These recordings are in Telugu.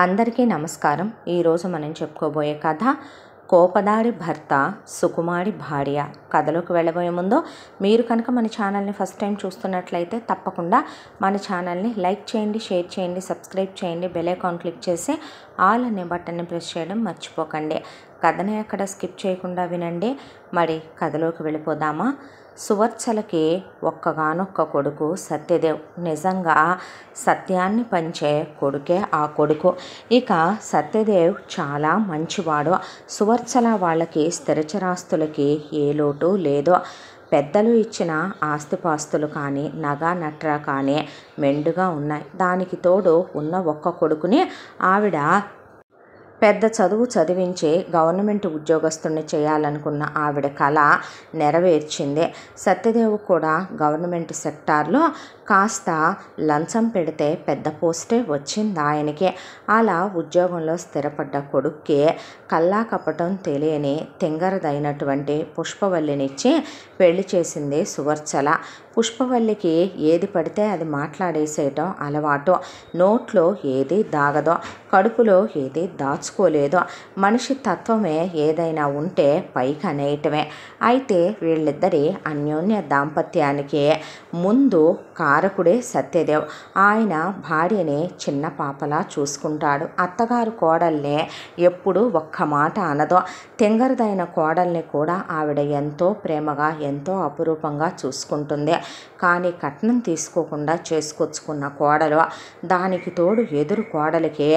అందరికీ నమస్కారం. ఈరోజు మనం చెప్పుకోబోయే కథ కోపదారి భర్త సుకుమారి భార్య. కథలోకి వెళ్ళబోయే ముందు మీరు కనుక మన ఛానల్ని ఫస్ట్ టైం చూస్తున్నట్లయితే తప్పకుండా మన ఛానల్ని లైక్ చేయండి, షేర్ చేయండి, సబ్స్క్రైబ్ చేయండి, బెల్ ఐకాన్ క్లిక్ చేసి ఆల్ అనే బటన్ని ప్రెస్ చేయడం మర్చిపోకండి. కథని ఎక్కడ స్కిప్ చేయకుండా వినండి. మరి కథలోకి వెళ్ళిపోదామా? సువర్చలకి ఒక్కగానొక్క కొడుకు సత్యదేవ్. నిజంగా సత్యాన్ని పంచే కొడుకే ఆ కొడుకు. ఇక సత్యదేవ్ చాలా మంచివాడు. సువర్చల వాళ్ళకి స్థిరచరాస్తులకి ఏ లోటు లేదు. పెద్దలు ఇచ్చిన ఆస్తిపాస్తులు కానీ నగా నట్రా కానీ మెండుగా ఉన్నాయి. దానికి తోడు ఉన్న ఒక్క కొడుకుని ఆవిడ పెద్ద చదువు చదివించి గవర్నమెంట్ ఉద్యోగస్తుని చేయాలనుకున్న ఆవిడ కళ నెరవేర్చింది. సత్యదేవ్ కూడా గవర్నమెంట్ సెక్టార్లో కాస్త లంచం పెడితే పెద్ద పోస్టే వచ్చింది ఆయనకి. అలా ఉద్యోగంలో స్థిరపడ్డ కొడుక్కి కల్లా కపటం తెలియని తింగరదైనటువంటి పుష్పవల్లినిచ్చి పెళ్లి చేసింది సువర్చల. పుష్పవల్లికి ఏది పడితే అది మాట్లాడేసేయటం అలవాటు. నోట్లో ఏది దాగదో, కడుపులో ఏది దాచుకోలేదో. మనిషి తత్వమే ఏదైనా ఉంటే పైకి అనేయటమే. అయితే వీళ్ళిద్దరి అన్యోన్య దాంపత్యానికి ముందు కారకుడే సత్యదేవ్. ఆయన భార్యని చిన్న పాపలా చూసుకుంటాడు. అత్తగారు కోడల్ని ఎప్పుడూ ఒక్క మాట అనదో. తింగరదైన కోడల్ని కూడా ఆవిడ ఎంతో ప్రేమగా ఎంతో అపురూపంగా చూసుకుంటుంది. కానీ కట్నం తీసుకోకుండా చేసుకొచ్చుకున్న కోడలు. దానికి తోడు ఎదురు కోడలికి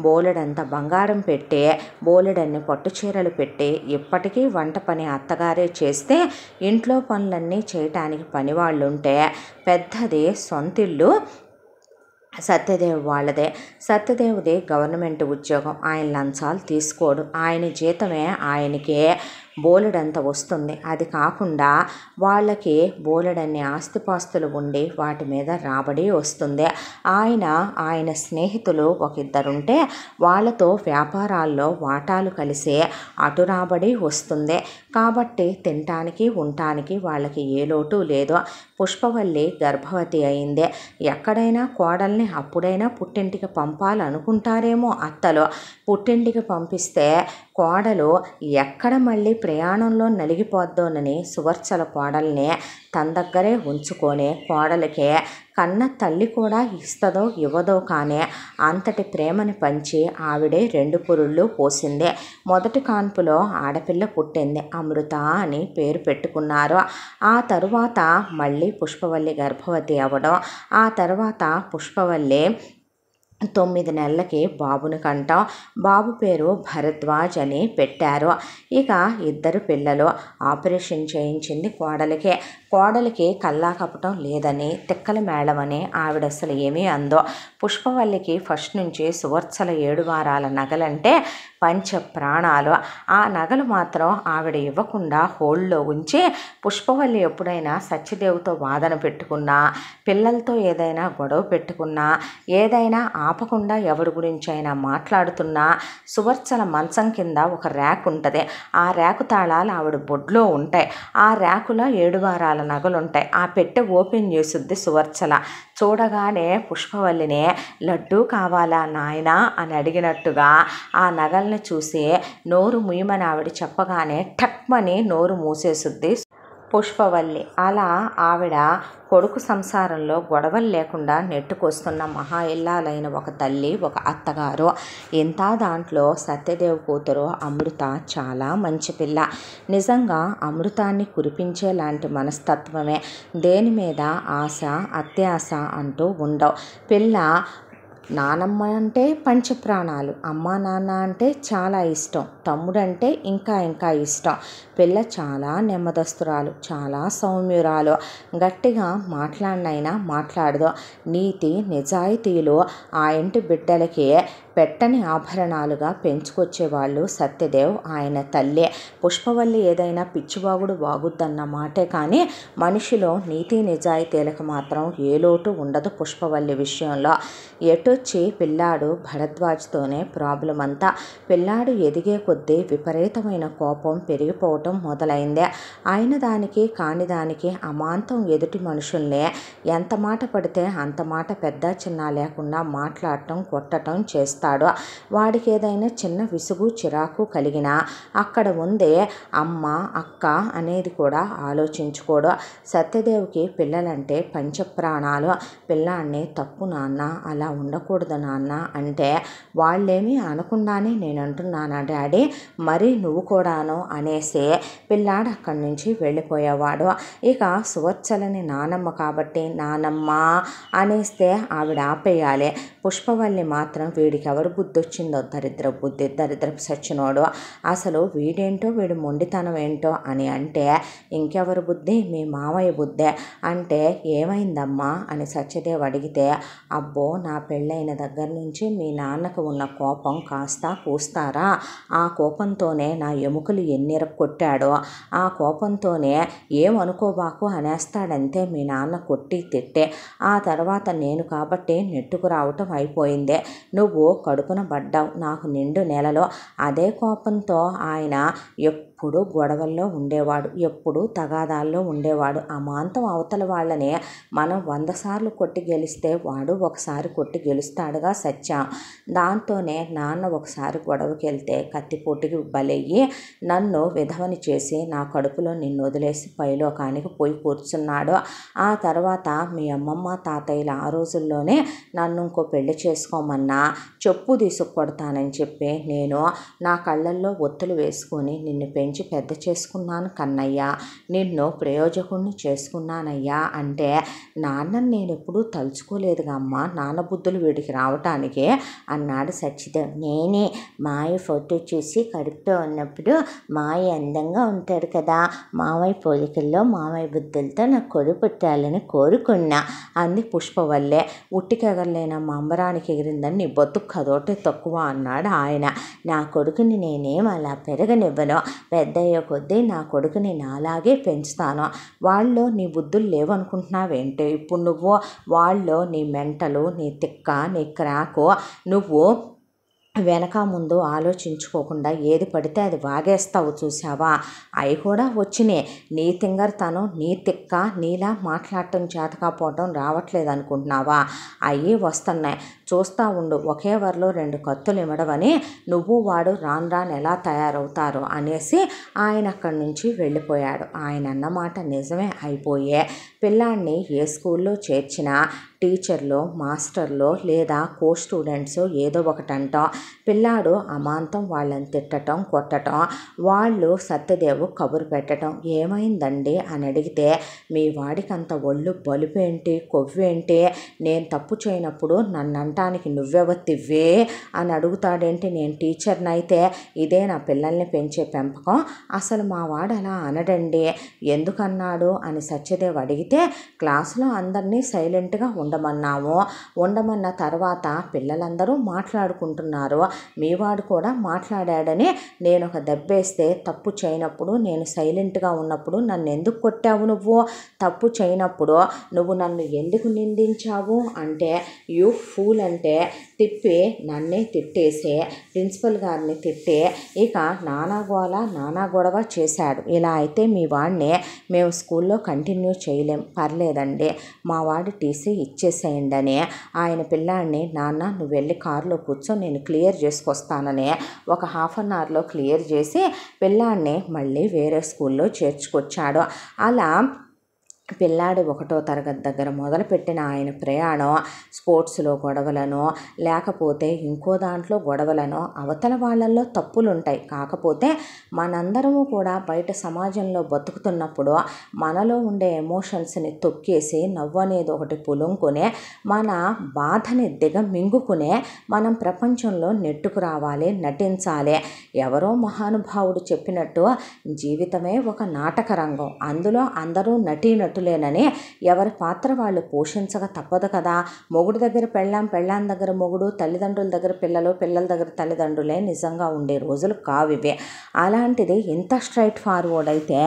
బోలెడంత బంగారం పెట్టి బోలెడన్ని పట్టుచీరలు పెట్టి ఇప్పటికీ వంట పని అత్తగారే చేస్తే ఇంట్లో పనులన్నీ చేయటానికి పనివాళ్ళుంటే పెద్దది సొంతిల్లు సత్యదేవ్ వాళ్ళదే. సత్యదేవ్ది గవర్నమెంట్ ఉద్యోగం. ఆయన లంచాలు తీసుకోడు. ఆయన జీతమే ఆయనకి బోలెడంత వస్తుంది. అది కాకుండా వాళ్ళకి బోలెడన్ని ఆస్తిపాస్తులు ఉండి వాటి మీద రాబడి వస్తుంది. ఆయన స్నేహితులు ఒక ఇద్దరుంటే వాళ్ళతో వ్యాపారాల్లో వాటాలు కలిసి అటు రాబడి వస్తుంది. కాబట్టి తినటానికి ఉండటానికి వాళ్ళకి ఏ లోటు లేదు. పుష్పవల్లి గర్భవతి అయింది. ఎక్కడైనా కోడల్ని అప్పుడైనా పుట్టింటికి పంపాలనుకుంటారేమో అత్తలు. పుట్టింటికి పంపిస్తే కోడలు ఎక్కడ మళ్ళీ ప్రయాణంలో నలిగిపోద్దోనని సువర్చల కోడల్ని తన దగ్గరే ఉంచుకొని కోడలికి కన్న తల్లి కూడా ఇస్తుందో ఇవ్వదో కానీ అంతటి ప్రేమని పంచి ఆవిడే 2 పురుళ్ళు పోసింది. మొదటి కాన్పులో ఆడపిల్ల పుట్టింది. అమృత అని పేరు పెట్టుకున్నారు. ఆ తరువాత మళ్ళీ పుష్పవల్లి గర్భవతి అవ్వడం. ఆ తర్వాత పుష్పవల్లి 9 నెలలకి బాబుని కంటాం. బాబు పేరు భరద్వాజ్ అని పెట్టారు. ఇక 2 పిల్లలు. ఆపరేషన్ చేయించింది కోడలికి కల్లా కపటం లేదని తిక్కల మేళమని ఆవిడ అసలు ఏమీ అందో. పుష్పవల్లికి ఫస్ట్ నుంచి సువర్చల 7 వారాల నగలంటే పంచ ప్రాణాలు. ఆ నగలు మాత్రం ఆవిడ ఇవ్వకుండా హోల్డ్లో ఉంచి పుష్పవల్లి ఎప్పుడైనా సత్యదేవ్తో వాదన పెట్టుకున్నా, పిల్లలతో ఏదైనా గొడవ పెట్టుకున్నా, ఏదైనా ఆపకుండా ఎవరి గురించి అయినా మాట్లాడుతున్నా సువర్చల మంచం కింద ఒక ర్యాక్ ఉంటుంది. ఆ ర్యాకు తాళాలు ఆవిడ బొడ్లో ఉంటాయి. ఆ ర్యాకులో 7 వారాల నగలుంటాయి. ఆ పెట్టె ఓపెన్ చేసుద్ది సువర్చల. చూడగానే పుష్పవల్లిని లడ్డూ కావాలా నాయనా అని అడిగినట్టుగా ఆ నగల్ని చూసి నోరు ముయ్యమని ఆవిడ చెప్పగానే టక్మని నోరు మూసేసుద్ది పుష్పవల్లి. అలా ఆవిడ కొడుకు సంసారంలో గొడవలు లేకుండా నెట్టుకొస్తున్న మహా ఇల్లాలైన ఒక తల్లి, ఒక అత్తగారు. ఇంత దాంట్లో సత్యదేవ్ కూతురు అమృత చాలా మంచి పిల్ల. నిజంగా అమృతాన్ని కురిపించేలాంటి మనస్తత్వమే. దేని మీద ఆశ అత్యాశ అంటూ ఉండవు. పిల్ల నానమ్మ అంటే పంచప్రాణాలు, అమ్మ నాన్న అంటే చాలా ఇష్టం, తమ్ముడంటే ఇంకా ఇష్టం. పిల్ల చాలా నెమ్మదస్తురాలు, చాలా సౌమ్యురాలు. గట్టిగా మాట్లాడినైనా మాట్లాడదు. నీతి నిజాయితీలు ఆ ఇంటి బిడ్డలకి పెట్టని ఆభరణాలుగా పెంచుకొచ్చేవాళ్ళు సత్యదేవ్ ఆయన తల్లే. పుష్పవల్లి ఏదైనా పిచ్చివాగుడు వాగుద్దన్న మాటే కానీ మనిషిలో నీతి నిజాయితీలకు మాత్రం ఏ లోటు ఉండదు పుష్పవల్లి విషయంలో. ఎటొచ్చి పిల్లాడు భరద్వాజ్తోనే ప్రాబ్లం అంతా. పిల్లాడు ఎదిగే కొద్దీ విపరీతమైన కోపం పెరిగిపోవటం మొదలైంది. అయిన దానికి కాని దానికి అమాంతం ఎదుటి మనుషుల్ని ఎంత మాట పడితే అంత మాట పెద్ద చిన్న లేకుండా మాట్లాడటం కొట్టడం చేస్తాడు. చేస్తాడు. వాడికి ఏదైనా చిన్న విసుగు చిరాకు కలిగినా అక్కడ ఉందే అమ్మ అక్క అనేది కూడా ఆలోచించుకోడు. సత్యదేవ్కి పిల్లలంటే పంచప్రాణాలు. పిల్లాన్ని తప్పు నాన్న, అలా ఉండకూడదు నాన్న అంటే వాళ్ళేమీ అనకుండానే నేను అంటున్నానా డాడీ, మరి నువ్వు కూడాను అనేసి పిల్లాడు అక్కడి నుంచి వెళ్ళిపోయేవాడు. ఇక సువత్సలని నానమ్మ కాబట్టి నానమ్మ అనేస్తే ఆవిడ ఆపేయాలి. పుష్పవల్లి మాత్రం వీడికి ఎవరు బుద్ధి వచ్చిందో, దరిద్రపు సచ్చినోడు, అసలు వీడేంటో వీడు మొండితనం ఏంటో అని అంటే ఇంకెవరు బుద్ధి, మీ మామయ్య బుద్ధే అంటే ఏమైందమ్మా అని సత్యదేవ్ అడిగితే, అబ్బో నా పెళ్ళైన దగ్గర నుంచి మీ నాన్నకు ఉన్న కోపం కాస్త కూస్తారా, ఆ కోపంతోనే నా ఎముకలు కొట్టాడో, ఆ కోపంతోనే ఏమనుకోబాకు అనేస్తాడంతే మీ నాన్న కొట్టి తిట్టే. ఆ తర్వాత నేను కాబట్టి నెట్టుకు రావటం అయిపోయిందే. నువ్వు కడుపున పడ్డావు నాకు నిండు నెలలో. అదే కోపంతో ఆయన ఎప్పుడు గొడవల్లో ఉండేవాడు, ఎప్పుడు తగాదాల్లో ఉండేవాడు. అమాంతం అవతల వాళ్ళని మనం 100 సార్లు కొట్టి గెలిస్తే వాడు ఒకసారి కొట్టి గెలుస్తాడుగా సత్యం. దాంతోనే నాన్న ఒకసారి గొడవకి వెళ్తే కత్తిపోటుకి బలయ్యి నన్ను విధవని చేసి నా కడుపులో నిన్ను వదిలేసి పైలోకానికి పోయి కూర్చున్నాడు. ఆ తర్వాత మీ అమ్మమ్మ తాతయ్యలు ఆ రోజుల్లోనే నన్ను ఇంకో పెళ్లి చేసుకోమన్నా చెప్పు తీసుకొడతానని చెప్పి నేను నా కళ్ళల్లో ఒత్తులు వేసుకొని నిన్ను పెంచి పెద్ద చేసుకున్నాను కన్నయ్య, నిన్ను ప్రయోజకుడిని చేసుకున్నానయ్యా అంటే నాన్నని నేను ఎప్పుడూ తలుచుకోలేదుగా అమ్మ, నాన్న బుద్ధులు వీడికి రావటానికి అన్నాడు సచ్చిదేవ్. నేనే మాయ ఫోటో చూసి కడుపుతో ఉన్నప్పుడు మాయ అందంగా ఉంటాడు కదా, మామయ్య పోలికల్లో మామయ్య బుద్ధులతో నాకు కొడుకు పుట్టాలని కోరుకున్నా అంది పుష్పవల్లే. ఉట్టికెగరలేన మా అంబరానికి ఎగిరిందని నీ బతుకు కదోటే తక్కువ అన్నాడు ఆయన. నా కొడుకుని నేనేం అలా పెరగనివ్వను, పెద్దయ్య కొద్దీ నా కొడుకుని నాలాగే పెంచుతాను. వాళ్ళు నీ బుద్ధులు లేవనుకుంటున్నావేంటి ఇప్పుడు నువ్వు, వాళ్ళు నీ మెంటలు, నీ తిక్క, నీ క్రాకు, నువ్వు వెనక ముందు ఆలోచించుకోకుండా ఏది పడితే అది వాగేస్తావు చూసావా, అవి కూడా వచ్చినాయి. నీ తింగరతనం, నీ తిక్క, నీలా మాట్లాడటం చేతకపోవటం రావట్లేదు అనుకుంటున్నావా, అవి వస్తున్నాయి చూస్తూ ఉండు. ఒకే వరలో 2 కత్తులు ఇవ్వడమని నువ్వు వాడు రాను రాను ఎలా తయారవుతారో అనేసి ఆయన అక్కడి నుంచి వెళ్ళిపోయాడు. ఆయన అన్నమాట నిజమే అయిపోయే. పిల్లాడిని ఏ స్కూల్లో చేర్చినా టీచర్లో, మాస్టర్లో లేదా కో స్టూడెంట్స్ ఏదో ఒకటంటాం. పిల్లాడు అమాంతం వాళ్ళని తిట్టడం, కొట్టడం. వాళ్ళు సత్యదేవు కబురు పెట్టడం. ఏమైందండి అని అడిగితే, మీ వాడికి అంత ఒళ్ళు బలుపేంటి, కొవ్వేంటి, నేను తప్పు చేయనప్పుడు నన్ను అంటానికి నువ్వెవత్తివ్వే అని అడుగుతాడేంటి, నేను టీచర్ని అయితే ఇదే నా పిల్లల్ని పెంచే పెంపకం, అసలు మా వాడు అలా అనడండి, ఎందుకన్నాడు అని సత్యదేవ్ అడిగితే, క్లాసులో అందరినీ సైలెంట్గా ఉండమన్నాము, ఉండమన్న తర్వాత పిల్లలందరూ మాట్లాడుకుంటున్నారు, మీ వాడు కూడా మాట్లాడాడని నేను ఒక దెబ్బేస్తే, తప్పు చేయనప్పుడు నేను సైలెంట్గా ఉన్నప్పుడు నన్ను ఎందుకు కొట్టావు, నువ్వు తప్పు చేయనప్పుడు నువ్వు నన్ను ఎందుకు నిందించావు అంటే, యూ ఫూల్ అంటే తిప్పి నన్నే తిట్టేసే, ప్రిన్సిపల్ గారిని తిట్టే, ఇక నానా గొడవ చేశాడు. ఇలా అయితే మీ వాడిని మేము స్కూల్లో కంటిన్యూ చేయలేం, పర్లేదండి మా వాడి టీసీ ఇచ్చేసేయండి అని ఆయన పిల్లాడిని, నాన్న నువ్వు వెళ్ళి కారులో కూర్చో నేను క్లియర్ చేసుకొస్తానని ఒక 1/2 అవర్లో క్లియర్ చేసి పిల్లాడిని మళ్ళీ వేరే స్కూల్లో చేర్చుకొచ్చాడు. అలా పిల్లాడు 1వ తరగతి దగ్గర మొదలుపెట్టిన ఆయన ప్రయాణం స్పోర్ట్స్లో గొడవలను, లేకపోతే ఇంకో దాంట్లో గొడవలను, అవతల వాళ్ళల్లో తప్పులుంటాయి, కాకపోతే మనందరము కూడా బయట సమాజంలో బతుకుతున్నప్పుడు మనలో ఉండే ఎమోషన్స్ని తొక్కేసి నవ్వు అనేది ఒకటి పులుముకునే, మన బాధని మింగుకునే మనం ప్రపంచంలో నెట్టుకు రావాలి, నటించాలి. ఎవరో మహానుభావుడు చెప్పినట్టు జీవితమే ఒక నాటక రంగం, అందులో అందరూ నటీనటులేనని ఎవరి పాత్ర వాళ్ళు పోషించక తప్పదు కదా. మొగుడు దగ్గర పెళ్ళాం, పెళ్ళాం దగ్గర మొగుడు, తల్లిదండ్రుల దగ్గర పిల్లలు, పిల్లల దగ్గర తల్లిదండ్రులే నిజంగా ఉండే రోజులు కావివే. అలాంటిది ఇంత స్ట్రైట్ ఫార్వర్డ్ అయితే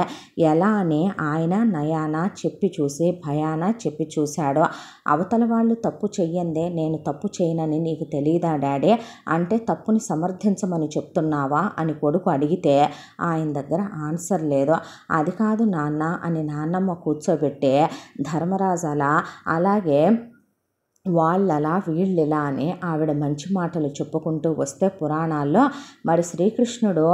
ఎలా అని ఆయన నయాన చెప్పి చూసి భయాన చెప్పి చూశాడు. అవతల వాళ్ళు తప్పు చెయ్యందే నేను తప్పు చేయనని నీకు తెలియదా డాడీ అంటే, తప్పుని సమర్థించమని చెప్తున్నావా అని కొడుకు అడిగితే ఆయన దగ్గర ఆన్సర్ లేదు. అది కాదు నాన్న అని నాన్నమ్మ కూర్చోబెట్టే ధర్మరాజు అలాగే వాళ్ళలా వీళ్ళిలా అని ఆవిడ మంచి మాటలు చెప్పుకుంటూ వస్తే పురాణాల్లో మరి శ్రీకృష్ణుడు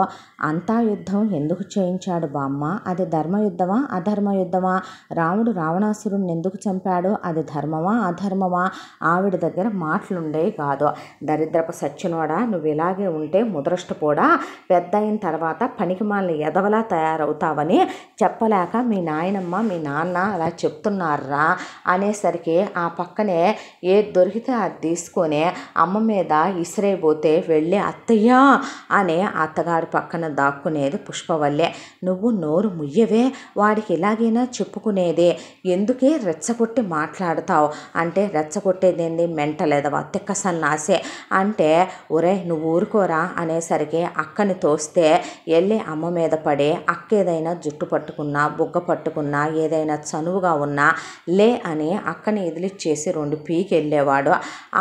అంతా యుద్ధం ఎందుకు చేయించాడు బామ్మ? అది ధర్మయుద్ధమా అధర్మయుద్ధమా? రాముడు రావణాసురుణ్ణి ఎందుకు చంపాడు? అది ధర్మమా అధర్మమా? ఆవిడ దగ్గర మాటలుండేవి కాదు. దరిద్రపు సచ్చినోడా, నువ్వు ఇలాగే ఉంటే ముదరష్టపోడా పెద్ద అయిన తర్వాత పనికిమాలిన ఎదవలా తయారవుతావని చెప్పలేక మీ నాయనమ్మ మీ నాన్న అలా చెప్తున్నారా అనేసరికి ఆ పక్కనే ఏది దొరికితే అది తీసుకొని అమ్మ మీద ఇసిరైపోతే వెళ్ళి అత్తయ్య అనే అత్తగారి పక్కన దాక్కునేది పుష్పవల్లే. నువ్వు నోరు ముయ్యవే, వాడికి ఇలాగైనా చెప్పుకునేదే, ఎందుకే రెచ్చగొట్టి మాట్లాడతావు అంటే రెచ్చగొట్టేదేంది మెంటలేదవా తిక్కసన్నాసే అంటే ఒరే నువ్వు ఊరుకోరా అనేసరికి అక్కని తోస్తే వెళ్ళి అమ్మ మీద పడి అక్క ఏదైనా జుట్టు పట్టుకున్నా బుగ్గ పట్టుకున్నా ఏదైనా చనువుగా ఉన్నా లే అని అక్కని ఎదిలిచ్చేసి 2 పీకి వెళ్ళేవాడు.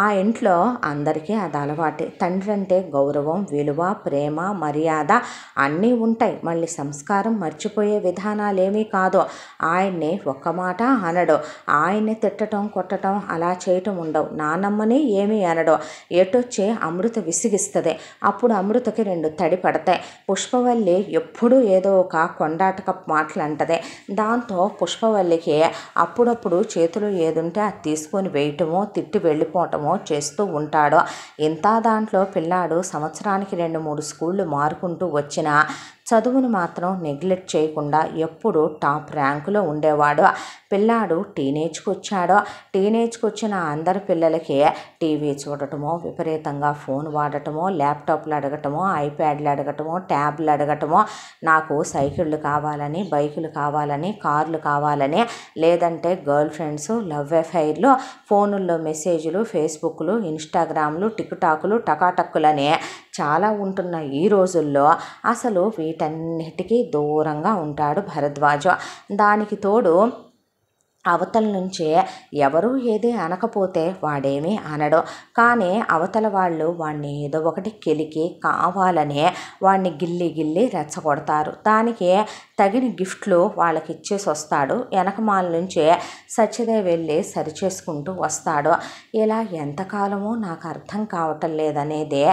ఆ ఇంట్లో అందరికీ అది అలవాటే. తండ్రి అంటే గౌరవం, విలువ, ప్రేమ, మర్యాద అన్నీ ఉంటాయి. మళ్ళీ సంస్కారం మర్చిపోయే విధానాలేమీ కాదు. ఆయన్ని ఒక్క మాట అనడు. ఆయన్ని తిట్టడం కొట్టడం అలా చేయటం ఉండవు. నానమ్మని ఏమీ అనడు. ఎటొచ్చి అమృత విసిగిస్తుంది. అప్పుడు అమృతకి 2 తడి పడతాయి. పుష్పవల్లి ఎప్పుడూ ఏదో ఒక కొండాటకపు మాటలు అంటది. దాంతో పుష్పవల్లికి అప్పుడప్పుడు చేతిలో ఏదుంటే అది తీసుకొని వేయటమో తిట్టి వెళ్ళిపోవటమో చేస్తూ ఉంటాడు. ఇంత దాంట్లో పిల్లాడు సంవత్సరానికి 2-3 స్కూళ్ళు మారుకుంటూ వచ్చిన చదువును మాత్రం నెగ్లెక్ట్ చేయకుండా ఎప్పుడూ టాప్ ర్యాంకులో ఉండేవాడు. పిల్లాడు టీనేజ్కి వచ్చాడు. టీనేజ్కి వచ్చిన అందరి పిల్లలకి టీవీ చూడటమో విపరీతంగా ఫోన్ వాడటమో ల్యాప్టాప్లు అడగటమో ఐప్యాడ్లు అడగటమో ట్యాబ్లు అడగటమో నాకు సైకిళ్ళు కావాలని బైకులు కావాలని కార్లు కావాలని లేదంటే గర్ల్ ఫ్రెండ్స్ లవ్ అఫైర్లు ఫోనుల్లో మెసేజ్లు ఫేస్బుక్లు ఇన్స్టాగ్రామ్లు టిక్టాక్లు టకాటక్కులని చాలా ఉంటున్న ఈ రోజుల్లో అసలు వీటన్నిటికీ దూరంగా ఉంటాడు భరద్వాజ. దానికి తోడు అవతల నుంచే ఎవరూ ఏది అనకపోతే వాడేమీ అనడు. కానీ అవతల వాళ్ళు వాడిని ఏదో ఒకటి కెలికి కావాలనే వాడిని గిల్లి గిల్లి రెచ్చగొడతారు. దానికి తగిన గిఫ్ట్లు వాళ్ళకి ఇచ్చేసి వస్తాడు. వెనకమాల నుంచే సత్యదేవ్ వెళ్ళి సరిచేసుకుంటూ వస్తాడు. ఇలా ఎంతకాలమో నాకు అర్థం కావటం లేదనేదే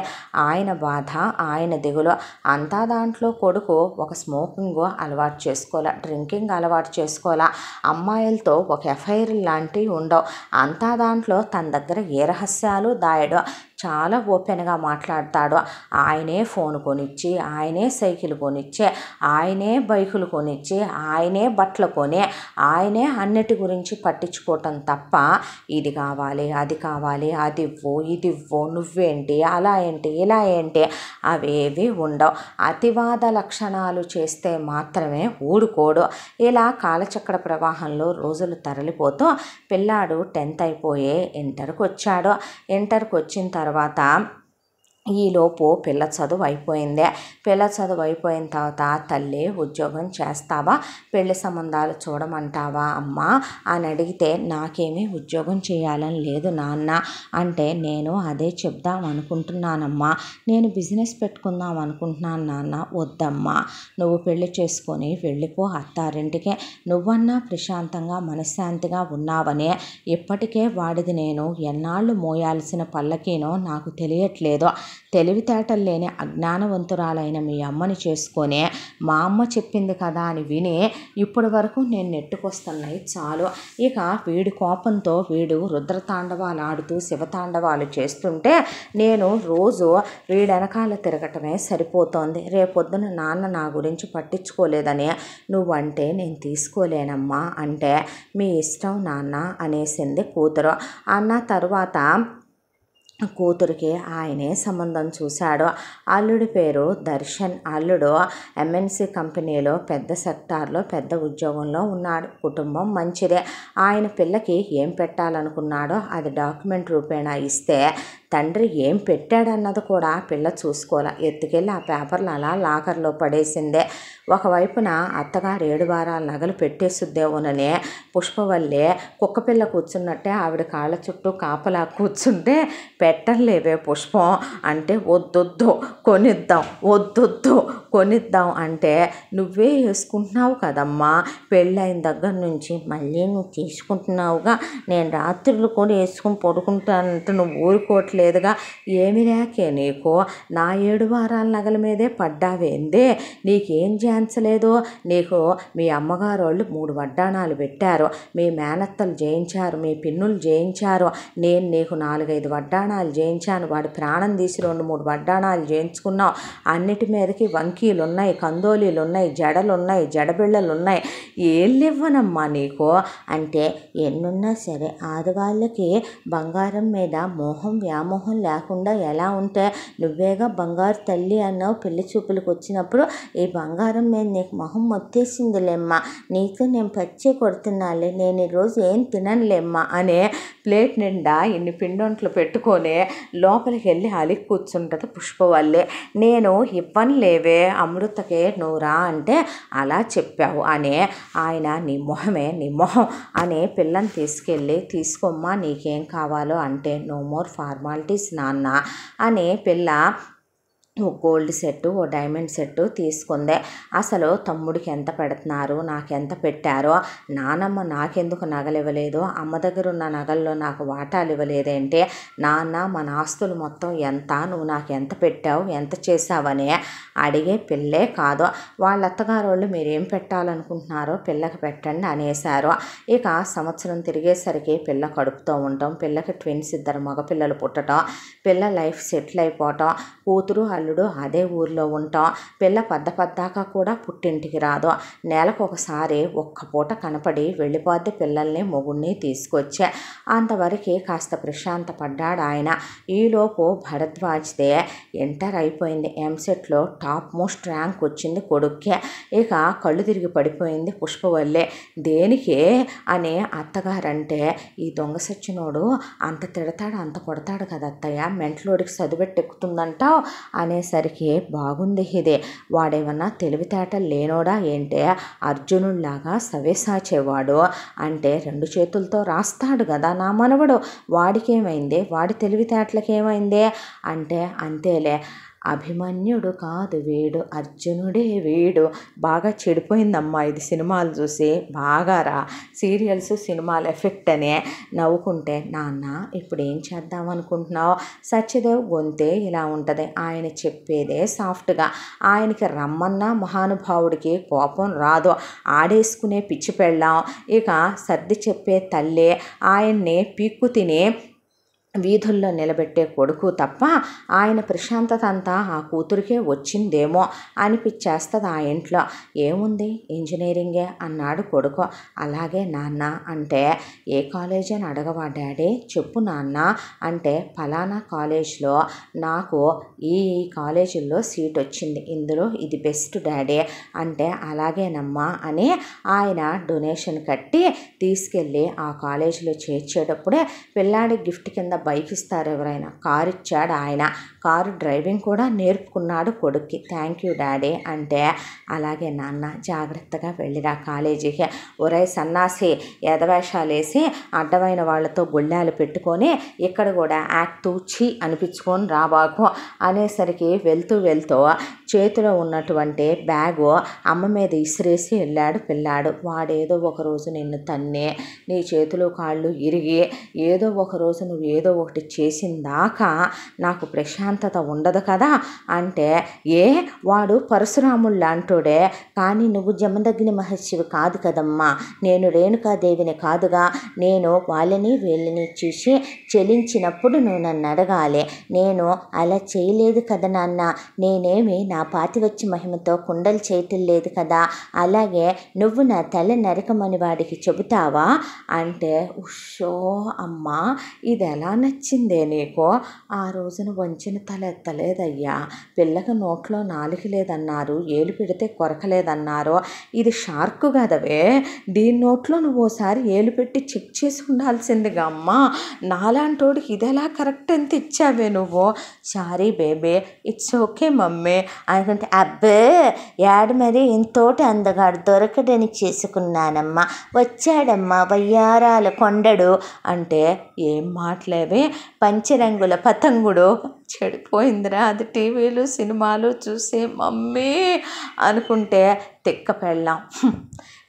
ఆయన బాధ, ఆయన దిగులు. అంతా దాంట్లో కొడుకు ఒక స్మోకింగ్ అలవాటు చేసుకోవాలా, డ్రింకింగ్ అలవాటు చేసుకోవాలా, అమ్మాయిలతో ఒక ఎఫ్ఐఆర్ లాంటివి ఉండవు. అంతా దాంట్లో తన దగ్గర ఏ రహస్యాలు దాయడు. చాలా ఓపెన్గా మాట్లాడతాడు. ఆయనే ఫోన్ కొనిచ్చి ఆయనే సైకిల్ కొనిచ్చి ఆయనే బైకులు కొనిచ్చి ఆయనే బట్టలు కొని ఆయనే అన్నిటి గురించి పట్టించుకోవటం తప్ప ఇది కావాలి అది కావాలి అది ఇవ్వు ఇది ఇవ్వు నువ్వేంటి అలా ఏంటి ఇలా ఏంటి అవేవి ఉండవు. అతివాద లక్షణాలు చేస్తే మాత్రమే ఊడుకోడు. ఇలా కాలచక్ర ప్రవాహంలో రోజులు తరలిపోతూ పిల్లాడు 10th అయిపోయి ఇంటర్కి వచ్చాడు. ఇంటర్కి వచ్చిన తర్వాత ఈలోపు పిల్ల చదువు అయిపోయింది. పిల్ల చదువు అయిపోయిన తర్వాత తల్లి ఉద్యోగం చేస్తావా, పెళ్లి సంబంధాలు చూడమంటావా అమ్మా అని అడిగితే నాకేమీ ఉద్యోగం చేయాలని లేదు నాన్న అంటే నేను అదే చెప్దాం అనుకుంటున్నానమ్మా, నేను బిజినెస్ పెట్టుకుందాం అనుకుంటున్నాను నాన్న. వద్దమ్మా, నువ్వు పెళ్లి చేసుకొని వెళ్ళిపో అత్తారింటికి. నువ్వన్నా ప్రశాంతంగా మనశ్శాంతిగా ఉన్నావనే ఇప్పటికే వాడిది నేను ఎన్నాళ్ళు మోయాల్సిన పల్లకీనో నాకు తెలియట్లేదు. తెలివితేటలు లేని అజ్ఞానవంతురాలైన మీ అమ్మని చేసుకొని మా అమ్మ చెప్పింది కదా అని విని ఇప్పటి వరకు నేను నెట్టుకొస్తున్నాయి చాలు. ఇక వీడి కోపంతో వీడు రుద్రతాండవాలు ఆడుతూ శివతాండవాలు చేస్తుంటే నేను రోజు వీడెనకాల తిరగటమే సరిపోతోంది. రేపొద్దున నాన్న నా గురించి పట్టించుకోలేదని నువ్వంటే నేను తీసుకోలేనమ్మా అంటే మీ ఇష్టం నాన్న అనేసింది కూతురు. అన్న తరువాత కూతురికి ఆయనే సంబంధం చూశాడు. అల్లుడి పేరు దర్శన్. అల్లుడు ఎంఎన్సి కంపెనీలో పెద్ద సెక్టార్లో పెద్ద ఉద్యోగంలో ఉన్నాడు. కుటుంబం మంచిదే. ఆయన పిల్లకి ఏం పెట్టాలనుకున్నాడో అది డాక్యుమెంట్ రూపేణా ఇస్తే తండ్రి ఏం పెట్టాడన్నది కూడా పిల్ల చూసుకోలే. ఎత్తుకెళ్ళి ఆ పేపర్లు అలా లాకర్లో పడేసిందే. ఒకవైపున అత్తగారు 7 వారాల నగలు పెట్టేసుద్దేమోననే పుష్పవల్లి కుక్కపిల్ల కూర్చున్నట్టే ఆవిడ కాళ్ళ చుట్టూ కాపలా కూర్చుంటే, పెట్టలేవే పుష్పం అంటే, వద్దొద్దు కొనిద్దాం, వద్దొద్దు కొనిద్దాం అంటే, నువ్వే వేసుకుంటున్నావు కదమ్మా, పెళ్ళైన దగ్గర నుంచి మళ్ళీ నువ్వు తీసుకుంటున్నావుగా, నేను రాత్రులు కూడా వేసుకుని పడుకుంటానంటే నువ్వు ఊరుకోవట్లేదుగా, ఏమి లేకే నీకు, నా 7 వారాల నగల మీదే పడ్డావేందే, నీకేం జాన్సలేదు, నీకు మీ అమ్మగారు వాళ్ళు 3 వడ్డాణాలు పెట్టారు, మీ మేనత్తలు జయించారు, మీ పిన్నులు జయించారు, నేను నీకు 4-5 వడ్డాణాలు జయించాను, వాడి ప్రాణం తీసి 2-3 వడ్డాణాలు చేయించుకున్నావు, అన్నిటి మీదకి వంకీలు ఉన్నాయి, కందోలీలు ఉన్నాయి, జడలు ఉన్నాయి, జడబిళ్ళలు ఉన్నాయి, ఏం లేవనమ్మా నీకు అంటే, ఎన్నున్నా సరే ఆడవాళ్ళకి బంగారం మీద మోహం వ్యామోహం లేకుండా ఎలా ఉంటే, నువ్వేగా బంగారు తల్లి అన్నావు, పెళ్లి చూపులకు వచ్చినప్పుడు ఈ బంగారం మీద నీకు మొహం మొత్తేసిందిలేమ్మా, నీతో నేను పచ్చి కొడుతున్నాలే, నేను ఈరోజు ఏం తిననులేమ్మా అనే ప్లేట్ నిండా ఇన్ని పిండొంట్లు పెట్టుకొని లోపలికి వెళ్ళి అలిగి కూర్చుంటుంది పుష్పవల్లి. నేను ఇవ్వనులేవే అమృతకే నూరా అంటే, అలా చెప్పావు అని ఆయన నీ మొహమే నీ మొహం అని పిల్లని తీసుకెళ్ళి, తీసుకోమ్మా నీకేం కావాలో అంటే, నో మోర్ ఫార్మాలిటీస్ నాన్న అని పిల్ల ఓ గోల్డ్ సెట్టు, ఓ డైమండ్ సెట్టు తీసుకుందే. అసలు తమ్ముడికి ఎంత పెడుతున్నారు, నాకెంత పెట్టారో, నానమ్మ నాకెందుకు నగలు ఇవ్వలేదు, అమ్మ దగ్గర ఉన్న నగల్లో నాకు వాటాలు ఇవ్వలేదేంటి, నాన్న మన ఆస్తులు మొత్తం ఎంత, నువ్వు నాకు ఎంత పెట్టావు, ఎంత చేసావని అడిగే పిల్లే కాదు. వాళ్ళ అత్తగారు వాళ్ళు మీరేం పెట్టాలనుకుంటున్నారో పిల్లకి పెట్టండి అనేశారు. ఇక సంవత్సరం తిరిగేసరికి పిల్ల కడుపుతూ ఉంటాం, పిల్లకి ట్విన్స్ 2 మగపిల్లలు పుట్టడం, పిల్ల లైఫ్ సెటిల్ అయిపోవటం, కూతురు అల్లుడు అదే ఊర్లో ఉంటాం, పిల్ల పద్దాకా కూడా పుట్టింటికి రాదు, నెలకు ఒకసారి ఒక్క పూట కనపడి వెళ్ళిపోద్ది పిల్లల్ని మొగుడిని తీసుకొచ్చే. అంతవరకు కాస్త ప్రశాంత పడ్డాడు ఆయన. ఈలోపు భరద్వాజ్దే ఇంటర్ అయిపోయింది, ఎంసెట్లో టాప్ మోస్ట్ ర్యాంక్ వచ్చింది కొడుక్కే. ఇక కళ్ళు తిరిగి పడిపోయింది పుష్పవల్లి. దేనికి అని అత్తగారంటే, ఈ దొంగ సచ్చినోడు అంత తిడతాడు అంత కొడతాడు కదా అత్తయ్య, మెంటలోడికి చదువెట్టెక్కుతుందంటావు అనేసరికి, బాగుంది ఇదే, వాడేమన్నా తెలివితేటలు లేనోడా ఏంటే, అర్జునుడిలాగా సవేసాచేవాడు అంటే 2 చేతులతో రాస్తాడు కదా నా మనవడు, వాడికేమైంది, వాడి తెలివితేటలకేమైంది అంటే, అంతేలే అభిమన్యుడు కాదు వీడు, అర్జునుడే వీడు, బాగా చెడిపోయిందమ్మా ఇది సినిమాలు చూసి, బాగా సీరియల్స్ సినిమాలు ఎఫెక్ట్ అనే నవ్వుకుంటే, నాన్న ఇప్పుడు ఏం చేద్దాం అనుకుంటున్నావు, సత్యదేవ్ గొంతే ఇలా ఉంటుంది, ఆయన చెప్పేదే సాఫ్ట్గా, ఆయనకి రమ్మన్నా మహానుభావుడికి కోపం రాదు, ఆడేసుకునే పిచ్చి పెళ్ళాం, ఇక సర్ది చెప్పే తల్లి, ఆయన్ని పీక్కు తిని వీధుల్లో నిలబెట్టే కొడుకు తప్ప ఆయన ప్రశాంతత అంతా ఆ కూతురికే వచ్చిందేమో అనిపించేస్తుంది ఆ ఇంట్లో. ఏముంది ఇంజనీరింగే అన్నాడు కొడుకు. అలాగే నాన్న అంటే, ఏ కాలేజీ అని అడగవా డాడీ, చెప్పు నాన్న అంటే, ఫలానా కాలేజ్లో నాకు ఈ కాలేజీల్లో సీట్ వచ్చింది, ఇందులో ఇది బెస్ట్ డాడీ అంటే, అలాగేనమ్మా అని ఆయన డొనేషన్ కట్టి తీసుకెళ్ళి ఆ కాలేజీలో చేర్చేటప్పుడే పిల్లాడి గిఫ్ట్ కింద బైక్ ఇస్తారు ఎవరైనా, కారు ఇచ్చాడు ఆయన, కారు డ్రైవింగ్ కూడా నేర్పుకున్నాడు కొడుక్కి. థ్యాంక్ యూ డాడీ అంటే, అలాగే నాన్న జాగ్రత్తగా వెళ్ళిరా కాలేజీకి, ఒరే సన్నాసి ఎదవేషాలు వేసి అడ్డమైన వాళ్ళతో గుళ్ళాలు పెట్టుకొని ఇక్కడ కూడా యాక్ట్ ఛీ అనిపించుకొని రాబాకు అనేసరికి వెళ్తూ చేతిలో ఉన్నటువంటి బ్యాగు అమ్మ మీద ఇసిరేసి వెళ్ళాడు పిల్లాడు. వాడేదో ఒకరోజు నిన్ను తన్నే, నీ చేతులు కాళ్ళు ఇరిగి, ఏదో ఒకరోజు నువ్వు ఏదో ఒకటి చేసిందాకా నాకు ప్రశాంతత ఉండదు కదా అంటే, ఏ వాడు పరశురాముడు లాంటోడే, కానీ నువ్వు జమదగ్ని మహర్షివి కాదు కదమ్మా, నేను రేణుకాదేవిని కాదుగా, నేను వాళ్ళని వీళ్ళని చూసి చెలించినప్పుడు నువ్వు నన్ను అడగాలి, నేను అలా చేయలేదు కదా నాన్న, నేనేమి నా పాతివచ్చి మహిమతో కుండలు చేయటం లేదు కదా, అలాగే నువ్వు నా తల నరకమని వాడికి చెబుతావా అంటే, ఉషో అమ్మా ఇది ఎలా నచ్చిందే నీకు, ఆ రోజున వంచిన తలెత్తలేదయ్యా. పిల్లకి నోట్లో నాలుక లేదన్నారు, ఏలు పెడితే కొరకలేదన్నారు. ఇది షార్క్ కదవే, దీని నోట్లో నువ్వు ఓసారి ఏలు పెట్టి చెక్ చేసి ఉండాల్సిందిగా అమ్మా. నాలాంటోడికి ఇదెలా కరెక్ట్ ఎంత ఇచ్చావే నువ్వు. Sorry baby, it's okay mummy అనుకుంటే, అబ్బే యాడ్ మరి ఇంతోటి అందగాడు దొరకడని చేసుకున్నానమ్మా, వచ్చాడమ్మా వయ్యారాల కొండడు అంటే, ఏం మాటలేవే పంచరంగుల పతంగుడు. చెడిపోయిందిరా అది టీవీలు సినిమాలు చూసి మమ్మీ అనుకుంటే తిక్క పెళ్ళాం,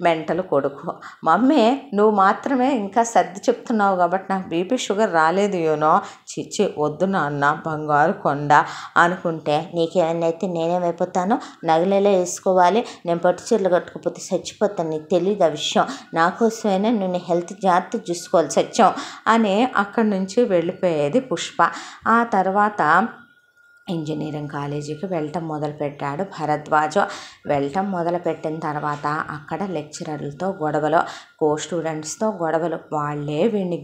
మెంటలు కొడుకు. మమ్మీ నువ్వు మాత్రమే ఇంకా సర్ది చెప్తున్నావు కాబట్టి నాకు బీపీ షుగర్ రాలేదు యూనో. చిచ్చి వద్దు నాన్న బంగారు కొండ అనుకుంటే, నీకేమన్నా అయితే నేనేమైపోతాను, నగలేలా వేసుకోవాలి, నేను పట్టు చీరలు కట్టుకోకపోతే చచ్చిపోతాను, నీకు తెలియదు ఆ విషయం, నాకోసమైనా నువ్వు హెల్త్ జాగ్రత్త చూసుకోవాలి సత్యం అని అక్కడి నుంచి వెళ్ళిపోయేది పుష్ప. ఆ తర్వాత ఇంజనీరింగ్ కాలేజీకి వెళ్ళటం మొదలుపెట్టాడు భరద్వాజ్. వెళ్ళటం మొదలుపెట్టిన తర్వాత అక్కడ లెక్చరర్లతో గొడవలు, కో స్టూడెంట్స్తో గొడవలు, వాళ్ళే వీడిని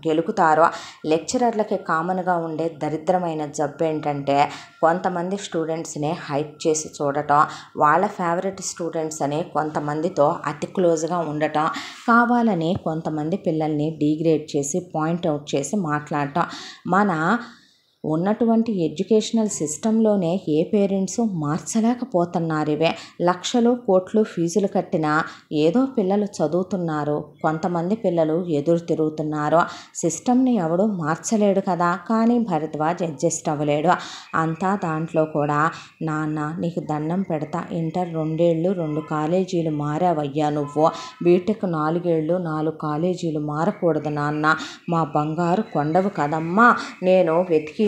గెలుకుతారు. లెక్చరర్లకి కామన్గా ఉండే దరిద్రమైన జబ్బు ఏంటంటే, కొంతమంది స్టూడెంట్స్ని హైప్ చేసి చూడటం, వాళ్ళ ఫేవరెట్ స్టూడెంట్స్ అని కొంతమందితో అతి క్లోజ్గా ఉండటం, కావాలని కొంతమంది పిల్లల్ని డీగ్రేడ్ చేసి పాయింట్అవుట్ చేసి మాట్లాడటం. మన ఉన్నటువంటి ఎడ్యుకేషనల్ సిస్టంలోనే ఏ పేరెంట్స్ మార్చలేకపోతున్నారు. ఇవే లక్షలు కోట్లు ఫీజులు కట్టినా ఏదో పిల్లలు చదువుతున్నారు, కొంతమంది పిల్లలు ఎదురు తిరుగుతున్నారు. సిస్టమ్ని ఎవడూ మార్చలేడు కదా, కానీ భరద్వాజ్ అడ్జస్ట్ అవ్వలేడు. అంతా దాంట్లో కూడా, నాన్న నీకు దండం పెడతా, ఇంటర్ 2 ఏళ్ళు 2 కాలేజీలు మారావయ్యా నువ్వు, బీటెక్ 4 ఏళ్ళు 4 కాలేజీలు మారకూడదు నాన్న, మా బంగారు కొండవు కదమ్మా, నేను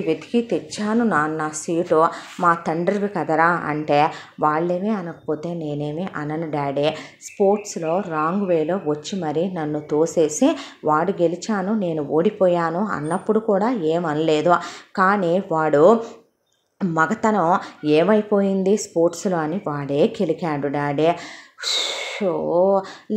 వెతికి తెచ్చాను నాన్న సీటు, మా తండ్రివి కదరా అంటే, వాళ్ళేమీ అనకపోతే నేనేమీ అనను డాడీ, స్పోర్ట్స్లో రాంగ్ వేలో వచ్చి మరి నన్ను తోసేసి వాడు గెలిచాను నేను ఓడిపోయాను అన్నప్పుడు కూడా ఏమనలేదు, కానీ వాడు మగతనం ఏమైపోయింది స్పోర్ట్స్లో అని వాడే కెలికాడు డాడీ. షో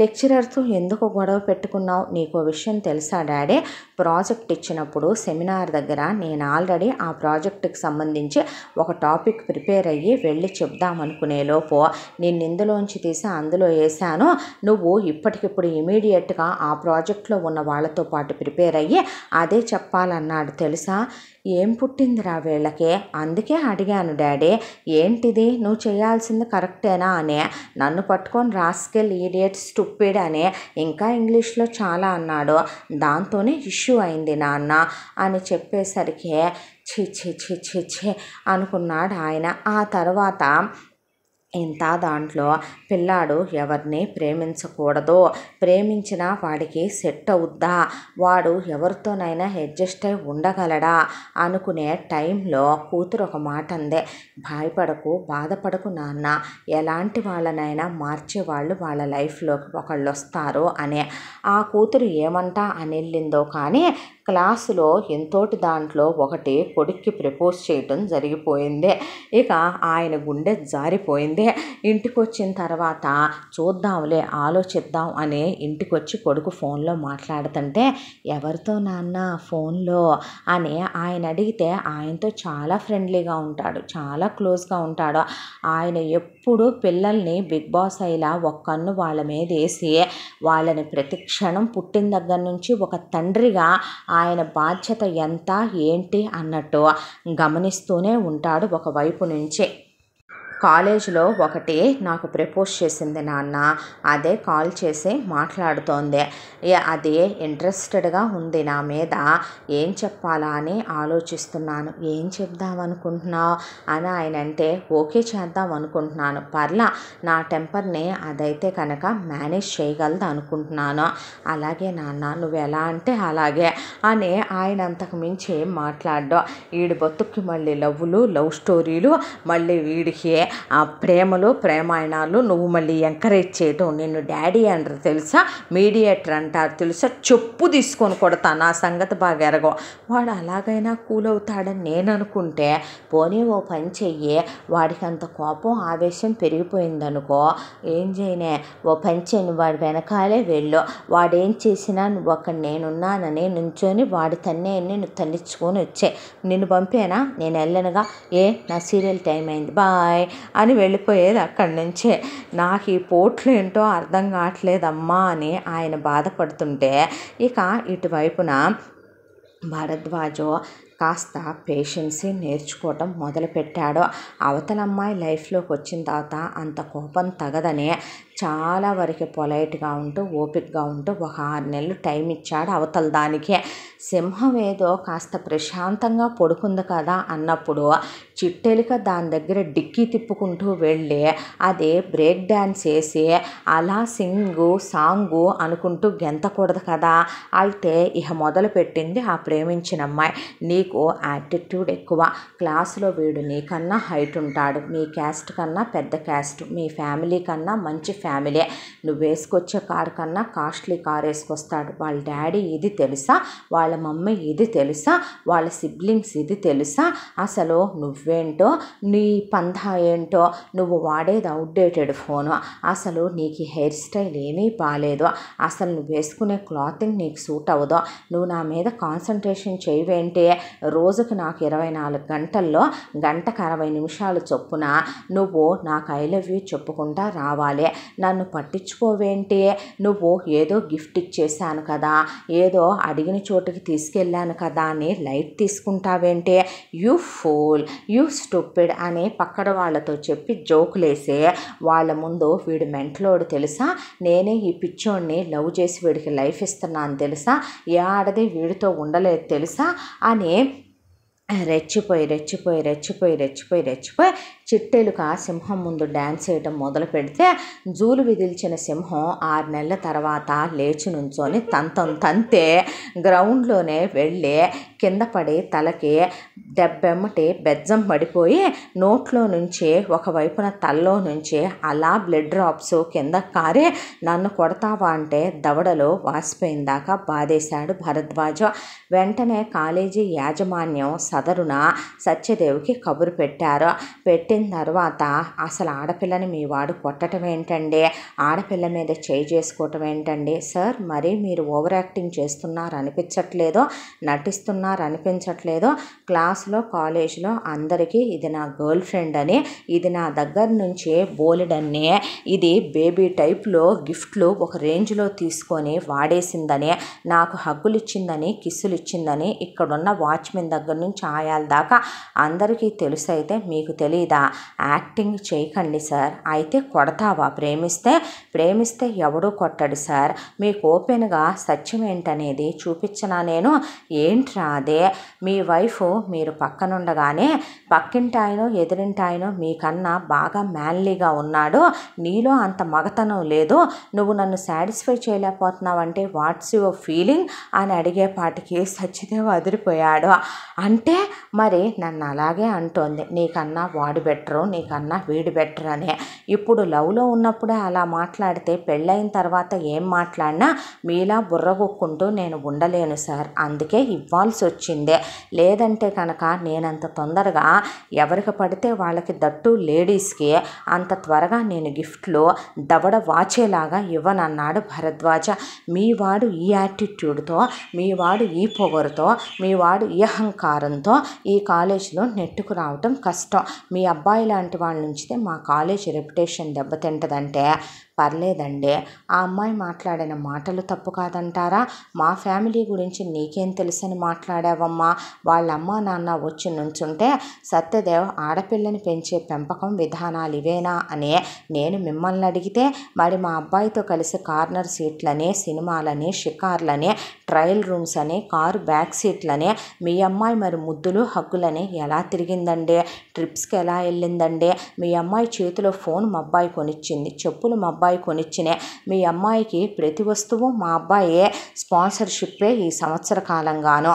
లెక్చరర్తో ఎందుకు గొడవ పెట్టుకున్నావు, నీకు విషయం తెలుసా డాడీ, ప్రాజెక్ట్ ఇచ్చినప్పుడు సెమినార్ దగ్గర నేను ఆల్రెడీ ఆ ప్రాజెక్టుకి సంబంధించి ఒక టాపిక్ ప్రిపేర్ అయ్యి వెళ్ళి చెప్దామనుకునే లోపు నేను ఇందులోంచి తీసి అందులో వేసాను, నువ్వు ఇప్పటికిప్పుడు ఇమీడియట్గా ఆ ప్రాజెక్ట్లో ఉన్న వాళ్ళతో పాటు ప్రిపేర్ అయ్యి అదే చెప్పాలన్నాడు తెలుసా. ఏం పుట్టిందిరా వీళ్ళకి, అందుకే అడిగాను డాడీ, ఏంటిది నువ్వు చేయాల్సింది కరెక్టేనా అని. నన్ను పట్టుకొని రాస్కెల్ ఈడియట్ స్టూపిడ్ అని ఇంకా ఇంగ్లీష్లో చాలా అన్నాడు, దాంతోనే ఇష్యూ అయింది నాన్న అని చెప్పేసరికి ఛీ ఛీ ఛీ ఛీ ఛీ అనుకున్నాడు ఆయన. ఆ తర్వాత ఇంత దాంట్లో పిల్లాడు ఎవరిని ప్రేమించకూడదు, ప్రేమించినా వాడికి సెట్ అవుద్దా, వాడు ఎవరితోనైనా అడ్జస్ట్ అయి ఉండగలడా అనుకునే టైంలో కూతురు ఒక మాట అందే, భయపడకు బాధపడకు నాన్న, ఎలాంటి వాళ్ళనైనా మార్చేవాళ్ళు వాళ్ళ లైఫ్లోకి ఒకళ్ళు వస్తారు అని. ఆ కూతురు ఏమంటా అని వెళ్ళిందో కానీ క్లాసులో ఎంతోటి దాంట్లో ఒకటి కొడుక్కి ప్రపోజ్ చేయటం జరిగిపోయింది. ఇక ఆయన గుండె జారిపోయింది. ఇంటికి వచ్చిన తర్వాత చూద్దాంలే ఆలోచిద్దాం అని ఇంటికొచ్చి కొడుకు ఫోన్లో మాట్లాడుతుంటే, ఎవరితో నాన్న ఫోన్లో అని ఆయన అడిగితే, ఆయనతో చాలా ఫ్రెండ్లీగా ఉంటాడు, చాలా క్లోజ్గా ఉంటాడు, ఆయన ఎప్పుడు పిల్లల్ని బిగ్ బాస్ అయ్యేలా ఒక కన్ను వాళ్ళ మీద వేసి వాళ్ళని ప్రతి క్షణం పుట్టిన దగ్గర నుంచి ఒక తండ్రిగా ఆయన బాధ్యత ఎంత ఏంటి అన్నట్టు గమనిస్తూనే ఉంటాడు ఒకవైపు నుంచి. కాలేజీలో ఒకటి నాకు ప్రపోజ్ చేసింది నాన్న, అదే కాల్ చేసి మాట్లాడుతోంది, అది ఇంట్రెస్టెడ్గా ఉంది నా మీద, ఏం చెప్పాలా అని ఆలోచిస్తున్నాను, ఏం చెప్దామనుకుంటున్నావు అని ఆయన అంటే, ఓకే చేద్దాం అనుకుంటున్నాను, పర్లా నా టెంపర్ని అదైతే కనుక మేనేజ్ చేయగలదు అనుకుంటున్నాను. అలాగే నాన్న నువ్వు ఎలా అంటే అలాగే అని ఆయన అంతకు మించి ఏం మాట్లాడ్డా. వీడి బతుక్కి మళ్ళీ లవ్ స్టోరీలు, మళ్ళీ వీడికి ఆ ప్రేమలు ప్రేమాయణాలు నువ్వు మళ్ళీ ఎంకరేజ్ చేయటం, నిన్ను డాడీ అంటారు తెలుసా, మీడియేటర్ అంటారు తెలుసా, చెప్పు తీసుకొని కొడతా, నా సంగతి బాగా ఎరగో. వాడు అలాగైనా కూల్ అవుతాడని నేను అనుకుంటే, పోనీ ఓ పని చెయ్యి, వాడికి అంత కోపం ఆవేశం పెరిగిపోయిందనుకో, ఏం చేయనే, ఓ పని చేయను, వాడి వెనకాలే వెళ్ళు, వాడేం చేసినా నువ్వు అక్కడ నేనున్నానని నుంచొని వాడి తన్నేయన్ని నువ్వు తన్నించుకొని వచ్చే, నిన్ను పంపేనా, నేను వెళ్ళనుగా, నా సీరియల్ టైం అయింది బాయ్ అని వెళ్ళిపోయేది అక్కడి నుంచే. నాకు ఈ పోట్లు ఏంటో అర్థం కావట్లేదమ్మా అని ఆయన బాధపడుతుంటే, ఇక ఇటువైపున భరద్వాజు కాస్త పేషెన్సీ నేర్చుకోవటం మొదలుపెట్టాడు. అవతల అమ్మాయి లైఫ్లోకి వచ్చిన తర్వాత అంత కోపం తగదని చాలా వరకు పొలైట్గా ఉంటూ ఓపికగా ఉంటూ ఒక 6 నెలలు టైం ఇచ్చాడు అవతల దానికే. సింహం ఏదో కాస్త ప్రశాంతంగా పడుకుంది కదా అన్నప్పుడు చిట్టెలిక దాని దగ్గర డిక్కీ తిప్పుకుంటూ వెళ్ళి అది బ్రేక్ డ్యాన్స్ వేసి అలా సాంగు అనుకుంటూ గెంతకూడదు కదా. అయితే ఇక మొదలుపెట్టింది ఆ ప్రేమించిన అమ్మాయి, నీకు యాటిట్యూడ్ ఎక్కువ, క్లాసులో వీడు నీకన్నా హైట్ ఉంటాడు, మీ క్యాస్ట్ కన్నా పెద్ద క్యాస్ట్, మీ ఫ్యామిలీ కన్నా మంచి ఫ్యామిలీ, నువ్వు వేసుకొచ్చే కారు కన్నా కాస్ట్లీ కారు వేసుకొస్తాడు, వాళ్ళ డాడీ ఇది తెలుసా, వాళ్ళ మమ్మీ ఇది తెలుసా, వాళ్ళ సిబ్లింగ్స్ ఇది తెలుసా, అసలు నువ్వేంటో, నీ పంధా ఏంటో, నువ్వు వాడేది అవుట్డేటెడ్ ఫోను, అసలు నీకు హెయిర్ స్టైల్ ఏమీ బాగాలేదు, అసలు నువ్వు వేసుకునే క్లాతింగ్ నీకు సూట్ అవ్వదు, నువ్వు నా మీద కాన్సన్ట్రేషన్ చేయవేంటి, రోజుకి నాకు 24 గంటల్లో గంటకు 60 నిమిషాలు చొప్పున నువ్వు నాకు ఐ లవ్ యూ చెప్పుకుంటా రావాలి, నన్ను పట్టించుకోవేంటి, నువ్వు ఏదో గిఫ్ట్ ఇచ్చేసాను కదా, ఏదో అడిగిన చోటుకి తీసుకెళ్ళాను కదా అని లైట్ తీసుకుంటావేంటి, యూ ఫూల్, యూ స్టూపిడ్ అని పక్కన వాళ్ళతో చెప్పి జోకులేసి వాళ్ళ ముందు వీడు మెంటలోడు తెలుసా, నేనే ఈ పిచ్చోడిని లవ్ చేసి వీడికి లైఫ్ ఇస్తున్నాను తెలుసా, ఏ ఆడది వీడితో ఉండలేదు తెలుసా అని రెచ్చిపోయి చిట్టెలుక సింహం ముందు డ్యాన్స్ చేయడం మొదలు పెడితే, జూలు విదిల్చిన సింహం 6 నెలల తర్వాత లేచి నుంచొని తంతే గ్రౌండ్లోనే వెళ్ళి కింద పడి తలకి దెబ్బెమ్మటి బెజ్జం పడిపోయి నోట్లో నుంచి ఒకవైపున తల్లో నుంచి అలా బ్లడ్ డ్రాప్స్ కింద కారి నన్ను కొడతావా అంటే దవడలో వాసిపోయిందాకా బాధేశాడు భరద్వాజ. వెంటనే కాలేజీ యాజమాన్యం సదరున సత్యదేవ్కి కబురు పెట్టారు. పెట్టిన తర్వాత అసలు ఆడపిల్లని మీ వాడు కొట్టడం ఏంటండి, ఆడపిల్ల మీద చేయి చేసుకోవటం ఏంటండి సార్, మరి మీరు ఓవర్ యాక్టింగ్ చేస్తున్నారు అనిపించట్లేదో, నటిస్తున్నారు అనిపించట్లేదో, క్లాస్లో కాలేజ్లో అందరికీ ఇది నా గర్ల్ ఫ్రెండ్ అని, ఇది నా దగ్గర నుంచి బోలెడన్ని, ఇది బేబీ టైప్లో గిఫ్ట్లు ఒక రేంజ్లో తీసుకొని వాడేసిందని, నాకు హగ్గులు ఇచ్చిందని కిస్సులు ఇచ్చిందని ఇక్కడున్న వాచ్మెన్ దగ్గర నుంచి ఆయాల దాకా అందరికీ తెలుసు. అయితే మీకు తెలీదా, యాక్టింగ్ చేయకండి సార్. అయితే కొడతావా, ప్రేమిస్తే ఎవడూ కొట్టడు సార్, మీకు ఓపెన్గా సత్యం ఏంటనేది చూపించనా నేను, ఏంట్రా అదే, మీ వైఫ్ మీరు పక్కనుండగానే పక్కింటాయనో ఎదురింటాయనో మీకన్నా బాగా మ్యాన్లీగా ఉన్నాడు, నీలో అంత మగతనం లేదు, నువ్వు నన్ను సాటిస్ఫై చేయలేకపోతున్నావంటే వాట్స్ యువర్ ఫీలింగ్ అని అడిగేపాటికి సత్యదేవ్ అదిరిపోయాడు. అంటే మరి నన్ను అలాగే అంటోంది, నీకన్నా వాడు బెటరు, నీకన్నా వీడు బెటర్ అని. ఇప్పుడు లవ్లో ఉన్నప్పుడే అలా మాట్లాడితే పెళ్ళైన తర్వాత ఏం మాట్లాడినా మీలా బుర్రగొక్కుంటూ నేను ఉండలేను సార్, అందుకే ఇవ్వాల్సి వచ్చిందే, లేదంటే కనుక నేనంత తొందరగా ఎవరికి పడితే వాళ్ళకి, దట్టు లేడీస్కి అంత త్వరగా నేను గిఫ్ట్లు దవడ వాచేలాగా ఇవ్వనన్నాడు భరద్వాజ. మీ వాడు ఈ యాటిట్యూడ్తో, మీ వాడు ఈ పొగరుతో, మీ వాడు ఈ అహంకారంతో ఈ కాలేజీలో నెట్టుకు రావటం కష్టం. మీ అబ్బాయి లాంటి వాళ్ళ నుంచితే మా కాలేజ్ రెప్యుటేషన్ దెబ్బతింటదంటే పర్లేదండి, ఆ అమ్మాయి మాట్లాడిన మాటలు తప్పు కాదంటారా, మా ఫ్యామిలీ గురించి నీకేం తెలుసని మాట్లాడావమ్మా, వాళ్ళ అమ్మ నాన్న వచ్చి నుంచుంటే సత్యదేవ్ ఆడపిల్లని పెంచే పెంపకం విధానాలు ఇవేనా అని నేను మిమ్మల్ని అడిగితే, మరి మా అబ్బాయితో కలిసి కార్నర్ సీట్లని, సినిమాలని, షికార్లని, ట్రయల్ రూమ్స్ అని, కారు బ్యాక్ సీట్లని, మీ అమ్మాయి మరి ముద్దులు హగ్గులని ఎలా తిరిగిందండి, ట్రిప్స్కి ఎలా వెళ్ళిందండి, మీ అమ్మాయి చేతిలో ఫోన్ మా అబ్బాయి కొనిచ్చింది, చెప్పులు మా అబ్బాయి కొనిచ్చినే, మీ అమ్మాయికి ప్రతి వస్తువు మా అబ్బాయే స్పాన్సర్షిప్పే ఈ సంవత్సర కాలంగానో,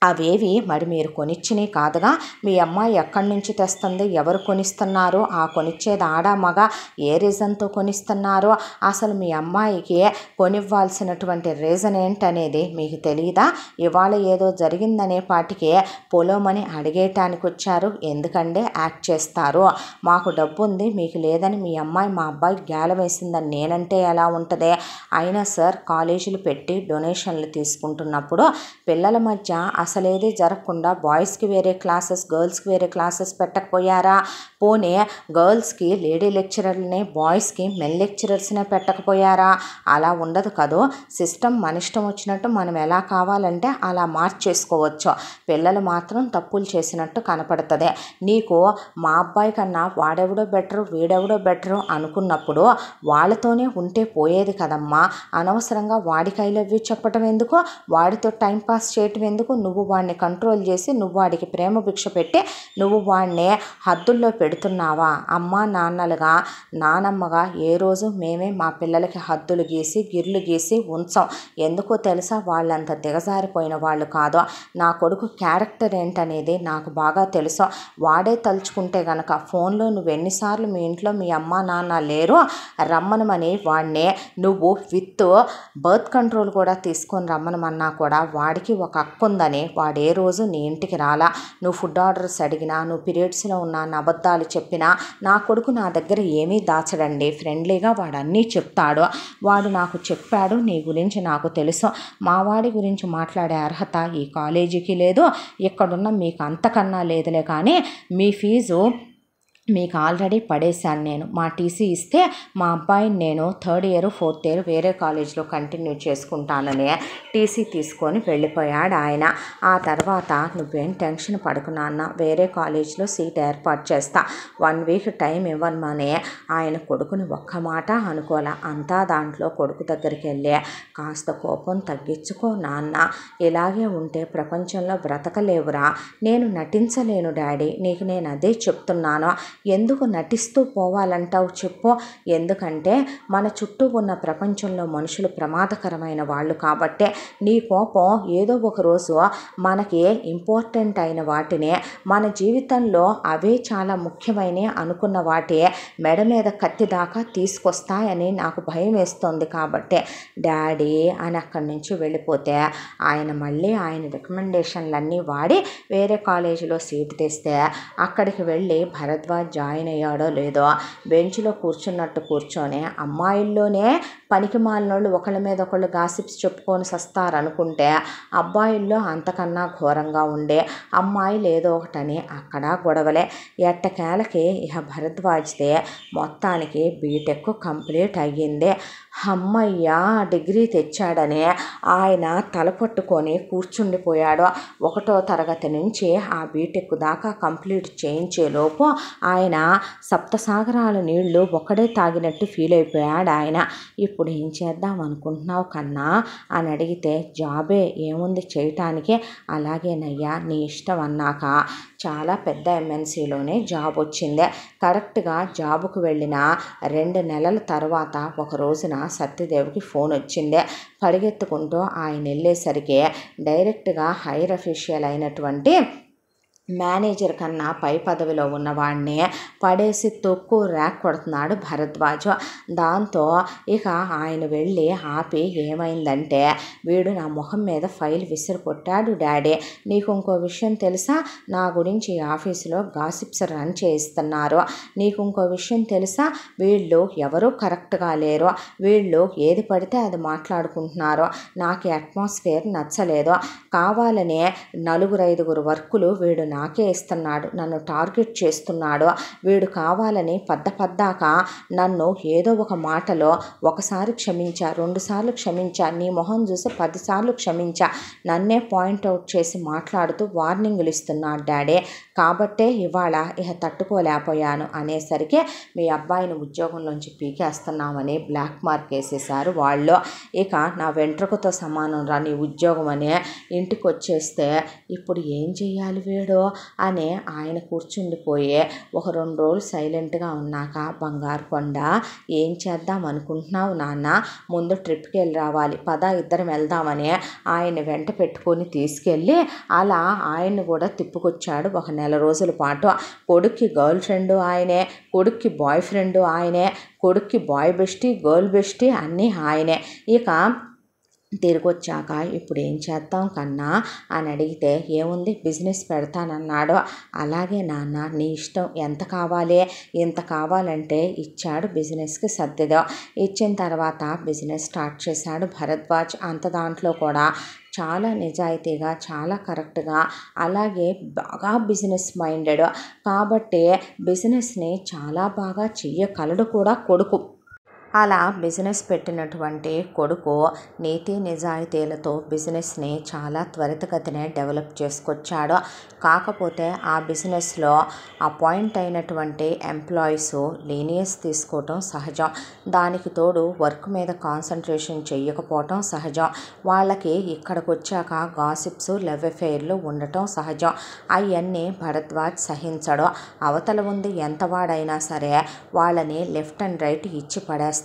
అవేవి మరి మీరు కొనిచ్చినవి కాదుగా. మీ అమ్మాయి ఎక్కడి నుంచి తెస్తుంది, ఎవరు కొనిస్తున్నారు, ఆ కొనిచ్చేది ఆడ మగ, ఏ రీజన్తో కొనిస్తున్నారో, అసలు మీ అమ్మాయికి కొనివ్వాల్సినటువంటి రీజన్ ఏంటనేది మీకు తెలియదా? ఇవాళ ఏదో జరిగిందనే పాటికి పొలోమని అడిగేయటానికి వచ్చారు. ఎందుకంటే యాక్ట్ చేస్తారు. మాకు డబ్బు ఉంది మీకు లేదని మీ అమ్మాయి మా అబ్బాయికి గేల వేసిందని నేనంటే ఎలా ఉంటుంది? అయినా సార్ కాలేజీలు పెట్టి డొనేషన్లు తీసుకుంటున్నప్పుడు పిల్లల మధ్య అసలేది జరగకుండా బాయ్స్కి వేరే క్లాసెస్, గర్ల్స్కి వేరే క్లాసెస్ పెట్టకపోయారా? పోనీ గర్ల్స్కి లేడీ లెక్చరర్ని, బాయ్స్కి మెన్ లెక్చరర్స్నే పెట్టకపోయారా? అలా ఉండదు కదూ. సిస్టమ్ మన ఇష్టం వచ్చినట్టు మనం ఎలా కావాలంటే అలా మార్చేసుకోవచ్చు. పిల్లలు మాత్రం తప్పులు చేసినట్టు కనపడుతుంది. నీకు మా అబ్బాయి కన్నా వాడెవడో బెటరు, వీడెవడో బెటరు అనుకున్నప్పుడు వాళ్ళతోనే ఉంటే పోయేది కదమ్మా. అనవసరంగా వాడికి ఐ లవ్ యూ చెప్పటం ఎందుకు, వాడితో టైంపాస్ చేయటం ఎందుకు? నువ్వు వాడిని కంట్రోల్ చేసి నువ్వు వాడికి ప్రేమ భిక్ష పెట్టి నువ్వు వాడిని హద్దుల్లో పెడుతున్నావా? అమ్మా నాన్నలుగా, నానమ్మగా ఏ రోజు మేమే మా పిల్లలకి హద్దులు గీసి గిర్లు గీసి ఉంచాం. ఎందుకో తెలుసా? వాళ్ళంత దిగజారిపోయిన వాళ్ళు కాదు. నా కొడుకు క్యారెక్టర్ ఏంటనేది నాకు బాగా తెలుసు. వాడే తలుచుకుంటే గనక ఫోన్లో నువ్వు ఎన్నిసార్లు మీ ఇంట్లో మీ అమ్మ నాన్న లేరు రమ్మనమని వాడిని నువ్వు విత్ బర్త్ కంట్రోల్ కూడా తీసుకొని రమ్మనమన్నా కూడా వాడికి ఒక హక్కు ఉందని వాడు ఏ రోజు నీ ఇంటికి రాలా. నువ్వు ఫుడ్ ఆర్డర్స్ అడిగినా, నువ్వు పీరియడ్స్లో ఉన్నా, అబద్ధాలు చెప్పినా నా కొడుకు నా దగ్గర ఏమీ దాచడండి. ఫ్రెండ్లీగా వాడు అన్నీ చెప్తాడు. వాడు నాకు చెప్పాడు, నీ గురించి నాకు తెలుసు. మా వాడి గురించి మాట్లాడే అర్హత ఈ కాలేజీకి లేదు, ఇక్కడున్న మీకు అంతకన్నా లేదులే. కానీ మీ ఫీజు మీకు ఆల్రెడీ పడేశాను నేను. మా టీసీ ఇస్తే మా అబ్బాయిని నేను 3rd ఇయర్ 4th ఇయర్ వేరే కాలేజీలో కంటిన్యూ చేసుకుంటానని టీసీ తీసుకొని వెళ్ళిపోయాడు ఆయన. ఆ తర్వాత నువ్వేం టెన్షన్ పడకు నాన్న, వేరే కాలేజీలో సీట్ ఏర్పాటు చేస్తా, 1 వీక్ టైం ఇవ్వమని ఆయన కొడుకుని ఒక్క మాట అనుకోలే. అంతా దాంట్లో కొడుకు దగ్గరికి వెళ్ళి కాస్త కోపం తగ్గించుకో నాన్న, ఇలాగే ఉంటే ప్రపంచంలో బ్రతకలేవురా. నేను నటించలేను డాడీ, నీకు నేను అదే చెప్తున్నాను. ఎందుకు నటిస్తూ పోవాలంటావు చెప్పు? ఎందుకంటే మన చుట్టూ ఉన్న ప్రపంచంలో మనుషులు ప్రమాదకరమైన వాళ్ళు కాబట్టే. నీ కోపం ఏదో ఒక రోజు మనకి ఇంపార్టెంట్ అయిన వాటిని, మన జీవితంలో అవే చాలా ముఖ్యమైన అనుకున్న వాటి మెడ మీద కత్తి దాకా తీసుకొస్తాయని నాకు భయం వేస్తుంది. కాబట్టి డాడీ అని అక్కడి నుంచి వెళ్ళిపోతే ఆయన మళ్ళీ ఆయన రికమెండేషన్లన్నీ వాడి వేరే కాలేజీలో సీటు తెస్తే అక్కడికి వెళ్ళి భరద్వాజ్ జాయిన్ అయ్యాడో లేదో బెంచ్లో కూర్చున్నట్టు కూర్చొని అమ్మాయిల్లోనే పనికి మాలినోళ్ళు ఒకళ్ళ మీద ఒకళ్ళు గాసిప్స్ చెప్పుకొని సస్తారనుకుంటే అబ్బాయిల్లో అంతకన్నా ఘోరంగా ఉండే అమ్మాయిలు ఏదో ఒకటని అక్కడ గొడవలే. ఎట్టకేలకి ఇహ భరద్వాజ్దే మొత్తానికి బీటెక్ కంప్లీట్ అయ్యింది. అమ్మయ్య డిగ్రీ తెచ్చాడని ఆయన తలపట్టుకొని కూర్చుండిపోయాడు. 1వ తరగతి నుంచి ఆ బీటెక్ దాకా కంప్లీట్ చేయించేలోపు ఆయన సప్తసాగరాల నీళ్లు ఒక్కడే తాగినట్టు ఫీల్ అయిపోయాడు ఆయన. ఇప్పుడు ఏం చేద్దాం అనుకుంటున్నావు కన్నా అని అడిగితే జాబే ఏముంది చేయటానికి, అలాగేనయ్యా నీ ఇష్టం అన్నాక చాలా పెద్ద ఎంఎన్సీలోనే జాబ్ వచ్చింది. కరెక్ట్గా జాబుకు వెళ్ళిన 2 నెలల తర్వాత ఒక రోజున సత్యదేవికి ఫోన్ వచ్చింది. పరిగెత్తుకుంటూ ఆయన వెళ్ళేసరికి డైరెక్ట్గా హైర్ అఫీషియల్ అయినటువంటి మేనేజర్ కన్నా పై పదవిలో ఉన్నవాడిని పడేసి తొక్కు ర్యాక్ కొడుతున్నాడు భరద్వాజ్. దాంతో ఇక ఆయన వెళ్ళి ఆపి ఏమైందంటే, వీడు నా ముఖం మీద ఫైల్ విసిరి కొట్టాడు డాడీ. నీకు ఇంకో విషయం తెలుసా? నా గురించి ఆఫీసులో గాసిప్స్ రన్ చేయిస్తున్నారు. నీకు ఇంకో విషయం తెలుసా? వీళ్ళు ఎవరూ కరెక్ట్గా లేరు, వీళ్ళు ఏది పడితే అది మాట్లాడుకుంటున్నారు. నాకు అట్మాస్ఫియర్ నచ్చలేదు. కావాలనే 4-5 వర్కులు వీడు నాకే ఇస్తున్నాడు, నన్ను టార్గెట్ చేస్తున్నాడు. వీడు కావాలని పద్దాక నన్ను ఏదో ఒక మాటలో ఒకసారి క్షమించా, 2 సార్లు క్షమించా, నీ మొహం చూసి 10 సార్లు క్షమించా, నన్నే పాయింట్అవుట్ చేసి మాట్లాడుతూ వార్నింగులు ఇస్తున్నాడు డాడీ. కాబట్టే ఇవాళ ఇక తట్టుకోలేకపోయాను అనేసరికి మీ అబ్బాయిని ఉద్యోగంలోంచి పీకేస్తున్నామని బ్లాక్ మార్క్ వేసేసారు వాళ్ళు. ఇక నా వెంట్రుకతో సమానం రా నీ ఉద్యోగం అని ఇంటికి వచ్చేస్తే ఇప్పుడు ఏం చెయ్యాలి వీడు? అని ఆయన కూర్చుండిపోయే ఒక 2 రోజులు సైలెంట్గా ఉన్నాక, బంగారు కొండ ఏం చేద్దాం అనుకుంటున్నావు నాన్న, ముందు ట్రిప్కి వెళ్ళి రావాలి, పద ఇద్దరం వెళ్దామని ఆయన్ని వెంట పెట్టుకొని తీసుకెళ్ళి అలా ఆయన్ని కూడా తిప్పుకొచ్చాడు ఒక 1 నెల రోజుల పాటు. కొడుక్కి గర్ల్ ఫ్రెండ్ ఆయనే, కొడుక్కి బాయ్ ఫ్రెండ్ ఆయనే, కొడుక్కి బాయ్ బెస్టీ గర్ల్ బెస్టీ అన్నీ ఆయనే. ఇక తిరిగొచ్చాక ఇప్పుడు ఏం చేద్దాం కన్నా అని అడిగితే, ఏముంది బిజినెస్ పెడతానన్నాడు. అలాగే నాన్న నీ ఇష్టం, ఎంత కావాలి, ఇంత కావాలంటే ఇచ్చాడు. బిజినెస్కి సర్దిదో ఇచ్చిన తర్వాత బిజినెస్ స్టార్ట్ చేశాడు భరద్వాజ్. అంత దాంట్లో కూడా చాలా నిజాయితీగా, చాలా కరెక్ట్గా, అలాగే బాగా బిజినెస్ మైండెడ్ కాబట్టి బిజినెస్ని చాలా బాగా చెయ్యగలడు కూడా కొడుకు. అలా బిజినెస్ పెట్టినటువంటి కొడుకు నీతి నిజాయితీలతో బిజినెస్ని చాలా త్వరితగతినే డెవలప్ చేసుకొచ్చాడు. కాకపోతే ఆ బిజినెస్లో అపాయింట్ అయినటువంటి ఎంప్లాయీస్ లీనియన్స్ తీసుకోవటం సహజం, దానికి తోడు వర్క్ మీద కాన్సన్ట్రేషన్ చేయకపోవటం సహజం, వాళ్ళకి ఇక్కడికి వచ్చాక గాసిప్స్ లవ్ అఫైర్లు ఉండటం సహజం. అవన్నీ భరద్వాజ్ సహించడు. అవతల ఉంది ఎంతవాడైనా సరే వాళ్ళని లెఫ్ట్ అండ్ రైట్ ఇచ్చి పడేస్తాడు.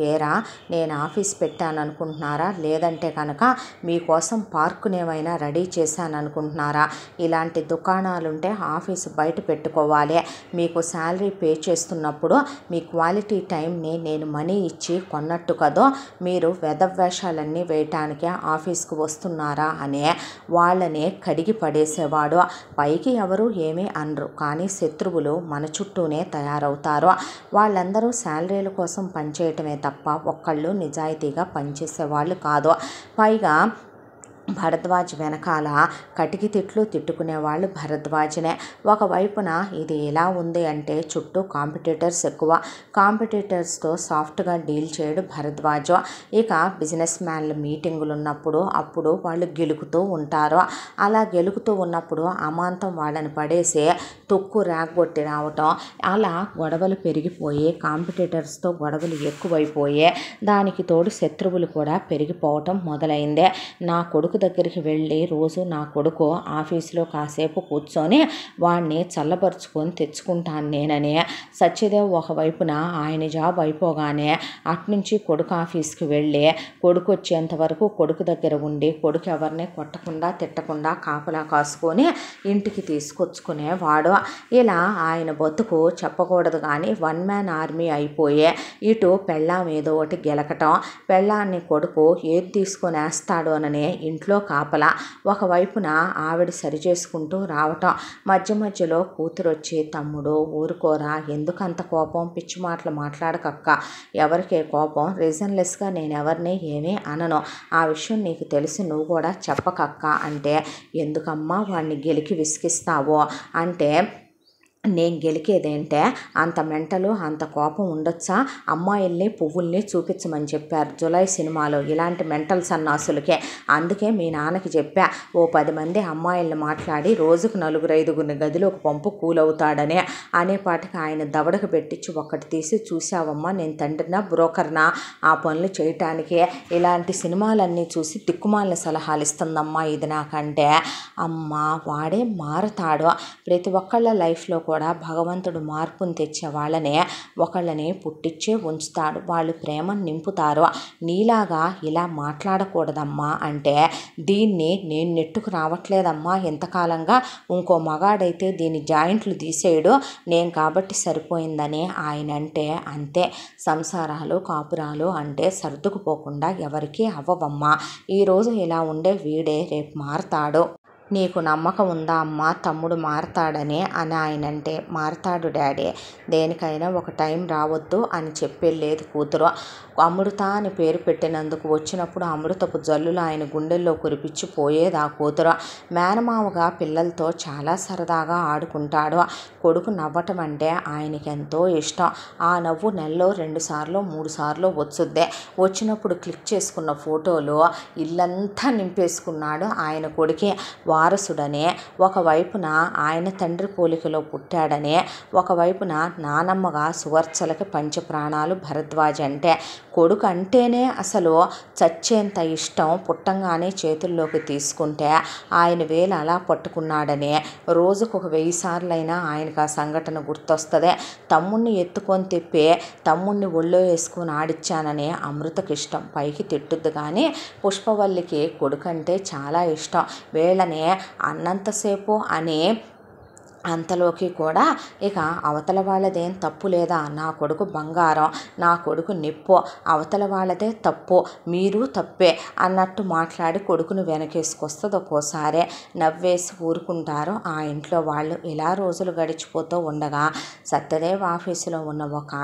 ఏరా నేను ఆఫీస్ పెట్టాను అనుకుంటున్నారా, లేదంటే కనుక మీకోసం పార్కునేమైనా రెడీ చేశాను అనుకుంటున్నారా, ఇలాంటి దుకాణాలుంటే ఆఫీసు బయట పెట్టుకోవాలి, మీకు శాలరీ పే చేస్తున్నప్పుడు మీ క్వాలిటీ టైంని నేను మనీ ఇచ్చి కొన్నట్టు కదో, మీరు వెధవేషాలన్నీ వేయటానికే ఆఫీస్కు వస్తున్నారా అనే వాళ్ళని కడిగి పడేసేవాడు. పైకి ఎవరు ఏమీ అనరు, కానీ శత్రువులు మన చుట్టూనే తయారవుతారు. వాళ్ళందరూ శాలరీల కోసం పనిచేయటమే తప్ప ఒక్కళ్ళు నిజాయితీగా పనిచేసేవాళ్ళు కాదు. పైగా భరద్వాజ్ వెనకాల కటికి తిట్లు తిట్టుకునేవాళ్ళు భరద్వాజ్నే. ఒకవైపున ఇది ఎలా ఉంది అంటే చుట్టూ కాంపిటీటర్స్ ఎక్కువ, కాంపిటీటర్స్తో సాఫ్ట్గా డీల్ చేయడు భరద్వాజ్. ఇక బిజినెస్ మ్యాన్ల మీటింగులు ఉన్నప్పుడు అప్పుడు వాళ్ళు గెలుకుతూ ఉంటారు. అలా గెలుకుతూ ఉన్నప్పుడు అమాంతం వాళ్ళని పడేసి తొక్కు రేగొట్టి రావటం, అలా గొడవలు పెరిగిపోయి కాంపిటీటర్స్తో గొడవలు ఎక్కువైపోయి దానికి తోడు శత్రువులు కూడా పెరిగిపోవటం మొదలైందే. నా కొడుకు దగ్గరికి వెళ్ళి రోజు నా కొడుకు ఆఫీసులో కాసేపు కూర్చొని వాడిని చల్లబరుచుకొని తెచ్చుకుంటాను నేనని సత్యదేవ్ ఒకవైపున ఆయన జాబ్ అయిపోగానే అట్నుంచి కొడుకు ఆఫీస్కి వెళ్ళి కొడుకు వచ్చేంత వరకు కొడుకు దగ్గర ఉండి కొడుకు ఎవరిని కొట్టకుండా తిట్టకుండా కాపలా కాసుకొని ఇంటికి తీసుకొచ్చుకునేవాడు. ఇలా ఆయన బతుకు చెప్పకూడదు కానీ 1 మ్యాన్ ఆర్మీ అయిపోయే, ఇటు పెళ్ళాం ఏదో ఒకటి గెలకటం, పెళ్ళాన్ని కొడుకు ఏది తీసుకొని వేస్తాడు అననే ఇంట్లో కాపలా, ఒకవైపున ఆవిడ సరి చేసుకుంటూ రావటం, మధ్య మధ్యలో కూతురు వచ్చి తమ్ముడు ఊరుకోరా, ఎందుకంత కోపం, పిచ్చి మాటలు మాట్లాడకక్క, ఎవరికే కోపం, రీజన్లెస్గా నేను ఎవరిని ఏమీ అనను, ఆ విషయం నీకు తెలిసి నువ్వు కూడా చెప్పకక్క అంటే, ఎందుకమ్మా వాడిని గెలికి విసిగిస్తావో అంటే, నేను గెలికేదేంటే అంత మెంటలు అంత కోపం ఉండొచ్చా, అమ్మాయిల్ని పువ్వుల్ని చూపించమని చెప్పారు జులై సినిమాలో ఇలాంటి మెంటల్ సన్నాసులకే, అందుకే మీ నాన్నకి చెప్పా ఓ 10 మంది అమ్మాయిల్ని మాట్లాడి రోజుకు 4-5 గదిలోకి పంపు కూలవుతాడనే అనేపాటికి ఆయన దవడకు పెట్టించి ఒక్కటి తీసి, చూసావమ్మా నేను తండ్రినా బ్రోకర్నా ఆ పనులు చేయటానికే, ఇలాంటి సినిమాలన్నీ చూసి తిక్కుమాలిన సలహాలు ఇస్తుందమ్మా ఇది నాకంటే, అమ్మ వాడే మారతాడు, ప్రతి ఒక్కళ్ళ లైఫ్లో కూడా భగవంతుడు మార్పును తెచ్చే వాళ్ళనే ఒకళ్ళని పుట్టించే ఉంచుతాడు, వాళ్ళు ప్రేమను నింపుతారు, నీలాగా ఇలా మాట్లాడకూడదమ్మా అంటే, దీన్ని నేను నెట్టుకు రావట్లేదమ్మా ఇంతకాలంగా, ఇంకో మగాడైతే దీని జాయింట్లు తీసేయడు, నేను కాబట్టి సరిపోయిందని ఆయన అంటే, అంతే సంసారాలు కాపురాలు అంటే సర్దుకుపోకుండా ఎవరికీ అవ్వవమ్మా, ఈరోజు ఇలా ఉండే వీడే రేపు మారతాడు, నీకు నమ్మకం ఉందా అమ్మా తమ్ముడు మారతాడని అని ఆయనంటే, మారతాడు డాడీ, దేనికైనా ఒక టైం రావద్దు అని చెప్పేలేదు కూతురు, అమృత అని పేరు పెట్టినందుకు వచ్చినప్పుడు అమృతపు జల్లులు ఆయన గుండెల్లో కురిపించి పోయేది ఆ కూతురు. మేనమావగా పిల్లలతో చాలా సరదాగా ఆడుకుంటాడు, కొడుకు నవ్వటం అంటే ఆయనకి ఎంతో ఇష్టం, ఆ నవ్వు నెలలో 2 సార్లు 3 సార్లు వచ్చుద్దే, వచ్చినప్పుడు క్లిక్ చేసుకున్న ఫోటోలు ఇల్లంతా నింపేసుకున్నాడు ఆయన కొడుకే, వారసుడనే, ఒకవైపున ఆయన తండ్రి పోలికలో పుట్టాడనే, ఒకవైపున నానమ్మగా సువర్చలకి పంచప్రాణాలు భరద్వాజ్ అంటే. కొడుకు అంటేనే అసలు చచ్చేంత ఇష్టం. పుట్టంగానే చేతుల్లోకి తీసుకుంటే ఆయన వేలు అలా పట్టుకున్నాడనే రోజుకు 1000 సార్లైనా ఆయనకు ఆ సంఘటన గుర్తొస్తుంది. తమ్ముణ్ణి ఎత్తుకొని తిప్పి తమ్ముణ్ణి ఒళ్ళో వేసుకొని ఆడిచ్చాననే అమృతకి ఇష్టం. పైకి తిట్టుద్ది కానీ పుష్పవల్లికి కొడుకంటే చాలా ఇష్టం. వీళ్ళని అన్నంతసేపు అని అంతలోకి కూడా ఇక అవతల వాళ్ళదేం తప్పు లేదా, నా కొడుకు బంగారం, నా కొడుకు నిప్పు, అవతల వాళ్ళదే తప్పు, మీరు తప్పే అన్నట్టు మాట్లాడి కొడుకును వెనకేసుకొస్తుంది. ఒక్కోసారి నవ్వేసి ఊరుకుంటారు ఆ ఇంట్లో వాళ్ళు. ఇలా రోజులు గడిచిపోతూ ఉండగా సత్యదేవ్ ఆఫీసులో ఉన్న ఒక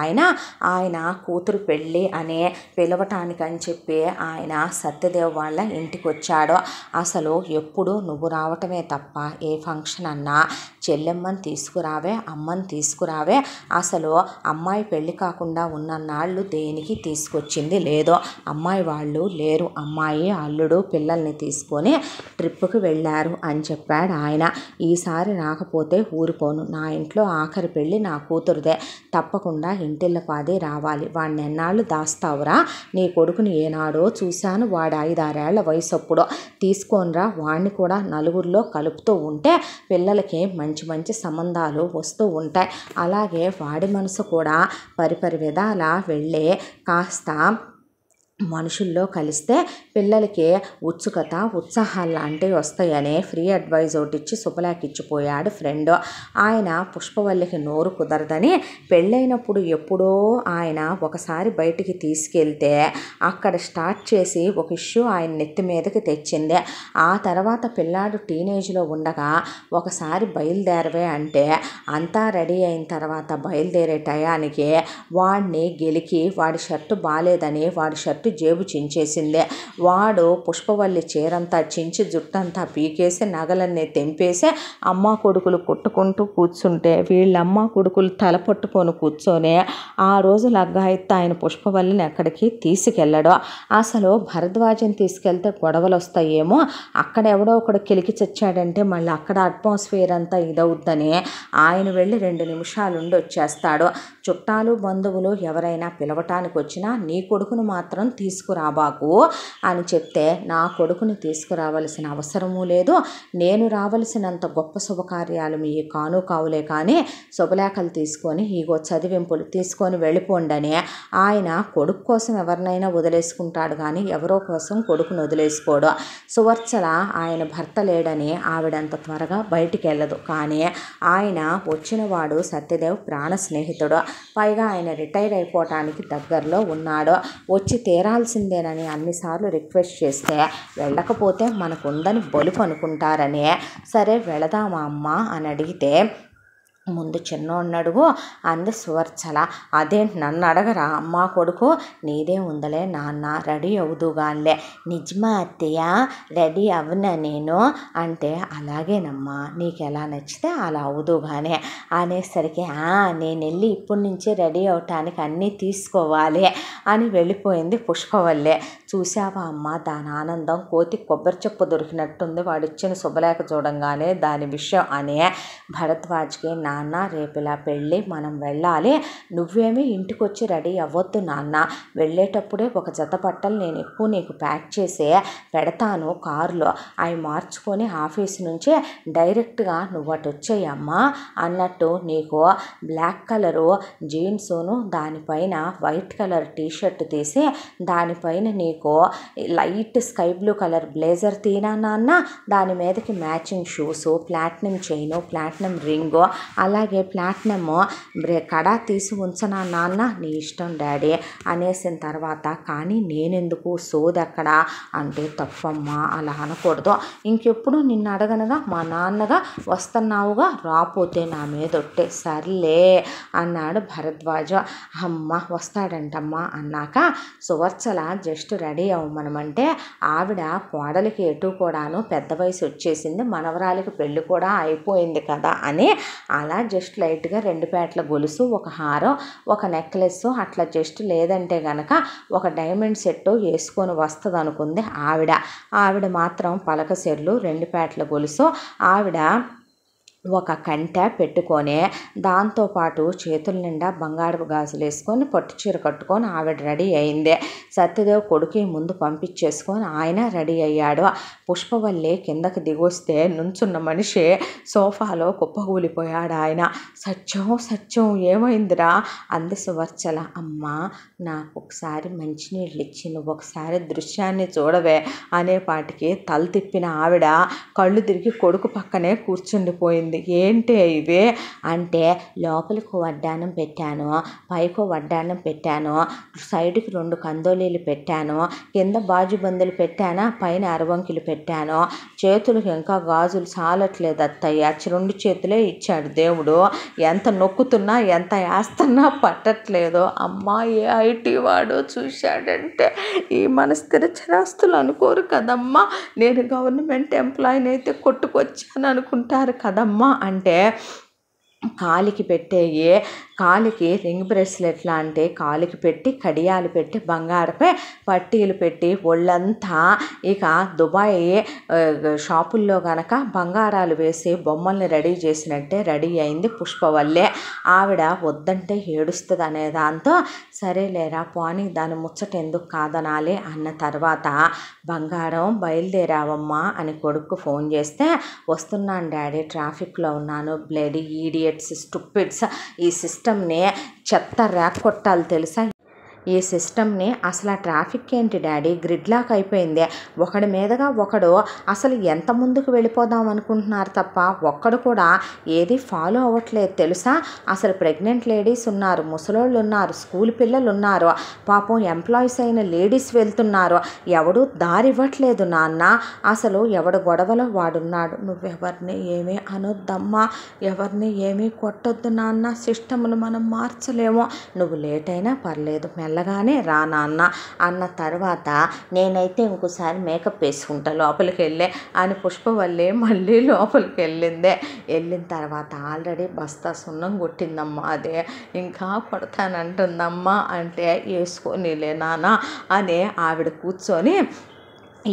ఆయన కూతురు పెళ్ళి అనే పిలవటానికని చెప్పి ఆయన సత్యదేవ్ వాళ్ళ ఇంటికి వచ్చాడు. అసలు ఎప్పుడు నువ్వు రావటమే తప్ప ఏ ఫంక్షన్ అన్నా చెల్లెమ్మని తీసుకురావే, అమ్మని తీసుకురావే, అసలు అమ్మాయి పెళ్ళి కాకుండా ఉన్నన్నాళ్ళు దేనికి తీసుకొచ్చింది లేదో. అమ్మాయి వాళ్ళు లేరు, అమ్మాయి అల్లుడు పిల్లల్ని తీసుకొని ట్రిప్పుకి వెళ్ళారు అని చెప్పాడు ఆయన. ఈసారి రాకపోతే ఊరుకోను, నా ఇంట్లో ఆఖరి పెళ్ళి నా కూతురుదే, తప్పకుండా ఇంటిళ్ళకు అది రావాలి. వాడిని ఎన్నాళ్ళు దాస్తావురా, నీ కొడుకుని ఏనాడో చూశాను, వాడు 5-6 ఏళ్ల వయసు అప్పుడు, తీసుకోనరా వాడిని కూడా నలుగురిలో కలుపుతూ ఉంటే పిల్లలకి మంచి మంచి సంబంధాలు వస్తూ ఉంటాయి. అలాగే వాడి మనసు కూడా పరిపరి విధాలా వెళ్ళి కాస్త మనుషుల్లో కలిస్తే పిల్లలకి ఉత్సుకత ఉత్సాహాలు లాంటివి వస్తాయని ఫ్రీ అడ్వైజ్ ఒకటి ఇచ్చి శుభలేఖ ఇచ్చిపోయాడు ఫ్రెండ్. ఆయన పుష్పవల్లికి నోరు కుదరదని పెళ్ళైనప్పుడు ఎప్పుడో ఆయన ఒకసారి బయటికి తీసుకెళ్తే అక్కడ స్టార్ట్ చేసి ఒక ఇష్యూ ఆయన నెత్తి మీదకి తెచ్చింది. ఆ తర్వాత పిల్లాడు టీనేజ్లో ఉండగా ఒకసారి బయలుదేరవే అంటే అంతా రెడీ అయిన తర్వాత బయలుదేరే టయానికి వాడిని గెలికి వాడి షర్టు బాలేదని వాడి షర్టు జేబు చించేసిందే. వాడు పుష్పవల్లి చీరంతా చించి జుట్టంతా పీకేసి నగలన్నీ తెంపేసి అమ్మ కొడుకులు కొట్టుకుంటూ కూర్చుంటే వీళ్ళమ్మ కొడుకులు తల పట్టుకొని కూర్చొని ఆ రోజు లగ్గాయిత్తా ఆయన పుష్పవల్లిని ఎక్కడికి తీసుకెళ్ళడు. అసలు భరద్వాజని తీసుకెళ్తే గొడవలు వస్తాయేమో, అక్కడ ఎవడో ఒకడు కిలికి చచ్చాడంటే మళ్ళీ అక్కడ అట్మాస్ఫియర్ అంతా ఇదవుద్దని ఆయన వెళ్ళి 2 నిమిషాలు ఉండి వచ్చేస్తాడు. చుట్టాలు బంధువులు ఎవరైనా పిలవటానికి వచ్చినా నీ కొడుకును మాత్రం తీసుకురాబాకు అని చెప్తే నా కొడుకుని తీసుకురావలసిన అవసరమూ లేదు, నేను రావలసినంత గొప్ప శుభకార్యాలు మీ కావులే కానీ శుభలేఖలు తీసుకొని ఈగో చదివింపులు తీసుకొని వెళ్ళిపోండని ఆయన కొడుకు కోసం ఎవరినైనా వదిలేసుకుంటాడు కానీ ఎవరో కోసం కొడుకును వదిలేసుకోడు. సువర్చల ఆయన భర్త లేడని ఆవిడంత త్వరగా బయటికి వెళ్ళదు. కానీ ఆయన వచ్చినవాడు సత్యదేవ్ ప్రాణ స్నేహితుడు, పైగా ఆయన రిటైర్ అయిపోవటానికి దగ్గరలో ఉన్నాడు. వచ్చి తీరాల్సిందేనని అన్నిసార్లు రిక్వెస్ట్ చేస్తే వెళ్ళకపోతే మనకుందని బలుపు అనుకుంటారని సరే వెళదామా అమ్మ అని అడిగితే ముందు చిన్నోడిని అడుగు అంది సువర్చల. అదేంటి నన్ను అడగరా అమ్మా కొడుకు, నీదే ఉందలే నాన్న, రెడీ అవుదుగానిలే. నిజమా అత్తయ్య, రెడీ అవునా నేను అంటే అలాగేనమ్మా, నీకు ఎలా నచ్చితే అలా అవుదుగానే అనేసరికి నేను వెళ్ళి ఇప్పటి నుంచే రెడీ అవటానికి అన్నీ తీసుకోవాలి అని వెళ్ళిపోయింది పుష్పవల్లి. చూసావా అమ్మ దాని ఆనందం, కోతి కొబ్బరి చెప్పు దొరికినట్టుంది వాడిచ్చిన శుభలేఖ చూడంగానే దాని విషయం అనే. భరద్వాజ్కి నాన్న రేపు ఇలా పెళ్ళి మనం వెళ్ళాలి, నువ్వేమీ ఇంటికి వచ్చి రెడీ అవ్వద్దు నాన్న, వెళ్ళేటప్పుడే ఒక జత బట్టలు నేను ఎక్కువ నీకు ప్యాక్ చేసి పెడతాను కారులో, అవి మార్చుకొని ఆఫీస్ నుంచి డైరెక్ట్గా నువ్వు అటు వచ్చేయమ్మా అన్నట్టు నీకు బ్లాక్ కలరు జీన్సును దానిపైన వైట్ కలర్ టీషర్ట్ తీసి దానిపైన నీకు light sky blue colour blazer తీనా నాన్న, దాని మీదకి matching shoes, platinum chain, platinum ring, అలాగే ప్లాటినమ్ కడా తీసి ఉంచనా నాన్న, నీ ఇష్టం డాడీ అనేసిన తర్వాత కానీ నేనెందుకు సోదెక్కడ అంటే తప్పమ్మా అలా అనకూడదు, ఇంకెప్పుడు నిన్ను అడగనగా మా నాన్నగా వస్తున్నావుగా, రాపోతే నా మీద ఒట్టే, సర్లే అన్నాడు భరద్వాజ. అమ్మ వస్తాడంటమ్మా అన్నాక సువర్చల జస్ట్ రెడీ అవ్వమనమంటే ఆవిడ కోడలికి ఎటు కూడాను పెద్ద వయసు వచ్చేసింది, మనవరాలికి పెళ్ళి కూడా అయిపోయింది కదా అని అలా అలా జస్ట్ లైట్గా 2 పేటల గొలుసు, ఒక హారం, ఒక నెక్లెస్ అట్లా జస్ట్ లేదంటే గనక ఒక డైమండ్ సెట్ వేసుకొని వస్తుంది అనుకుంది ఆవిడ మాత్రం పలక సెర్లు, 2 పేటల గొలుసు, ఆవిడ ఒక కంటె పెట్టుకొని దాంతోపాటు చేతుల నిండా బంగారపు గాజులు వేసుకొని పట్టు చీర కట్టుకొని ఆవిడ రెడీ అయింది. సత్యదేవ్ కొడుకు ముందు పంపించేసుకొని ఆయన రెడీ అయ్యాడు. పుష్పవల్లి కిందకి దిగొస్తే నుంచున్న మనిషి సోఫాలో కుప్పగూలిపోయాడు. ఆయన సత్యం ఏమైందిరా అంది సువర్చల. అమ్మా, నాకు ఒకసారి మంచినీళ్ళు ఇచ్చి నువ్వు ఒకసారి దృశ్యాన్ని చూడవే అనేపాటికి తల తిప్పిన ఆవిడ కళ్ళు తిరిగి కొడుకు పక్కనే కూర్చుండిపోయింది. ఏంటి ఇవే అంటే, లోపలికి వడ్డానం పెట్టాను, పైకి వడ్డానం పెట్టాను, సైడ్కి 2 కందోలీలు పెట్టాను, కింద బాజుబందులు పెట్టానా, పైన అరవంకిలు పెట్టాను, చేతులకు ఇంకా గాజులు చాలట్లేదు అత్తయ్య, 2 చేతులే ఇచ్చాడు దేవుడు, ఎంత నొక్కుతున్నా ఎంత వేస్తున్నా పట్టట్లేదు. అమ్మా, ఏ ఐటీ వాడు చూశాడంటే ఈ మన స్థిర చరాస్తులు అనుకోరు కదమ్మా, నేను గవర్నమెంట్ ఎంప్లాయీని అయితే కొట్టుకొచ్చాను అనుకుంటారు కదమ్మా అంటే, కాలికి పెట్టేయి, కాలికి రింగ్ బ్రేస్లెట్ లాంటి కాలికి పెట్టి, కడియాలు పెట్టి, బంగారపై పట్టీలు పెట్టి, ఒళ్ళంతా ఇక దుబాయ్ షాపుల్లో గనక బంగారాలు వేసి బొమ్మల్ని రెడీ చేసినట్టే రెడీ అయింది పుష్పవల్లి. ఆవిడ వద్దంటే ఏడుస్తుంది అనే దాంతో సరేలేరా పోనీ దాని ముచ్చట ఎందుకు కాదనాలి అన్న తర్వాత, బంగారం బయలుదేరావమ్మా అని కొడుకు ఫోన్ చేస్తే, వస్తున్నాను డాడీ, ట్రాఫిక్లో ఉన్నాను, బ్లడీ ఈడియట్స్, స్టూపిడ్స్, ఈ సిస్టమ్ని చెత్త ర్యాక్ కొట్టాలి తెలుసా, ఈ సిస్టమ్ని అసలు ఆ ట్రాఫిక్ ఏంటి డాడీ, గ్రిడ్ లాక్ అయిపోయింది, ఒకడి మీదగా ఒకడు అసలు ఎంత ముందుకు వెళ్ళిపోదాం అనుకుంటున్నారు తప్ప ఒక్కడు కూడా ఏది ఫాలో అవ్వట్లేదు తెలుసా, అసలు ప్రెగ్నెంట్ లేడీస్ ఉన్నారు, ముసలోళ్ళు ఉన్నారు, స్కూల్ పిల్లలు ఉన్నారు, పాపం ఎంప్లాయీస్ అయిన లేడీస్ వెళ్తున్నారు, ఎవడు దారి ఇవ్వట్లేదు నాన్న, అసలు ఎవడు గొడవలో వాడున్నాడు, నువ్వెవరిని ఏమీ అనొద్దమ్మా, ఎవరిని ఏమీ కొట్టొద్దు నాన్న, సిస్టమ్ను మనం మార్చలేము, నువ్వు లేట్ అయినా పర్లేదు మెల్లగానే రా నాన్న అన్న తర్వాత, నేనైతే ఇంకోసారి మేకప్ వేసుకుంటా లోపలికి వెళ్ళే అని పుష్పవల్లి మళ్ళీ లోపలికి వెళ్ళిన తర్వాత ఆల్రెడీ బస్తా సున్నం కొట్టిందమ్మా, అదే ఇంకా కొడతానంటుందమ్మా అంటే, వేసుకోనిలే నాన్న అని ఆవిడ కూర్చొని,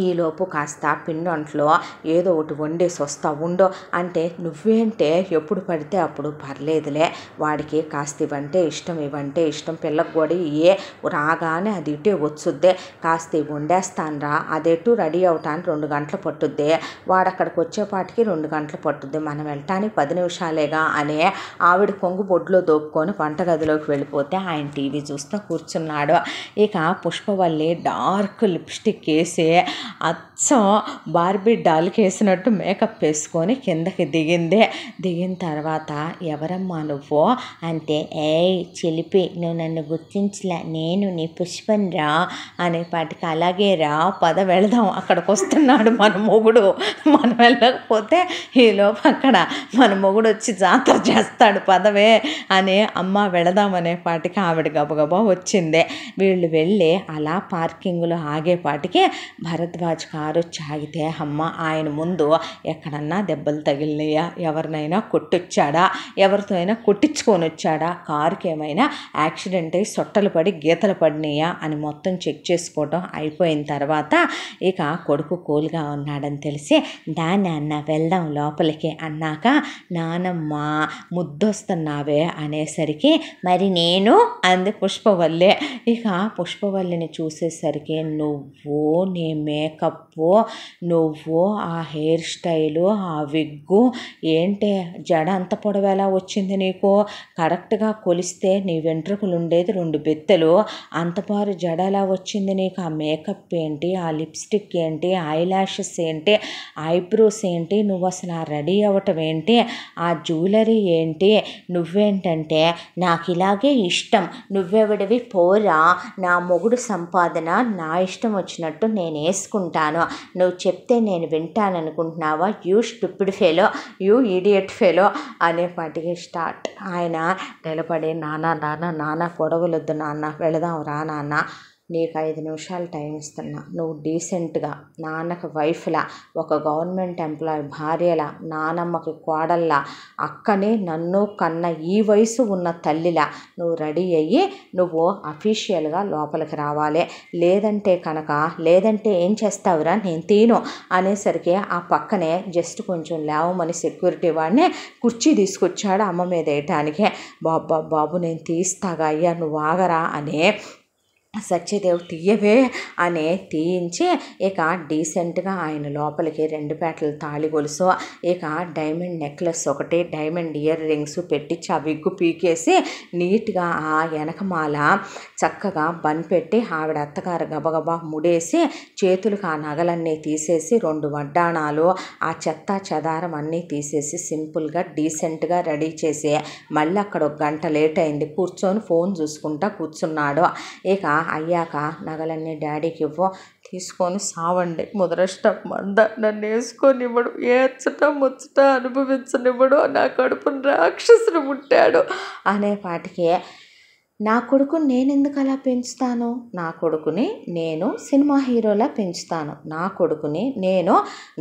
ఈలోపు కాస్త పిండంట్లో ఏదో ఒకటి వండేసి వస్తా ఉండు అంటే, నువ్వేంటే ఎప్పుడు పడితే అప్పుడు పర్లేదులే, వాడికి కాస్త ఇవంటే ఇష్టం, పిల్లకి కూడా రాగానే అది ఇటే వచ్చుద్దే, కాస్త వండేస్తాను రా, అదెటు రెడీ అవటానికి 2 గంటలు పట్టుద్ది, వాడు అక్కడికి వచ్చేపాటికి 2 గంటలు పట్టుద్ది, మనం వెళ్ళటానికి 10 నిమిషాలేగా అని ఆవిడ కొంగు బొడ్లో దోపుకొని వంటగదిలోకి వెళ్ళిపోతే ఆయన టీవీ చూస్తూ కూర్చున్నాడు. ఇక పుష్పవల్లి డార్క్ లిప్స్టిక్ వేసి అచ్చం బార్బీ డాల్కి వేసినట్టు మేకప్ వేసుకొని కిందకి దిగిన తర్వాత, ఎవరమ్మా నువ్వు అంటే, ఏయ్ చిలిపి, నువ్వు నన్ను గుర్తించలే, నేను నీ పుష్పన్ రా అనేపాటికి, అలాగే రా పద వెళదాం, అక్కడికి వస్తున్నాడు మన మొగుడు, మనం వెళ్ళకపోతే ఈలోపు అక్కడ మన మొగుడు వచ్చి జాతర చేస్తాడు పదవే అని, అమ్మ వెళదాం అనేపాటికి ఆవిడ గబగబా వచ్చింది. వీళ్ళు వెళ్ళి అలా పార్కింగ్లో ఆగేపాటికి భరద్వాజ్ కారు ఆగితే, అమ్మ ఆయన ముందు ఎక్కడన్నా దెబ్బలు తగిలినాయా, ఎవరినైనా కొట్టొచ్చాడా, ఎవరితో అయినా కొట్టించుకొని వచ్చాడా, కారుకి ఏమైనా యాక్సిడెంట్ అయ్యి సొట్టలు పడి గీతలు పడినాయా అని మొత్తం చెక్ చేసుకోవటం అయిపోయిన తర్వాత, ఇక కొడుకు కూల్గా ఉన్నాడని తెలిసి, నాన్న వెళ్దాం లోపలికి అన్నాక, నానమ్మ ముద్దొస్తున్నావే అనేసరికి, మరి నేను అంది పుష్పవల్లి. ఇక పుష్పవల్లిని చూసేసరికి, నువ్వు నీ మేకప్, నువ్వు ఆ హెయిర్ స్టైలు, ఆ విగ్గు, ఏంటే జడ అంత పొడవేలా వచ్చింది నీకు, కరెక్ట్గా కొలిస్తే నీ వెంట్రుకలు ఉండేది 2 బెత్తెలు, అంతపారు జడ ఎలా వచ్చింది నీకు, ఆ మేకప్ ఏంటి, ఆ లిప్స్టిక్ ఏంటి, ఐ ల్యాషెస్ ఏంటి, ఐబ్రోస్ ఏంటి, నువ్వు అసలు ఆ రెడీ అవ్వటం ఏంటి, ఆ జ్యువెలరీ ఏంటి, నువ్వేంటంటే నాకు ఇలాగే ఇష్టం, నువ్వెవడివి పోరా, నా మొగుడు సంపాదన నా ఇష్టం వచ్చినట్టు నేను వేసుకుంటాను, నువ్వు చెప్తే నేను వింటాననుకుంటున్నావా, you stupid fellow, you idiot fellow అనేపాటికి స్టార్ట్. ఆయన నిలబడి, నాన్న గొడవలొద్దు నాన్న, వెళదాం రా నాన్న, నీకు 5 నిమిషాలు టైం ఇస్తున్నా, నువ్వు డీసెంట్గా నాన్నకి వైఫ్లా, ఒక గవర్నమెంట్ ఎంప్లాయీ భార్యలా, నానమ్మకి కోడల్లా, అక్కని నన్ను కన్న ఈ వయసు ఉన్న తల్లిలా నువ్వు రెడీ అయ్యి నువ్వు అఫీషియల్గా లోపలికి రావాలి. లేదంటే ఏం చేస్తావురా, నేను తీను అనేసరికి ఆ పక్కనే జస్ట్ కొంచెం లేవమని సెక్యూరిటీ వాడిని కుర్చీ తీసుకొచ్చాడు అమ్మ మీద వేయటానికి. బాబు నేను తీస్తాగా అయ్యా, నువ్వు ఆగరా అనే సత్యదేవ్ తీయవే అని తీయించి ఇక డీసెంట్గా ఆయన లోపలికి 2 పేటల తాళి గొలుసు, ఇక డైమండ్ నెక్లెస్ ఒకటి, డైమండ్ ఇయర్ రింగ్స్ పెట్టించి ఆ విగ్గు పీకేసి నీట్గా ఆ వెనకమాల చక్కగా బన్ పెట్టి ఆవిడ అత్తగారు గబగబా ముడేసి చేతులకు ఆ నగలన్నీ తీసేసి 2 వడ్డాణాలు ఆ చెత్త చెదారం అన్నీ తీసేసి సింపుల్గా డీసెంట్గా రెడీ చేసి మళ్ళీ అక్కడ 1 గంట లేట్ అయింది. కూర్చొని ఫోన్ చూసుకుంటా కూర్చున్నాడు. ఇక అయ్యాక నగలన్నీ డాడీకి ఇవ్వు, తీసుకొని సావండి, ముదరష్టం మంద, నన్ను వేసుకొనివ్వడు, ఏడ్చట ముచ్చట అనుభవించనివ్వడు, నా కడుపుని రాక్షసుడు ముట్టాడు అనేపాటికి నా కొడుకుని నేను ఎందుకు అలా పెంచుతాను, నా కొడుకుని నేను సినిమా హీరోలా పెంచుతాను, నా కొడుకుని నేను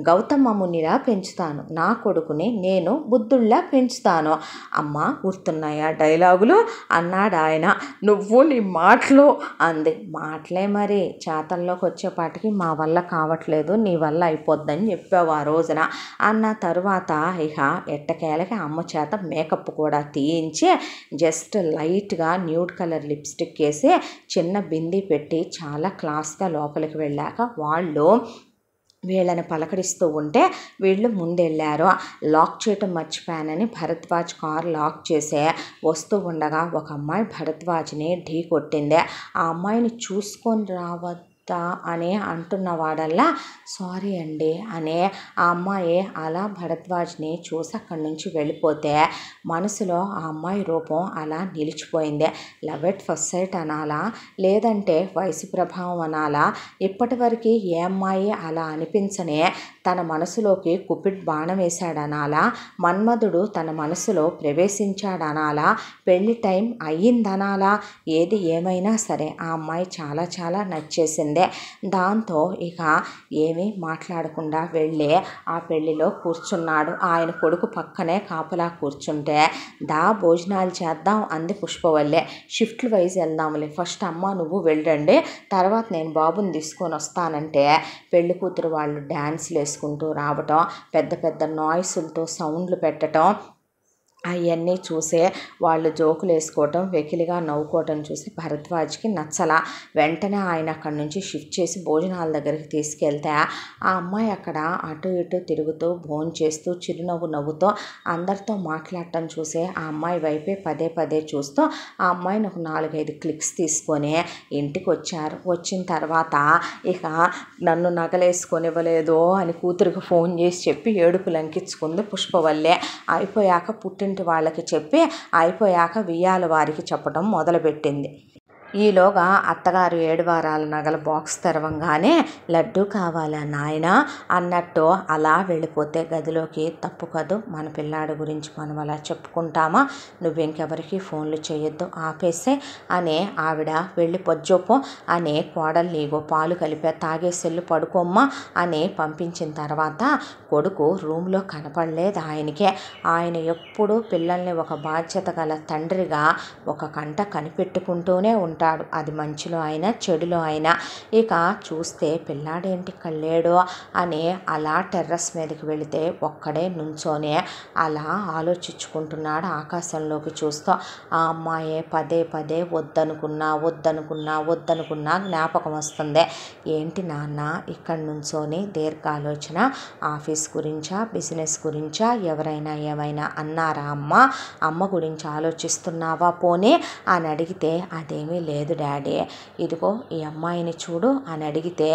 గౌతమ మునిలా పెంచుతాను, నా కొడుకుని నేను బుద్ధుల్లా పెంచుతాను. అమ్మ గుర్తున్నాయా డైలాగులు అన్నాడు ఆయన. నువ్వు నీ మాటలు అంది. మాటలే మరి, చేతల్లోకి వచ్చేపాటికి మా వల్ల కావట్లేదు, నీ వల్ల అయిపోద్దని చెప్పావు ఆ రోజున అన్న తరువాత ఇక ఎట్టకేలకి అమ్మ చేత మేకప్ కూడా తీయించి జస్ట్ లైట్గా న్యూడ్ కలర్ లిప్స్టిక్ వేసి చిన్న బిందీ పెట్టి చాలా క్లాస్గా లోపలికి వెళ్ళాక వాళ్ళు వీళ్ళని పలకరిస్తూ ఉంటే వీళ్ళు ముందెళ్ళారు. లాక్ చేయటం మర్చిపోయానని భరద్వాజ్ కార్ లాక్ చేసే వస్తూ ఉండగా ఒక అమ్మాయి భరద్వాజ్ని ఢీ కొట్టింది. ఆ అమ్మాయిని చూసుకొని రావద్దు అని అంటున్నవాడల్లా సారీ అండి అనే ఆ అమ్మాయి అలా భరద్వాజ్ని చూసి అక్కడి నుంచి వెళ్ళిపోతే మనసులో ఆ అమ్మాయి రూపం అలా నిలిచిపోయింది. లవ్ ఎట్ ఫస్ట్ సైట్ అనాలా, లేదంటే వయసు ప్రభావం అనాలా, ఇప్పటి వరకు ఏ అమ్మాయి అలా అనిపించనే తన మనసులోకి కుపిడ్ బాణం వేశాడనాలా, మన్మధుడు తన మనసులో ప్రవేశించాడనాలా, పెళ్లి టైం అయ్యిందనాలా, ఏది ఏమైనా సరే ఆ అమ్మాయి చాలా చాలా నచ్చేసింది. దాంతో ఇక ఏమీ మాట్లాడకుండా వెళ్ళి ఆ పెళ్లిలో కూర్చున్నాడు. ఆయన కొడుకు పక్కనే కాపలా కూర్చుంటే భోజనాలు చేద్దాం అంది పుష్పవల్లే. షిఫ్ట్లు వైజ్ వెళ్దాంలే, ఫస్ట్ అమ్మ నువ్వు వెళ్ళండి, తర్వాత నేను బాబుని తీసుకొని వస్తానంటే పెళ్లి కూతురు వాళ్ళు డ్యాన్స్లు వేసుకుంటూ రావటం, పెద్ద పెద్ద నాయిసులతో సౌండ్లు పెట్టడం, అవన్నీ చూసే వాళ్ళు జోకులు వేసుకోవటం, వెకిలిగా నవ్వుకోవటం చూసి భరద్వాజ్కి నచ్చలా. వెంటనే ఆయన అక్కడి నుంచి షిఫ్ట్ చేసి భోజనాల దగ్గరికి తీసుకెళ్తే ఆ అమ్మాయి అక్కడ అటు ఇటు తిరుగుతూ భోంచేస్తూ చిరునవ్వు నవ్వుతూ అందరితో మాట్లాడటం చూసి ఆ అమ్మాయి వైపే పదే పదే చూస్తూ ఆ అమ్మాయిని ఒక 4-5 క్లిక్స్ తీసుకొని ఇంటికి వచ్చారు. వచ్చిన తర్వాత ఇక నన్ను నగలేసుకొనివ్వలేదు అని కూతురికి ఫోన్ చేసి చెప్పి ఏడుపు లంకించుకుంది పుష్పవల్లే. అయిపోయాక పుట్టిన వాళ్ళకి చెప్పి అయిపోయాక వియ్యాల వారికి చెప్పడం మొదలుపెట్టింది. ఈలోగా అత్తగారు 7 వారాల నగల బాక్స్ తెరవంగానే లడ్డు కావాలా నాయనా అన్నట్టు అలా వెళ్ళిపోతే గదిలోకి తప్పు కదూ, మన పిల్లాడి గురించి మనం అలా చెప్పుకుంటామా, నువ్వెంకెవరికి ఫోన్లు చేయొద్దు ఆపేసే అనే ఆవిడ వెళ్ళి పొజ్జోపో అనే కోడలు నీగో పాలు కలిపే తాగేసెల్లు పడుకోమ్మా అని పంపించిన తర్వాత కొడుకు రూమ్లో కనపడలేదు ఆయనకే. ఆయన ఎప్పుడూ పిల్లల్ని ఒక బాధ్యత గల తండ్రిగా ఒక కంట కనిపెట్టుకుంటూనే ఉంటాడు, అది మంచిలో అయినా చెడులో అయినా. ఇక చూస్తే పిల్లాడేంటి కళ్ళేడో అని అలా టెర్రస్ మీదకి వెళితే ఒక్కడే నుంచోనే అలా ఆలోచించుకుంటున్నాడు ఆకాశంలోకి చూస్తూ. ఆ అమ్మాయే పదే పదే వద్దనుకున్నా జ్ఞాపకం వస్తుంది. ఏంటి నాన్న ఇక్కడి నుంచోని దీర్ఘాలోచన, ఆఫీస్ గురించా బిజినెస్ గురించా, ఎవరైనా ఏమైనా అన్నారా అమ్మ గురించి ఆలోచిస్తున్నావా పోనీ అని అడిగితే అదేమీ లేదు డాడీ, ఇదిగో ఈ అమ్మాయిని చూడు అని అడిగితే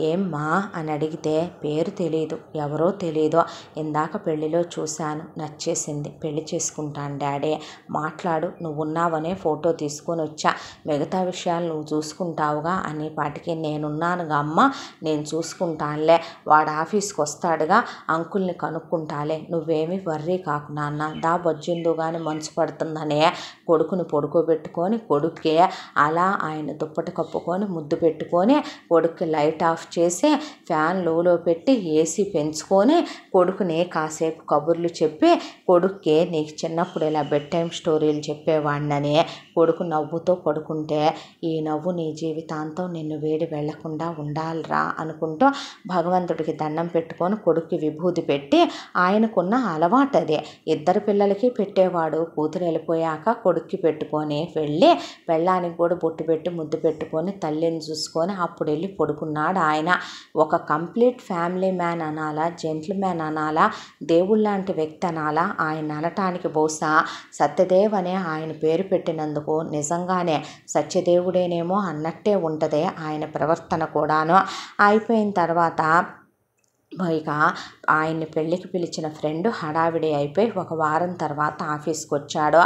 ఏమ్మా అని అడిగితే పేరు తెలీదు, ఎవరో తెలీదు, ఇందాక పెళ్లిలో చూశాను, నచ్చేసింది, పెళ్లి చేసుకుంటాను డాడీ, మాట్లాడు, నువ్వు ఉన్నావనే ఫోటో తీసుకొని వచ్చా, మిగతా విషయాలు నువ్వు చూసుకుంటావుగా అని పాటికి నేనున్నానుగా అమ్మ, నేను చూసుకుంటానులే, వాడు ఆఫీస్కి వస్తాడుగా, అంకుల్ని కనుక్కుంటాలే, నువ్వేమీ వర్రీ కాకు నాన్న, బొజ్జిందు కానీ మంచు పడుతుందనే కొడుకుని పడుకోబెట్టుకొని కొడుకే అలా ఆయన దుప్పటి కప్పుకొని ముద్దు పెట్టుకొని కొడుక్కి లైట్ ఆఫ్ చేసి ఫ్యాన్ లోలో పెట్టి ఏసీ పెంచుకొని కొడుకుని కాసేపు కబుర్లు చెప్పి కొడుక్కి నీకు చిన్నప్పుడు ఇలా బెడ్ టైం స్టోరీలు చెప్పేవాడినని కొడుకు నవ్వుతో పడుకుంటే ఈ నవ్వు నీ జీవితాంతం నిన్ను వేడి వెళ్లకుండా ఉండాలిరా అనుకుంటూ భగవంతుడికి దండం పెట్టుకొని కొడుక్కి విభూతి పెట్టి ఆయనకున్న అలవాటు అదే ఇద్దరు పిల్లలకి పెట్టేవాడు. కూతురు వెళ్ళిపోయాక కొడుక్కి పెట్టుకొని వెళ్ళి పెళ్ళానికి కూడా బొట్టు పెట్టి ముద్దు పెట్టుకొని తల్లిని చూసుకొని అప్పుడు వెళ్ళి పడుకున్నాడు ఆయన. ఒక కంప్లీట్ ఫ్యామిలీ మ్యాన్ అనాలా, జెంట్ల్మ్యాన్ అనాలా, దేవుళ్ళలాంటి వ్యక్తి అనాలా, ఆయన అనటానికి బహుశా సత్యదేవ్ అనే ఆయన పేరు పెట్టినందుకు నిజంగానే సత్యదేవుడేనేమో అన్నట్టే ఉంటుంది ఆయన ప్రవర్తన కూడాను. అయిపోయిన తర్వాత ఇక ఆయన్ని పెళ్ళికి పిలిచిన ఫ్రెండ్ హడావిడి అయిపోయి ఒక వారం తర్వాత ఆఫీస్కి వచ్చాడు.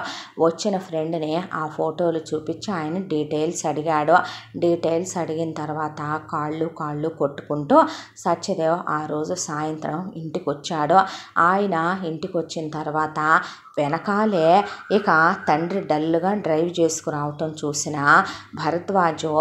వచ్చిన ఫ్రెండ్ని ఆ ఫోటోలు చూపించి ఆయన డీటెయిల్స్ అడిగాడు. డీటెయిల్స్ అడిగిన తర్వాత కాళ్ళు కొట్టుకుంటూ సత్యదేవ్ ఆ రోజు సాయంత్రం ఇంటికి వచ్చాడు. ఆయన ఇంటికి వచ్చిన తర్వాత వెనకాలే ఇక తండ్రి డల్గా డ్రైవ్ చేసుకురావటం చూసిన భరద్వాజు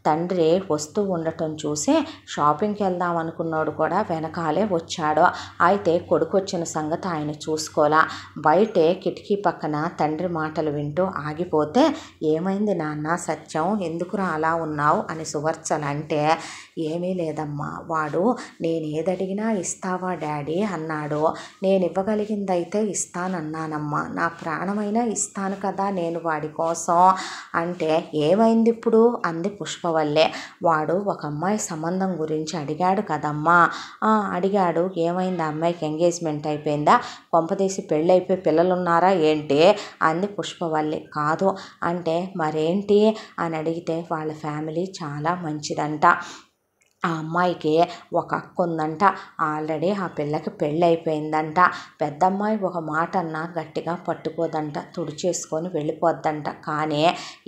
తండ్రి వస్తూ ఉండటం చూసి షాపింగ్కి వెళ్దాం అనుకున్నాడు కూడా వెనకాలే వచ్చాడు. అయితే కొడుకు వచ్చిన సంగతి ఆయన చూసుకోలా. బయటే కిటికీ పక్కన తండ్రి మాటలు వింటూ ఆగిపోతే ఏమైంది నాన్న సత్యం, ఎందుకురా అలా ఉన్నావు అని సువర్చల అంటే ఏమీ లేదమ్మా, వాడు నేను ఏదడిగినా ఇస్తావా డాడీ అన్నాడు. నేను ఇవ్వగలిగిందైతే ఇస్తానన్నానమ్మా, నా ప్రాణమైనా ఇస్తాను కదా నేను వాడి కోసం అంటే ఏమైంది ఇప్పుడు అంది పుష్పవల్లే. వాడు ఒక అమ్మాయి సంబంధం గురించి అడిగాడు కదమ్మా. అడిగాడు, ఏమైంది అమ్మాయికి ఎంగేజ్మెంట్ అయిపోయిందా, కొంపదీసి పెళ్ళైపోయి పిల్లలున్నారా ఏంటి అంది పుష్పవల్లి. కాదు అంటే మరేంటి అని అడిగితే వాళ్ళ ఫ్యామిలీ చాలా మంచిదంట, ఆ అమ్మాయికి ఒక అక్క ఉందంట, ఆల్రెడీ ఆ పిల్లకి పెళ్ళి అయిపోయిందంట, పెద్దమ్మాయి ఒక మాట అన్నా గట్టిగా పట్టుకోదంట, తుడిచేసుకొని వెళ్ళిపోద్దంట. కానీ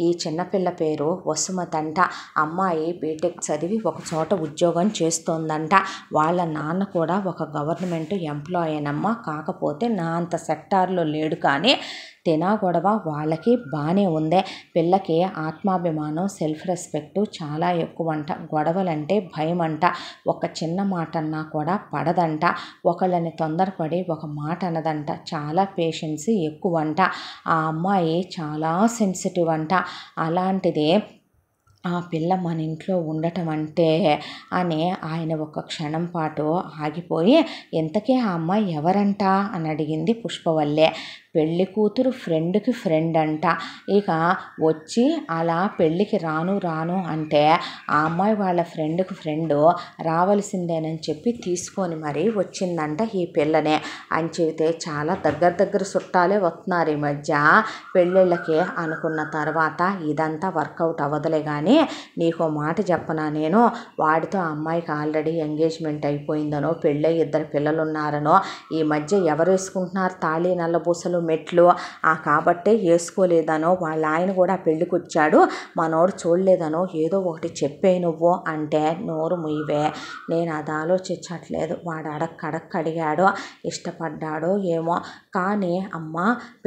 ఈ చిన్నపిల్ల పేరు వసుమతి అంట, అమ్మాయి బీటెక్ చదివి ఒక చోట ఉద్యోగం చేస్తోందంట. వాళ్ళ నాన్న కూడా ఒక గవర్నమెంట్ ఎంప్లాయీనమ్మా, కాకపోతే నా అంత సెక్టార్లో లేడు, కానీ తినా గొడవ వాళ్ళకి బాగానే ఉందే. పిల్లకి ఆత్మాభిమానం, సెల్ఫ్ రెస్పెక్ట్ చాలా ఎక్కువంట, గొడవలంటే భయం అంట, ఒక చిన్న మాట అన్నా కూడా పడదంట, ఒకళ్ళని తొందరపడి ఒక మాట అనదంట, చాలా పేషెన్స్ ఎక్కువంట, ఆ అమ్మాయి చాలా సెన్సిటివ్ అంట. అలాంటిది ఆ పిల్ల మన ఇంట్లో ఉండటం అంటే అని ఆయన ఒక క్షణం పాటు ఆగిపోయి ఇంతకీ ఆ అమ్మాయి ఎవరంట అని అడిగింది పుష్పవల్లే. పెళ్ళి కూతురు ఫ్రెండ్కి ఫ్రెండ్ అంట. ఇక వచ్చి అలా పెళ్ళికి రాను అంటే ఆ అమ్మాయి వాళ్ళ ఫ్రెండ్కి ఫ్రెండ్ రావాల్సిందేనని చెప్పి తీసుకొని మరీ వచ్చిందంట ఈ పిల్లనే అని చెబితే చాలా దగ్గర చుట్టాలే వస్తున్నారు ఈ మధ్య పెళ్ళిళ్ళకి అనుకున్న తర్వాత ఇదంతా వర్కౌట్ అవ్వదులే. కానీ నీకో మాట చెప్పనా, నేను వాడితో ఆ అమ్మాయికి ఆల్రెడీ ఎంగేజ్మెంట్ అయిపోయిందనో, పెళ్ళై 2 పిల్లలు ఉన్నారనో, ఈ మధ్య ఎవరు వేసుకుంటున్నారు తాళి నల్లబూసలు మెట్లు, కాబట్టే వేసుకోలేదనో, వాళ్ళ ఆయన కూడా పెళ్ళికి వచ్చాడు మనోడు చూడలేదనో ఏదో ఒకటి చెప్పే నువ్వు అంటే నోరు ముయ్యవే, నేను అది ఆలోచించట్లేదు, వాడు అడక్క అడిగాడో ఇష్టపడ్డాడో ఏమో, కానీ అమ్మ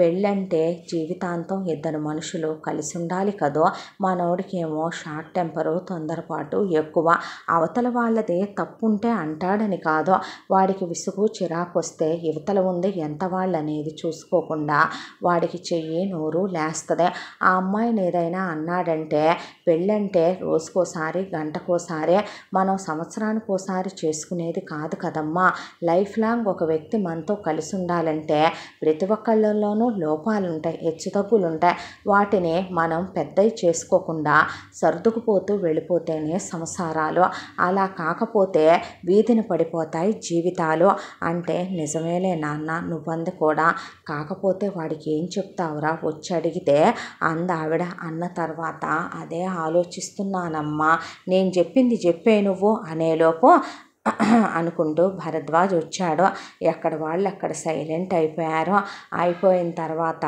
పెళ్ళంటే జీవితాంతం 2 మనుషులు కలిసి ఉండాలి కదో, మనోడికి ఏమో షార్ట్ టెంపరు, తొందరపాటు ఎక్కువ, అవతల వాళ్ళదే తప్పుంటే అంటాడని కాదు, వాడికి విసుగు చిరాకు వస్తే యువతల ఉంది ఎంత వాళ్ళు అనేది చూసుకోకుండా వాడికి చెయ్యి నోరు లేస్తుంది. ఆ అమ్మాయిని ఏదైనా అన్నాడంటే పెళ్ళంటే రోజుకోసారి గంటకోసారి మనం సంవత్సరానికి ఒకసారి చేసుకునేది కాదు కదమ్మా, లైఫ్ లాంగ్ ఒక వ్యక్తి మనతో కలిసి ఉండాలంటే ప్రతి ఒక్కళ్ళలోనూ లోపాలు ఉంటాయి, హెచ్చుతగ్గులు ఉంటాయి, వాటిని మనం పెద్దవి చేసుకోకుండా సర్దుకుపోతూ వెళ్ళిపోతేనే సంసారాలు, అలా కాకపోతే వీధిని పడిపోతాయి జీవితాలు అంటే నిజమేలే నాన్న నువ్వంది కూడా, కాకపోతే వాడికి ఏం చెప్తావురా వచ్చి అడిగితే ఆవిడ అన్న తర్వాత అదే ఆలోచిస్తున్నానమ్మా, నేను చెప్పింది చెప్పే నువ్వు అనేలోపు అనుకుంటూ భరద్వాజ్ వచ్చాడు. ఎక్కడ వాళ్ళు అక్కడ సైలెంట్ అయిపోయారు. అయిపోయిన తర్వాత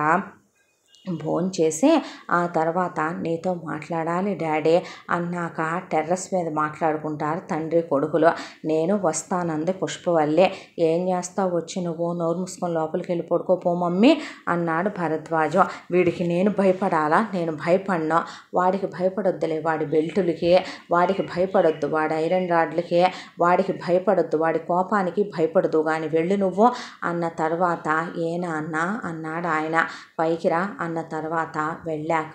భోంచేసి ఆ తర్వాత నీతో మాట్లాడాలి డాడీ అన్నాక టెర్రస్ మీద మాట్లాడుకుంటారు తండ్రి కొడుకులు. నేను వస్తానంది పుష్పవల్లి. ఏం చేస్తావు వచ్చి నువ్వు, నోరు మూసుకొని లోపలికి వెళ్ళి పడుకోపో మమ్మీ అన్నాడు భరద్వాజు. వీడికి నేను భయపడాలా? నేను భయపడను. వాడికి భయపడొద్దులే, వాడి బెల్టులకి వాడికి భయపడొద్దు, వాడి ఐరన్ రాడ్లకి వాడికి భయపడొద్దు, వాడి కోపానికి భయపడదు కానీ వెళ్ళు నువ్వు అన్న తర్వాత ఏనా అన్న అన్నాడు ఆయన. పైకి రా అన్న తర్వాత వెళ్ళాక,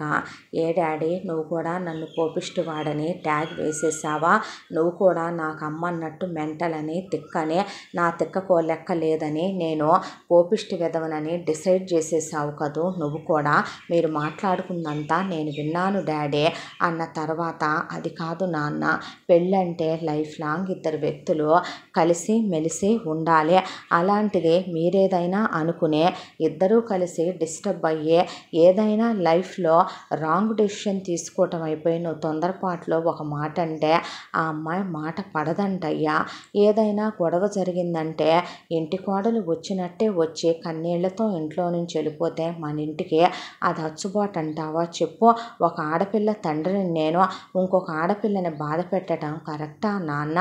ఏ డాడీ నువ్వు కూడా నన్ను కోపిష్టి వాడని ట్యాగ్ వేసేసావా? నువ్వు కూడా నాకు అమ్మన్నట్టు మెంటలని తిక్కని, నా తిక్కకో లెక్క లేదని నేను కోపిష్టి వెదవనని డిసైడ్ చేసేసావు కదూ నువ్వు కూడా. మీరు మాట్లాడుకుందంతా నేను విన్నాను డాడీ అన్న తర్వాత, అది కాదు నాన్న, పెళ్ళంటే లైఫ్ లాంగ్ ఇద్దరు వ్యక్తులు కలిసి మెలిసి ఉండాలి. అలాంటిది మీరేదైనా అనుకునే ఇద్దరూ కలిసి డిస్టర్బ్ అయ్యే ఏదైనా లైఫ్లో రాంగ్ డెసిషన్ తీసుకోవటం అయిపోయి నువ్వు తొందరపాటులో ఒక మాట అంటే ఆ అమ్మాయి మాట పడదంటయ్యా. ఏదైనా గొడవ జరిగిందంటే ఇంటి కోడలు వచ్చినట్టే వచ్చి కన్నీళ్లతో ఇంట్లో నుంచి వెళ్ళిపోతే మన ఇంటికి అది అచ్చుబాటు అంటావా చెప్పు? ఒక ఆడపిల్ల తండ్రిని నేను ఇంకొక ఆడపిల్లని బాధ పెట్టడం కరెక్టా నాన్న?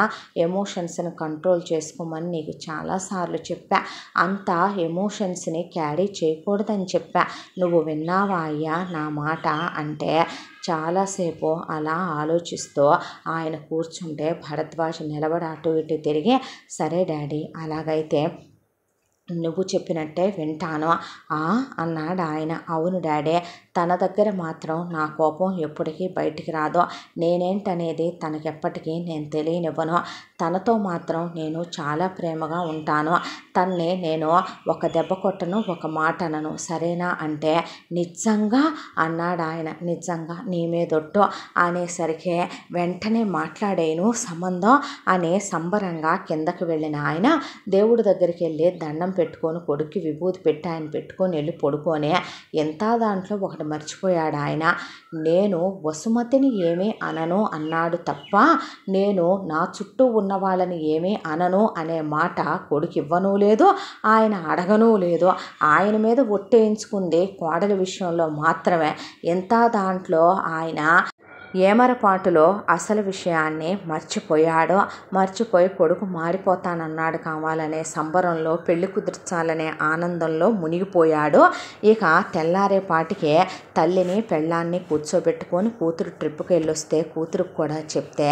ఎమోషన్స్ని కంట్రోల్ చేసుకోమని నీకు చాలాసార్లు చెప్పా. అంత ఎమోషన్స్ని క్యారీ చేయకూడదని చెప్పా. నువ్వు విన్నావా అయ్యా నా మాట అంటే చాలాసేపు అలా ఆలోచిస్తూ ఆయన కూర్చుంటే భరద్వాజ్ నిలబడి అటు ఇటు తిరిగి, సరే డాడీ అలాగైతే నువ్వు చెప్పినట్టే వింటాను అన్నాడు ఆయన. అవును డాడీ, తన దగ్గర మాత్రం నా కోపం ఎప్పటికీ బయటికి రాదు. నేనేంటనేది తనకెప్పటికీ నేను తెలియనివ్వను. తనతో మాత్రం నేను చాలా ప్రేమగా ఉంటాను. తన్ని నేను ఒక దెబ్బ కొట్టను, ఒక మాట అనను, సరేనా అంటే నిజంగా అన్నాడు ఆయన. నిజంగా నీ మీదొట్టు అనేసరికి వెంటనే మాట్లాడేను సంబంధం అనే సంబరంగా కిందకి వెళ్ళిన ఆయన దేవుడి దగ్గరికి వెళ్ళి దండం పెట్టుకొని కొడుక్కి విభూతి పెట్టి ఆయన పెట్టుకొని వెళ్ళి పడుకొని ఎంత దాంట్లో ఒకటి మర్చిపోయాడు ఆయన. నేను వసుమతిని ఏమీ అనను అన్నాడు తప్ప నేను నా చుట్టూ ఉన్న వాళ్ళని ఏమీ అనను అనే మాట కొడుకు ఇవ్వను లేదు, ఆయన అడగను లేదు. ఆయన మీద ఒట్టేయించుకుంది కోడలి విషయంలో మాత్రమే. ఎంత దాంట్లో ఆయన ఏమరపాటులో అసలు విషయాన్ని మర్చిపోయి కొడుకు మారిపోతానన్నాడు కావాలనే సంబరంలో పెళ్లి కుదిర్చాలనే ఆనందంలో మునిగిపోయాడు. ఇక తెల్లారేపాటికే తల్లిని పెళ్ళాన్ని కూర్చోబెట్టుకొని కూతురు ట్రిప్కి వెళ్ళొస్తే కూతురుకు కూడా చెప్తే,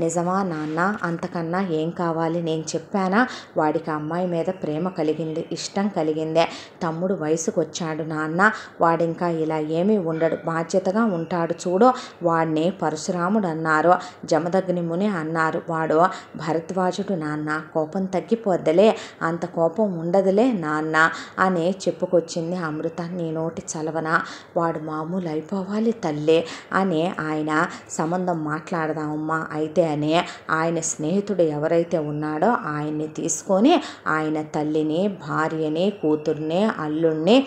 నిజమా నాన్న, అంతకన్నా ఏం కావాలి? నేను చెప్పానా వాడికి అమ్మాయి మీద ప్రేమ కలిగింది, ఇష్టం కలిగిందే. తమ్ముడు వయసుకు వచ్చాడు నాన్న, వాడింకా ఇలా ఏమీ ఉండడు, బాధ్యతగా ఉంటాడు చూడు. వాడిని పరశురాముడు అన్నారు, జమదగ్ని ముని అన్నారు, వాడు భరద్వాజుడు నాన్న. కోపం తగ్గిపోద్దలే, అంత కోపం ఉండదులే నాన్న అని చెప్పుకొచ్చింది అమృత. నీ నోటి చలవన వాడు మామూలు అయిపోవాలి తల్లి అని ఆయన సంబంధం మాట్లాడదామమ్మా అయితే అని ఆయన స్నేహితుడు ఎవరైతే ఉన్నాడో ఆయన్ని తీసుకొని ఆయన తల్లిని, భార్యని, కూతుర్ని, అల్లుణ్ణి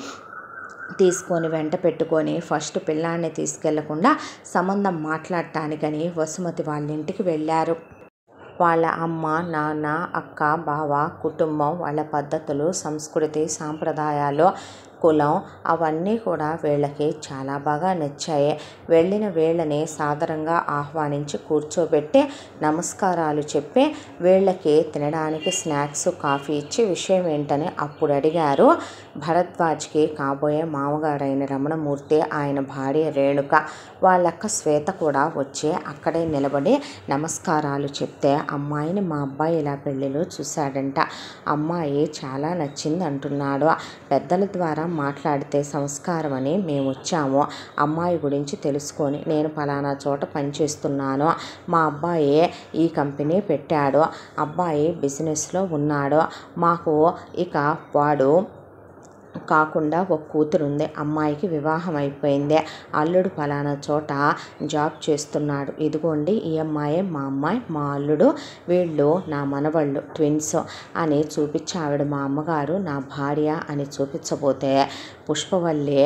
తీసుకొని వెంట పెట్టుకొని ఫస్ట్ పిల్లాన్ని తీసుకెళ్లకుండా సంబంధం మాట్లాడటానికని వసుమతి వాళ్ళ ఇంటికి వెళ్ళారు. వాళ్ళ అమ్మ, నాన్న, అక్క, బావ, కుటుంబం, వాళ్ళ పద్ధతులు, సంస్కృతి, సాంప్రదాయాలు, కులం అవన్నీ కూడా వీళ్ళకి చాలా బాగా నచ్చాయి. వెళ్ళిన వీళ్ళని సాదరంగా ఆహ్వానించి కూర్చోబెట్టి నమస్కారాలు చెప్పి వీళ్ళకి తినడానికి స్నాక్స్, కాఫీ ఇచ్చి విషయం ఏంటని అప్పుడు అడిగారు. భరద్వాజ్కి కాబోయే మామగారైన రమణమూర్తి, ఆయన భార్య రేణుక, వాళ్ళక్క శ్వేత కూడా వచ్చి అక్కడే నిలబడి నమస్కారాలు చెప్తే, అమ్మాయిని మా అబ్బాయి ఇలా పెళ్ళిలో చూశాడంట, అమ్మాయి చాలా నచ్చింది అంటున్నాడు. పెద్దల ద్వారా మాట్లాడితే సంస్కారం అని మేము వచ్చాము. అమ్మాయి గురించి తెలుసుకొని నేను పలానా చోట పనిచేస్తున్నాను, మా అబ్బాయి ఈ కంపెనీ పెట్టాడు, అబ్బాయి బిజినెస్లో ఉన్నాడు, మాకు ఇక వాడు కాకుండా ఒక కూతురు ఉంది, అమ్మాయికి వివాహం అయిపోయింది, అల్లుడు పలానా చోట జాబ్ చేస్తున్నాడు, ఇదిగోండి ఈ అమ్మాయే మా అమ్మాయి, మా అల్లుడు, వీళ్ళు నా మనవళ్ళు ట్విన్స్ అని చూపించి ఆవిడ మా అమ్మగారు, నా భార్య అని చూపించబోతే పుష్పవల్లి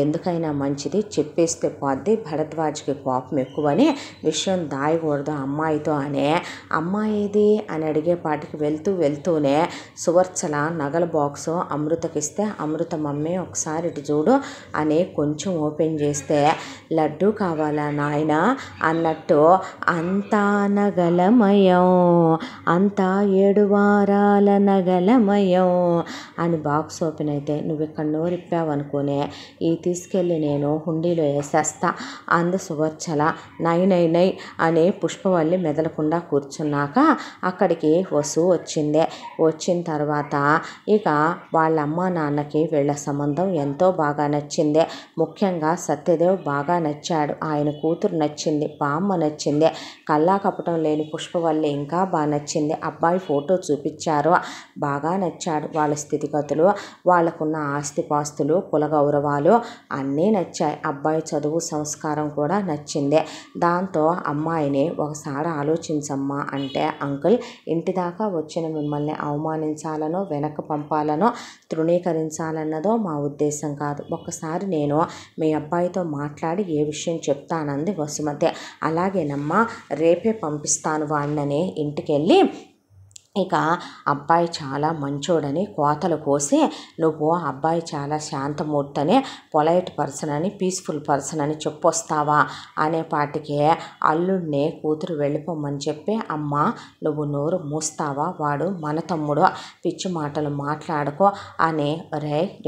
ఎందుకైనా మంచిది చెప్పేస్తే పోద్ది, భరద్వాజ్కి కోపం ఎక్కువని విషయం దాయకూడదు అమ్మాయితో అనే, అమ్మాయిది అని అడిగేపాటికి వెళ్తూనే సువర్చల నగల బాక్సు అమృతకిస్తే అమృత అద్భుతం మమ్మీ, ఒకసారి ఇటు చూడు అని కొంచెం ఓపెన్ చేస్తే లడ్డు కావాలా నాయన అన్నట్టు అంతా నగలమయం, అంతా 7 వారాల నగలమయం అని బాక్స్ ఓపెన్ అయితే నువ్వు ఇక్కడ నోరిప్పావనుకునే ఈ తీసుకెళ్ళి నేను హుండీలో వేసేస్తా అంద సువర్చల. 999 అని పుష్పవల్లి మెదలకుండా కూర్చున్నాక అక్కడికి వసు వచ్చింది. వచ్చిన తర్వాత ఇక వాళ్ళ అమ్మ నాన్నకి వీళ్ళ సంబంధం ఎంతో బాగా నచ్చింది. ముఖ్యంగా సత్యదేవ్ బాగా నచ్చాడు, ఆయన కూతురు నచ్చింది, బామ్మ నచ్చింది, కల్లా కపటం లేని పుష్పవల్లి ఇంకా బాగా నచ్చింది. అబ్బాయి ఫోటో చూపించారు, బాగా నచ్చాడు. వాళ్ళ స్థితిగతులు, వాళ్ళకున్న ఆస్తిపాస్తులు, కుల గౌరవాలు అన్నీ నచ్చాయి. అబ్బాయి చదువు సంస్కారం కూడా నచ్చింది. దాంతో అమ్మాయిని ఒకసారి ఆలోచించమ్మా అంటే, అంకుల్ ఇంటి దాకా వచ్చిన మిమ్మల్ని అవమానించాలనో వెనక్కి పంపాలనో తృణీకరించాలన్నదో మా ఉద్దేశం కాదు. ఒక్కసారి నేను మీ అబ్బాయితో మాట్లాడి ఏ విషయం చెప్తానంది వసుమతి. అలాగేనమ్మా, రేపే పంపిస్తాను వాడినని ఇంటికెళ్ళి ఇక అబ్బాయి చాలా మంచోడని కోతలు కోసి, నువ్వు అబ్బాయి చాలా శాంతమూర్తని, పొలైట్ పర్సన్ అని, పీస్ఫుల్ పర్సన్ అని చెప్పొస్తావా అనేపాటికే అల్లుడిని కూతురు వెళ్ళిపోమని చెప్పి, అమ్మ నువ్వు నోరు మూస్తావా, వాడు మన తమ్ముడు, పిచ్చి మాటలు మాట్లాడుకో అని,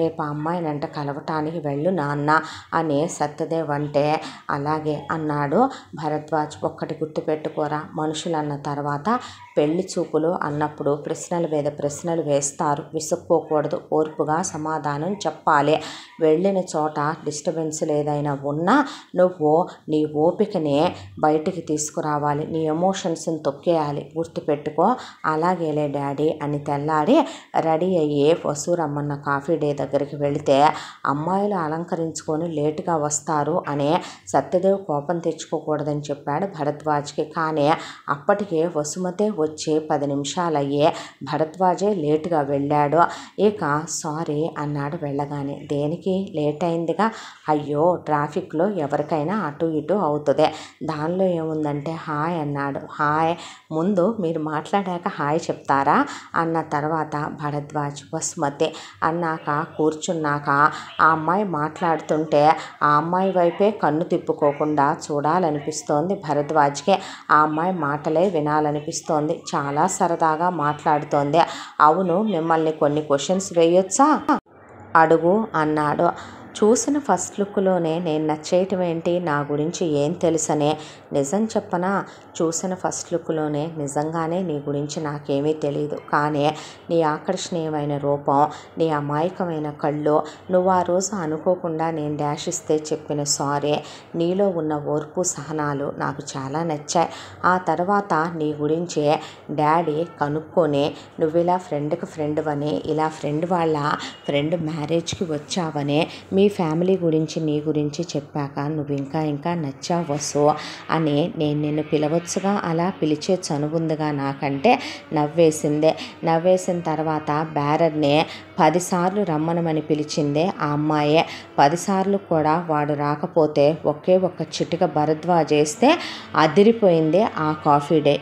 రేపు అమ్మాయినంట కలవటానికి వెళ్ళు నాన్న అని సత్యదేవ్ అంటే, అలాగే అన్నాడు భరద్వాజ్. ఒక్కటి గుర్తుపెట్టుకోరా, మనుషులన్న తర్వాత పెళ్లి చూపులు అన్నప్పుడు ప్రశ్నల మీద ప్రశ్నలు వేస్తారు, విసుక్కోకూడదు, ఓర్పుగా సమాధానం చెప్పాలి. వెళ్ళిన చోట డిస్టర్బెన్స్లు ఏదైనా ఉన్నా నువ్వు నీ ఓపికనే బయటికి తీసుకురావాలి, నీ ఎమోషన్స్ని తొక్కేయాలి, గుర్తుపెట్టుకో. అలాగేలే డాడీ అని తెల్లారి రెడీ అయ్యి వసూరమ్మన్న కాఫీ డే దగ్గరికి వెళితే అమ్మాయిలు అలంకరించుకొని లేటుగా వస్తారు అనే సత్యదేవ్ కోపం తెచ్చుకోకూడదని చెప్పాడు భరద్వాజ్కి. కానీ అప్పటికే వసుమతే వచ్చి 10 నిమిషాలయ్యే, భరద్వాజే లేటుగా వెళ్ళాడు. ఇక సారీ అన్నాడు వెళ్ళగానే. దేనికి లేట్ అయిందిగా, అయ్యో ట్రాఫిక్లో ఎవరికైనా అటు ఇటు అవుతుంది, దానిలో ఏముందంటే హాయ్ అన్నాడు. హాయ్, ముందు మీరు మాట్లాడాక హాయ్ చెప్తారా అన్న తర్వాత భరద్వాజ్ వసుమతి అన్నాక కూర్చున్నాక ఆ అమ్మాయి మాట్లాడుతుంటే ఆ అమ్మాయి వైపే కన్ను తిప్పుకోకుండా చూడాలనిపిస్తోంది భరద్వాజ్కి. ఆ అమ్మాయి మాటలే వినాలనిపిస్తోంది, చాలా సరదాగా మాట్లాడుతోంది. అవును, మిమ్మల్ని కొన్ని క్వశ్చన్స్ వేయొచ్చా అడుగు అన్నాడు. చూసిన ఫస్ట్ లుక్లోనే నేను నచ్చేయటం ఏంటి, నా గురించి ఏం తెలుసనే. నిజం చెప్పనా, చూసిన ఫస్ట్ లుక్లోనే నిజంగానే నీ గురించి నాకేమీ తెలియదు, కానీ నీ ఆకర్షణీయమైన రూపం, నీ అమాయకమైన కళ్ళు, నువ్వు ఆ రోజు అనుకోకుండా నేను డాష్ ఇస్తే చెప్పిన సారీ, నీలో ఉన్న ఓర్పు సహనాలు నాకు చాలా నచ్చాయి. ఆ తర్వాత నీ గురించి డాడీ కనుక్కొని నువ్వు ఇలా ఫ్రెండ్కి ఫ్రెండ్ అని, ఇలా ఫ్రెండ్ వాళ్ళ ఫ్రెండ్ మ్యారేజ్కి వచ్చావని, మీ ఫ్యామిలీ గురించి నీ గురించి చెప్పాక నువ్వు ఇంకా ఇంకా నచ్చావు వసు అని నేను నిన్ను పిలవచ్చుగా, అలా పిలిచే చనువుందిగా నాకంటే నవ్వేసిందే. నవ్వేసిన తర్వాత బ్యారర్ని 10 సార్లు రమ్మనమని పిలిచిందే ఆ అమ్మాయే. 10 సార్లు కూడా వాడు రాకపోతే ఒకే ఒక్క చిటిక భరద్వాజ్ చేస్తే అదిరిపోయింది ఆ కాఫీ డే.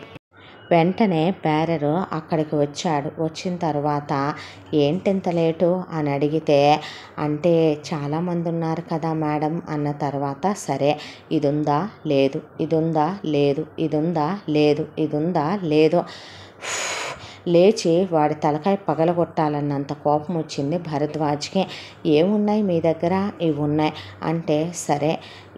వెంటనే బేరరు అక్కడికి వచ్చాడు. వచ్చిన తర్వాత ఏంటింత లేటు అని అడిగితే, అంటే చాలామంది ఉన్నారు కదా మేడం అన్న తర్వాత, సరే ఇది ఉందా లేదు, ఇది ఉందా లేదు, ఇది ఉందా లేదు, ఇది ఉందా లేదు, లేచి వాడి తలకాయ పగలగొట్టాలన్నంత కోపం వచ్చింది భరద్వాజ్కి. ఏమున్నాయి మీ దగ్గర, ఇవి ఉన్నాయి అంటే, సరే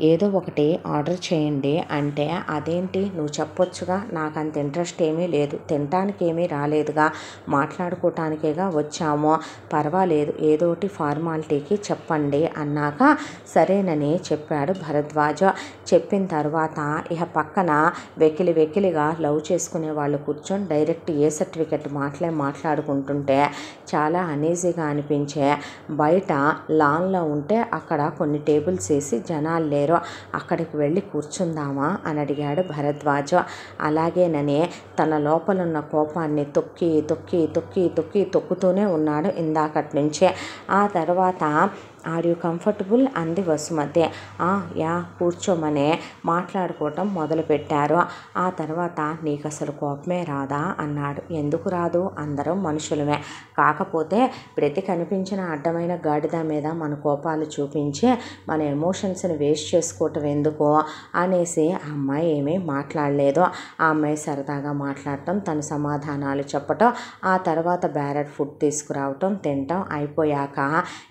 ఏదో ఒకటి ఆర్డర్ చేయండి అంటే, అదేంటి నువ్వు చెప్పొచ్చుగా, నాకు అంత ఇంట్రెస్ట్ ఏమీ లేదు, తినటానికి ఏమీ రాలేదుగా, మాట్లాడుకోవటానికేగా వచ్చాము, పర్వాలేదు ఏదో ఒకటి ఫార్మాలిటీకి చెప్పండి అన్నాక సరేనని చెప్పాడు భరద్వాజ్. చెప్పిన తర్వాత ఇక పక్కన వెకిలిగా లవ్ చేసుకునే వాళ్ళు కూర్చొని డైరెక్ట్ ఏ సర్టిఫికెట్ మాట్లాడుకుంటుంటే చాలా అనీజీగా అనిపించే. బయట లాన్లో ఉంటే అక్కడ కొన్ని టేబుల్స్ వేసి జనాలు లేరు, అక్కడికి వెళ్ళి కూర్చుందామా అని అడిగాడు భరద్వాజ్. అలాగేనని తన లోపలున్న కోపాన్ని తొక్కుతూనే ఉన్నాడు ఇందాకటి నుంచే. ఆ తర్వాత ఆర్ యూ కంఫర్టబుల్ అంది వసుమతి. యా కూర్చోమనే మాట్లాడుకోవటం మొదలుపెట్టారు. ఆ తర్వాత నీకు అసలు కోపమే రాదా అన్నాడు. ఎందుకు రాదు, అందరం మనుషులమే. కాకపోతే ప్రతి కనిపించిన అడ్డమైన గాడిద మీద మన కోపాలు చూపించి మన ఎమోషన్స్ని వేస్ట్ చేసుకోవటం ఎందుకు అనేసి ఆ అమ్మాయి ఏమీ మాట్లాడలేదు. ఆ అమ్మాయి సరదాగా మాట్లాడటం, తన సమాధానాలు చెప్పటం, ఆ తర్వాత బ్యారెడ్ ఫుడ్ తీసుకురావటం, తినటం అయిపోయాక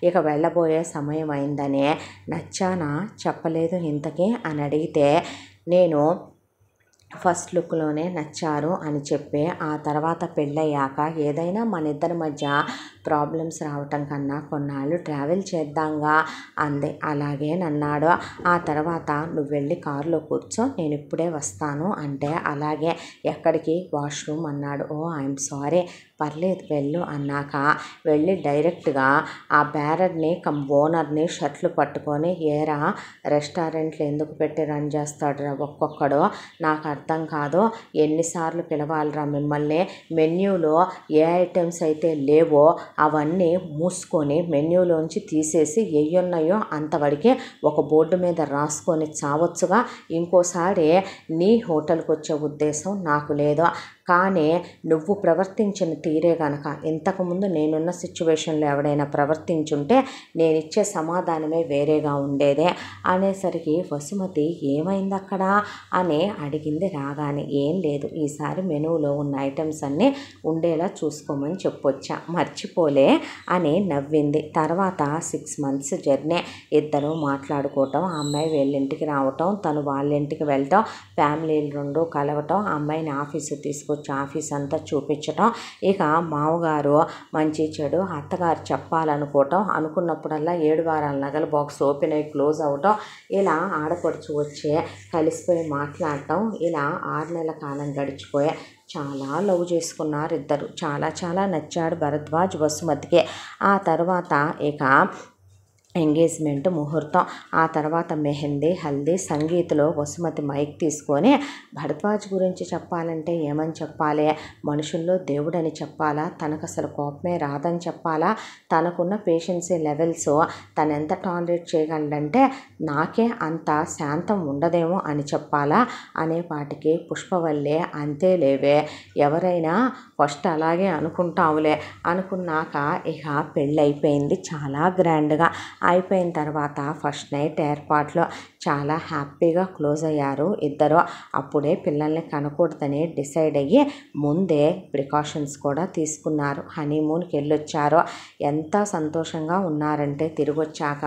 ఇక వెళ్ళబోయే సమయం అయిందని నచ్చానా చెప్పలేదు ఇంతకీ అని అడిగితే నేను ఫస్ట్ లుక్లోనే నచ్చారు అని చెప్పి ఆ తర్వాత పెళ్ళయ్యాక ఏదైనా మన ఇద్దరి మధ్య ప్రాబ్లమ్స్ రావటం కన్నా కొన్నాళ్ళు ట్రావెల్ చేద్దాంగా అంది. అలాగే నన్నాడు. ఆ తర్వాత నువ్వు వెళ్ళి కారులో కూర్చో, నేను ఇప్పుడే వస్తాను అంటే అలాగే. ఎక్కడికి, వాష్రూమ్ అన్నాడు. ఐఎమ్ సారీ, పర్లేదు వెళ్ళు అన్నాక వెళ్ళి డైరెక్ట్గా ఆ బ్యారర్ని ఓనర్ని షర్ట్లు పట్టుకొని ఏరా రెస్టారెంట్లు ఎందుకు పెట్టి రన్ చేస్తాడురా ఒక్కొక్కడు, నాకు అర్థం కాదు, ఎన్నిసార్లు పిలవాలిరా మిమ్మల్ని, మెన్యూలో ఏ ఐటమ్స్ అయితే లేవో అవన్నీ మూసుకొని మెన్యూలోంచి తీసేసి ఎయ్యున్నాయో అంతవరకే ఒక బోర్డు మీద రాసుకొని చావచ్చుగా, ఇంకోసారి నీ హోటల్కి వచ్చే ఉద్దేశం నాకు లేదు. కానీ నువ్వు ప్రవర్తించిన తీరే కనుక ఇంతకుముందు నేనున్న సిచ్యువేషన్లో ఎవడైనా ప్రవర్తించుంటే నేను ఇచ్చే సమాధానమే వేరేగా ఉండేదే అనేసరికి వసుమతి ఏమైంది అక్కడ అని అడిగింది రాగానే. ఏం లేదు, ఈసారి మెనూలో ఉన్న ఐటమ్స్ అన్నీ ఉండేలా చూసుకోమని చెప్పొచ్చా, మర్చిపోలే అని నవ్వింది. తర్వాత 6 months జర్నీ, ఇద్దరు మాట్లాడుకోవటం, ఆ అమ్మాయి వీళ్ళింటికి రావటం, తను వాళ్ళ ఇంటికి వెళ్ళటం, ఫ్యామిలీలు రెండు కలవటం, ఆ అమ్మాయిని ఆఫీసు తీసుకొచ్చి ఆఫీస్ అంతా చూపించటం, ఇక మామగారు మంచి చెడు అత్తగారు చెప్పాలనుకోవటం, అనుకున్నప్పుడల్లా 7 వారాల నగల బాక్స్ ఓపెన్ అయ్యి క్లోజ్ అవ్వటం, ఇలా ఆడపడుచు వచ్చి కలిసిపోయి మాట్లాడటం, ఇలా 6 నెలల కాలం గడిచిపోయే. చాలా లవ్ చేసుకున్నారు ఇద్దరు. చాలా చాలా నచ్చాడు భరద్వాజ్ వసుమతికి. ఆ తర్వాత ఇక ఎంగేజ్మెంట్ ముహూర్తం, ఆ తర్వాత మెహందీ, హల్దీ, సంగీత్లో వసుమతి మైక్ తీసుకొని భరద్వాజ్ గురించి చెప్పాలంటే ఏమని చెప్పాలి, మనుషుల్లో దేవుడని చెప్పాలా, తనకు అసలు కోపమే రాదని చెప్పాలా, తనకున్న పేషెన్సీ లెవెల్స్ తను ఎంత టాలరేట్ చేయగలడంటే నాకే అంత శాంతం ఉండదేమో అని చెప్పాలా అనేపాటికి పుష్పవల్లే అంతే లేవే, ఎవరైనా ఫస్ట్ అలాగే అనుకుంటావులే అనుకున్నాక ఇక పెళ్ళి అయిపోయింది చాలా గ్రాండ్గా. అయిపోయిన తర్వాత ఫస్ట్ నైట్ ఏర్పాట్లో చాలా హ్యాపీగా క్లోజ్ అయ్యారు ఇద్దరు. అప్పుడే పిల్లల్ని కనకూడదని డిసైడ్ అయ్యి ముందే ప్రికాషన్స్ కూడా తీసుకున్నారు. హనీమూన్కి వెళ్ళొచ్చారు. ఎంత సంతోషంగా ఉన్నారంటే తిరిగి వచ్చాక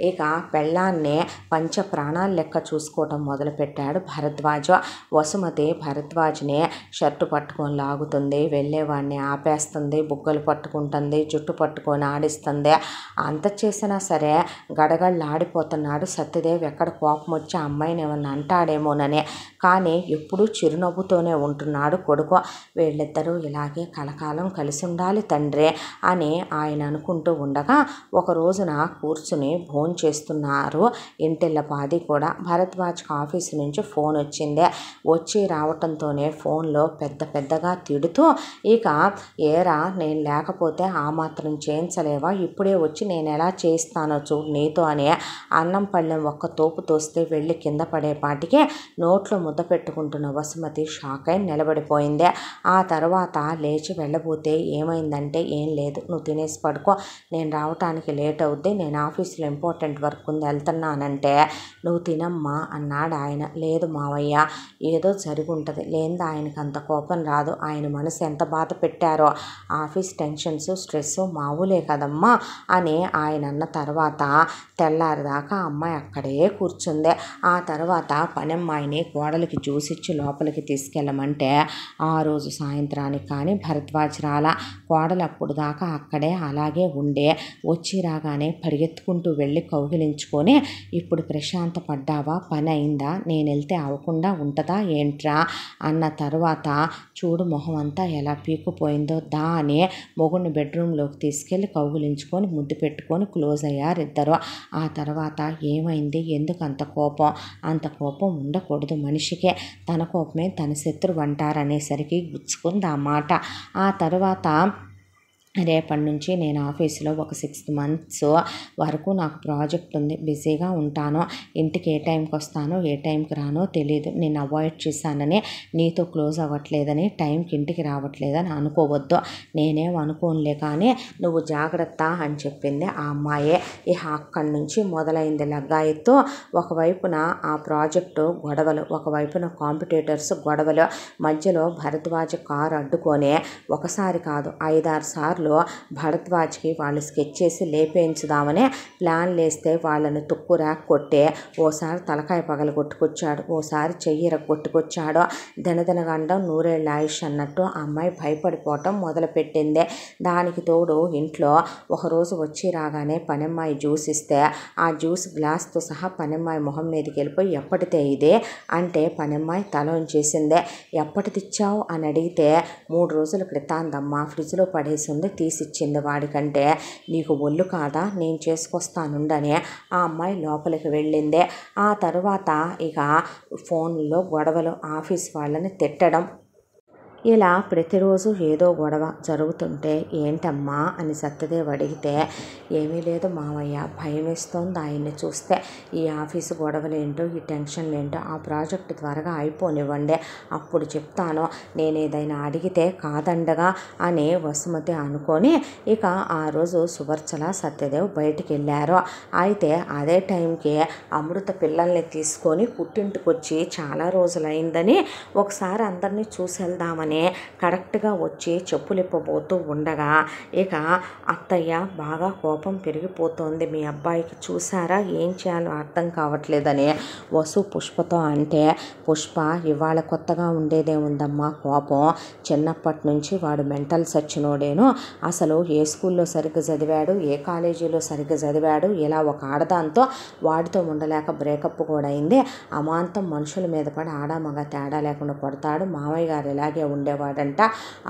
ఇక పెళ్ళాన్ని పంచ ప్రాణాలు లెక్క చూసుకోవటం మొదలుపెట్టాడు భరద్వాజ్. వసుమతి భరద్వాజ్ని షర్టు పట్టుకొని లాగుతుంది, వెళ్ళేవాడిని ఆపేస్తుంది, బుగ్గలు పట్టుకుంటుంది, జుట్టు పట్టుకొని ఆడిస్తుంది. అంత చేసినా సరే గడగడలాడిపోతున్నాడు సత్యదేవ్. ఎక్కడ కోపం వచ్చి ఆ అమ్మాయిని ఏమన్నా అంటాడేమోనని, కానీ ఎప్పుడూ చిరునవ్వుతోనే ఉంటున్నాడు కొడుకు. వీళ్ళిద్దరూ ఇలాగే కలకాలం కలిసి ఉండాలి తండ్రి అని ఆయన అనుకుంటూ ఉండగా ఒక రోజున కూర్చుని భోంచేస్తున్నారు ఇంటిల్లపాది కూడా. భరద్వాజ్కి ఆఫీసు నుంచి ఫోన్ వచ్చింది. వచ్చి రావటంతోనే ఫోన్లో పెద్ద పెద్దగా తిడుతూ ఇక ఏరా నేను లేకపోతే ఆ మాత్రం చేయించలేవా, ఇప్పుడే వచ్చి నేను ఎలా చేయిస్తానో చూడు నీతో అని అన్నం పళ్ళెం ఒక్క తోపు తోస్తే వెళ్ళి కింద పడేపాటికి నోట్లో ముద్ద పెట్టుకుంటున్న వసుమతి షాక్ అయి నిలబడిపోయింది. ఆ తర్వాత లేచి వెళ్ళబోతే ఏమైందంటే ఏం లేదు, నువ్వు తినేసి పడుకో, నేను రావటానికి లేట్ అవుద్ది, నేను ఆఫీస్లో ఇంపార్టెంట్ వర్క్ ఉంది వెళ్తున్నానంటే, నువ్వు తినమ్మా అన్నాడు ఆయన. లేదు మావయ్య, ఏదో జరిగి ఉంటుంది, లేదా ఆయనకు అంత కోపం రాదు, ఆయన మనసు ఎంత బాధ పెట్టారో, ఆఫీస్ టెన్షన్స్ స్ట్రెస్ మామూలే కదమ్మా అని ఆయన అన్న తర్వాత తెల్లారిదాకా అమ్మాయి అక్కడే కూర్చుంది. ఆ తర్వాత పనమ్మాయిని కోడలికి జ్యూస్ ఇచ్చి లోపలికి తీసుకెళ్ళమంటే ఆ రోజు సాయంత్రానికి కానీ భరద్వాజ్ రాలా. కోడలు అప్పుడు దాకా అక్కడే అలాగే ఉండే. వచ్చి రాగానే పరిగెత్తుకుంటూ వెళ్ళి కౌగిలించుకొని ఇప్పుడు ప్రశాంత పడ్డావా, పని అయిందా, నేను వెళ్తే అవ్వకుండా ఉంటుందా ఏంట్రా అన్న తర్వాత చూడు మొహం అంతా ఎలా పీకుపోయిందో దా అని మొగుడిని బెడ్రూమ్లోకి తీసుకెళ్ళి కౌగిలించుకొని ముద్దు పెట్టుకొని క్లోజ్ అయ్యారు ఇద్దరు. ఆ తర్వాత ఏమైంది, ఎందుకు అంత కోపం, అంత కోపం ఉండకూడదు మనిషికే, తన కోపమే తన శత్రువు అంటారనేసరికి గుచ్చుకుంది ఆ మాట. ఆ తర్వాత రేపటి నుంచి నేను ఆఫీసులో ఒక 6 మంత్స్ వరకు నాకు ప్రాజెక్ట్ ఉంది, బిజీగా ఉంటాను. ఇంటికి ఏ టైంకి వస్తానో ఏ టైంకి రానో తెలియదు. నేను అవాయిడ్ చేశానని, నీతో క్లోజ్ అవ్వట్లేదని, టైంకి ఇంటికి రావట్లేదని అనుకోవద్దు. నేనేం అనుకోనులే కానీ నువ్వు జాగ్రత్త అని చెప్పింది ఆ అమ్మాయే. ఇక అక్కడి నుంచి మొదలైంది లగ్గాయత్తు. ఒకవైపున ఆ ప్రాజెక్టు గొడవలు, ఒకవైపున కాంపిటేటర్స్ గొడవలు. మధ్యలో భరద్వాజ కారు అడ్డుకొని ఒకసారి కాదు 5-6 సార్లు భరద్వాజ్కి వాళ్ళు స్కెచ్ చేసి లేపేయించుదామని ప్లాన్ లేస్తే వాళ్ళని తుక్కు ర్యాక్ కొట్టే, ఓసారి తలకాయ పగలు కొట్టుకొచ్చాడు, ఓసారి చెయ్యి కొట్టుకొచ్చాడు. దినదినగండం నూరేళ్ళ ఆయుష్ అన్నట్టు ఆ అమ్మాయి భయపడిపోవటం మొదలుపెట్టింది. దానికి తోడు ఇంట్లో ఒకరోజు వచ్చి రాగానే పనమ్మాయి జ్యూస్ ఇస్తే ఆ జ్యూస్ గ్లాస్తో సహా పనమ్మాయి మొహం మీదకి వెళ్ళిపోయి ఎప్పటితే ఇదే అంటే పనమ్మాయి తల ఉంచేసిందే. ఎప్పటిదిచ్చావు అని అడిగితే 3 రోజుల క్రితాందమ్మా, ఫ్రిడ్జ్లో పడేసి ఉంది, తీసిచ్చింది వాడికంటే. నీకు ఒళ్ళు కాదా, నేను చేసుకొస్తానుండని ఆ అమ్మాయి లోపలికి వెళ్ళింది. ఆ తరువాత ఇక ఫోన్లో గొడవలు, ఆఫీస్ వాళ్ళని తిట్టడం, ఇలా ప్రతిరోజు ఏదో గొడవ జరుగుతుంటే ఏంటమ్మా అని సత్యదేవ్ అడిగితే ఏమీ లేదు మావయ్య, భయం వేస్తోంది ఆయన్ని చూస్తే. ఈ ఆఫీసు గొడవలు ఏంటో, ఈ టెన్షన్లు ఏంటో, ఆ ప్రాజెక్టు త్వరగా అయిపోనివ్వండి, అప్పుడు చెప్తాను, నేను ఏదైనా అడిగితే కాదండగా అని వసుమతి అనుకొని ఇక ఆ రోజు సువర్చల సత్యదేవ్ బయటికి వెళ్ళారు. అయితే అదే టైంకి అమృత పిల్లల్ని తీసుకొని పుట్టింటికి వచ్చి చాలా రోజులైందని ఒకసారి అందరినీ చూసి వెళ్దామని కరెక్ట్గా వచ్చి చెప్పులిప్పబోతూ ఉండగా ఇక అత్తయ్య బాగా కోపం పెరిగిపోతోంది మీ అబ్బాయికి, చూసారా ఏం చేయాలో అర్థం కావట్లేదని వసు పుష్పతో అంటే, పుష్ప ఇవాళ కొత్తగా ఉండేదే ఉందమ్మా కోపం, చిన్నప్పటి నుంచి వాడు మెంటల్ సచ్చినోడేను, అసలు ఏ స్కూల్లో సరిగ్గా చదివాడు, ఏ కాలేజీలో సరిగ్గా చదివాడు, ఇలా ఒక ఆడదాంతో వాడితో ఉండలేక బ్రేకప్ కూడా అయింది. అమాంతం మనుషుల మీద పడి ఆడామగ తేడా లేకుండా పడతాడు. మామయ్య గారు ఇలాగే ఉండేవాడంట.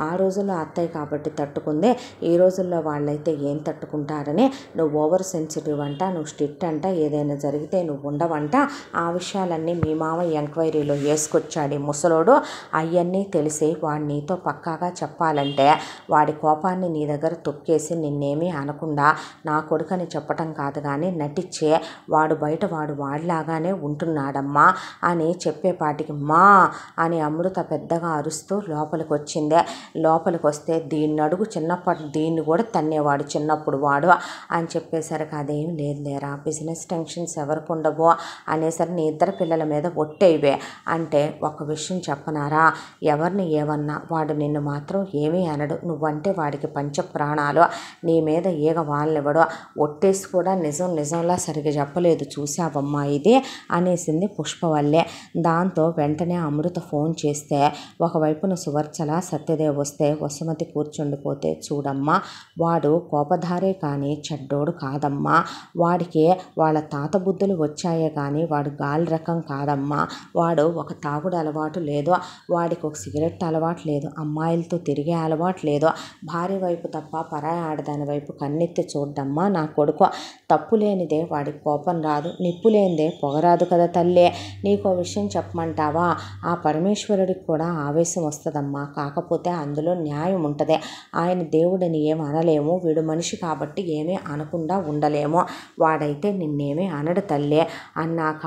ఆ రోజుల్లో అత్తయ్య కాబట్టి తట్టుకుంది, ఈ రోజుల్లో వాళ్ళైతే ఏం తట్టుకుంటారని, నువ్వు ఓవర్ సెన్సిటివ్ అంట, నువ్వు స్ట్రిక్ట్ అంట, ఏదైనా జరిగితే నువ్వు ఉండవంట, ఆ విషయాలన్నీ మీ మామయ్య ఎంక్వైరీలో వేసుకొచ్చాడు ఈ ముసలోడు. అవన్నీ తెలిసి వాడు నీతో పక్కాగా చెప్పాలంటే వాడి కోపాన్ని నీ దగ్గర తొక్కేసి నిన్నేమీ అనకుండా నా కొడుకని చెప్పటం కాదు కానీ నటించే వాడు బయట వాడు వాడిలాగానే ఉంటున్నాడమ్మా అని చెప్పేపాటికి మా అని అమృత పెద్దగా అరుస్తూ లోపలికి వచ్చిందే. లోపలికి వస్తే దీన్ని అడుగు, చిన్నప్పటి దీన్ని కూడా తన్నేవాడు చిన్నప్పుడు వాడు అని చెప్పేసరికి అదేం లేదు లేరా, బిజినెస్ టెన్షన్స్ ఎవరికి ఉండవో అనేసరికి నీ ఇద్దరు పిల్లల మీద ఒట్టేవే అంటే, ఒక విషయం చెప్పనారా, ఎవరిని ఏమన్నా వాడు నిన్ను మాత్రం ఏమీ అనడు, నువ్వంటే వాడికి పంచ ప్రాణాలు, నీ మీద ఈగ వాళ్ళనివ్వడు, ఒట్టేసి కూడా నిజంలా సరిగ్గా చెప్పలేదు చూసావమ్మా ఇది అనేసింది పుష్పవల్లే. దాంతో వెంటనే అమృత ఫోన్ చేస్తే ఒకవైపున సువర్చల సత్యదేవ్ వస్తే వసుమతి కూర్చుండిపోతే, చూడమ్మా వాడు కోపధారే కానీ చెడ్డోడు కాదమ్మా, వాడికి వాళ్ళ తాత బుద్ధులు వచ్చాయే కానీ వాడు గాలి రకం కాదమ్మా, వాడు ఒక తాగుడు అలవాటు లేదు, వాడికి ఒక సిగరెట్ అలవాటు లేదు, అమ్మాయిలతో తిరిగే అలవాటు లేదు, భార్య వైపు తప్ప పరాయి ఆడదాని వైపు కన్నెత్తి చూడమ్మా నా కొడుకు, తప్పు లేనిదే వాడికి కోపం రాదు, నిప్పు లేనిదే పొగరాదు కదా తల్లే, నీకో విషయం చెప్పమంటావా, ఆ పరమేశ్వరుడికి కూడా ఆవేశం వస్తుందమ్మా, కాకపోతే అందులో న్యాయం ఉంటుంది, ఆయన దేవుడని ఏమి అనలేము, వీడు మనిషి కాబట్టి ఏమీ అనకుండా ఉండలేము, వాడైతే నిన్నేమీ అనడు తల్లే అన్నాక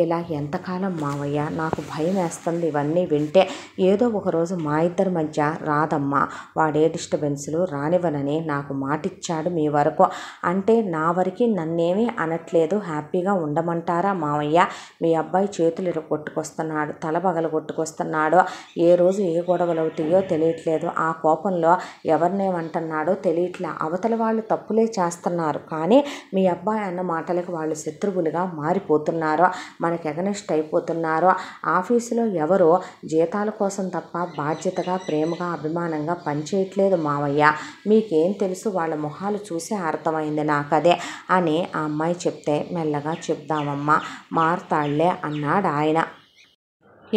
ఇలా ఎంతకాలం మావయ్య, నాకు భయం వేస్తుంది ఇవన్నీ వింటే, ఏదో ఒకరోజు మా ఇద్దరి మధ్య రాదమ్మా, వాడే డిస్టర్బెన్స్లు రానివ్వనని నాకు మాటిచ్చాడు మీ వరకు, అంటే నా వరకు నన్నేమీ అనట్లేదు, హ్యాపీగా ఉండమంటారా మావయ్య, మీ అబ్బాయి చేతులు కొట్టుకొస్తున్నాడు, తల పగలు కొట్టుకొస్తున్నాడు, ఏ రోజు ఏ గొడవలు అవుతాయో తెలియట్లేదు, ఆ కోపంలో ఎవరినేమంటున్నాడో తెలియట్లే, అవతల వాళ్ళు తప్పులే చేస్తున్నారు కానీ మీ అబ్బాయి అన్న మాటలకు వాళ్ళు శత్రువులుగా మారిపోతున్నారు, మనకు ఎగనెస్ట్ అయిపోతున్నారు, ఆఫీసులో ఎవరో జీతాల కోసం తప్ప బాధ్యతగా ప్రేమగా అభిమానంగా పనిచేయట్లేదు మావయ్య, మీకేం తెలుసు, వాళ్ళ మొహాలు చూసే అర్థమైంది నాకదే అని ఆ అమ్మాయి చెప్తే, మెల్లగా చెప్దామమ్మా మారతాళ్లే అన్నాడు ఆయన.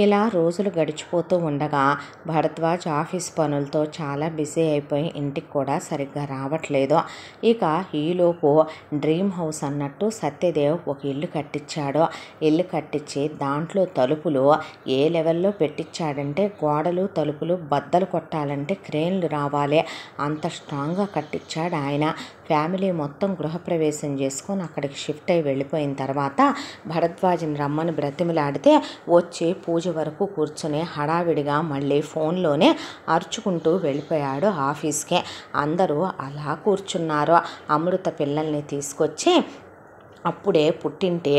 ఇలా రోజులు గడిచిపోతూ ఉండగా భరద్వాజ్ ఆఫీస్ పనులతో చాలా బిజీ అయిపోయి ఇంటికి కూడా సరిగ్గా రావట్లేదు. ఇక ఈలోపు డ్రీమ్ హౌస్ అన్నట్టు సత్యదేవ్ ఒక ఇల్లు కట్టించాడు. ఇల్లు కట్టించి దాంట్లో తలుపులు ఏ లెవెల్లో పెట్టించాడంటే గోడలు తలుపులు బద్దలు కొట్టాలంటే క్రేన్లు రావాలి, అంత స్ట్రాంగ్గా కట్టించాడు ఆయన. ఫ్యామిలీ మొత్తం గృహప్రవేశం చేసుకొని అక్కడికి షిఫ్ట్ అయి వెళ్ళిపోయిన తర్వాత భరద్వాజ్ని రమ్మని బ్రతిమలాడితే వచ్చి పూజ వరకు కూర్చొని హడావిడిగా మళ్ళీ ఫోన్లోనే అరుచుకుంటూ వెళ్ళిపోయాడు ఆఫీస్కి. అందరూ అలా కూర్చున్నారు. అమృత పిల్లల్ని తీసుకొచ్చి అప్పుడే పుట్టింటే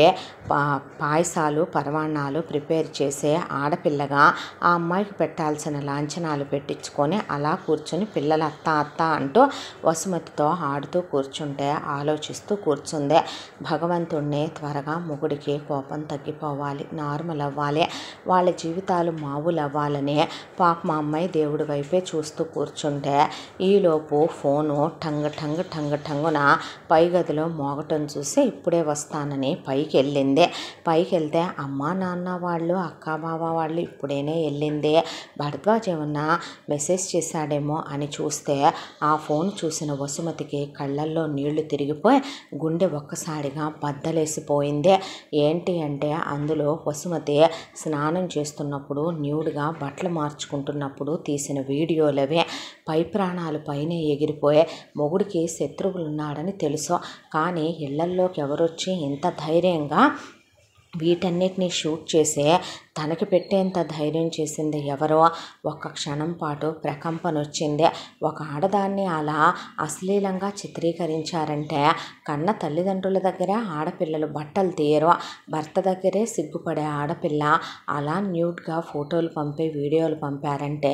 పాయసాలు పరమాన్నాలు ప్రిపేర్ చేసే ఆడపిల్లగా ఆ అమ్మాయికి పెట్టాల్సిన లాంఛనాలు పెట్టించుకొని అలా కూర్చొని పిల్లలు అత్త అత్త అంటూ వసుమతితో ఆడుతూ కూర్చుంటే ఆలోచిస్తూ కూర్చుంది. భగవంతుణ్ణి త్వరగా మొగుడికి కోపం తగ్గిపోవాలి, నార్మల్ అవ్వాలి, వాళ్ళ జీవితాలు మామూలు అవ్వాలని పాప మా అమ్మాయి దేవుడి వైపే చూస్తూ కూర్చుంటే ఈలోపు ఫోను టంగ్ టంగ్ టంగ్ టంగున పై గదిలో మోగటం చూసి ఇప్పుడే వస్తానని పైకి వెళ్ళింది. పైకి వెళ్తే అమ్మ నాన్న వాళ్ళు అక్క బావ వాళ్ళు ఇప్పుడేనే వెళ్ళింది. భరద్వాజ్ ఏమన్నా మెసేజ్ చేశాడేమో అని చూస్తే ఆ ఫోన్ చూసిన వసుమతికి కళ్ళల్లో నీళ్లు తిరిగిపోయి గుండె ఒక్కసారిగా బద్దలేసిపోయింది. ఏంటి అంటే అందులో వసుమతి స్నానం చేస్తున్నప్పుడు న్యూడ్గా బట్టలు మార్చుకుంటున్నప్పుడు తీసిన వీడియోలవే. పై ప్రాణాలు పైన ఎగిరిపోయే మొగుడికి శత్రువులున్నాడని తెలుసు, కానీ ఇళ్లల్లోకి ఎవరొచ్చి ఇంత ధైర్యంగా వీటన్నిటినీ షూట్ చేసే తనకి పెట్టేంత ధైర్యం చేసింది ఎవరో. ఒక్క క్షణం పాటు ప్రకంపన వచ్చింది. ఒక ఆడదాన్ని అలా అశ్లీలంగా చిత్రీకరించారంటే కన్న తల్లిదండ్రుల దగ్గర ఆడపిల్లలు బట్టలు తీయరు, భర్త దగ్గరే సిగ్గుపడే ఆడపిల్ల అలా న్యూడ్గా ఫోటోలు పంపి వీడియోలు పంపారంటే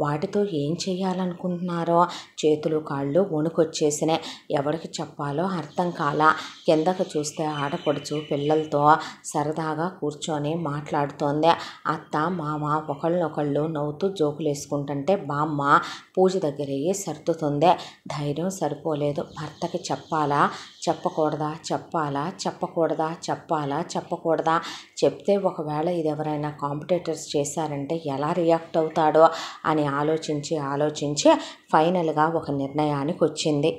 వాటితో ఏం చేయాలనుకుంటున్నారో. చేతులు కాళ్ళు వణుకొచ్చేసినాయి. ఎవరికి చెప్పాలో అర్థం కాలా. కిందకు చూస్తే ఆడపడుచు పిల్లలతో సరదాగా కూర్చొని మాట్లాడుతోంది. అత్త మామ ఒకళ్ళనొకళ్ళు నవ్వుతూ జోకులు వేసుకుంటుంటే బామ్మ పూజ దగ్గరయ్యి సర్దుతుంది. ధైర్యం సరిపోలేదు. భర్తకి చెప్పాలా చెప్పకూడదా, చెప్పాలా చెప్పకూడదా, చెప్పాలా చెప్పకూడదా, చెప్తే ఒకవేళ ఇది ఎవరైనా కాంపిటేటర్స్ చేశారంటే ఎలా రియాక్ట్ అవుతాడో అని ఆలోచించి ఫైనల్గా ఒక నిర్ణయానికి వచ్చింది.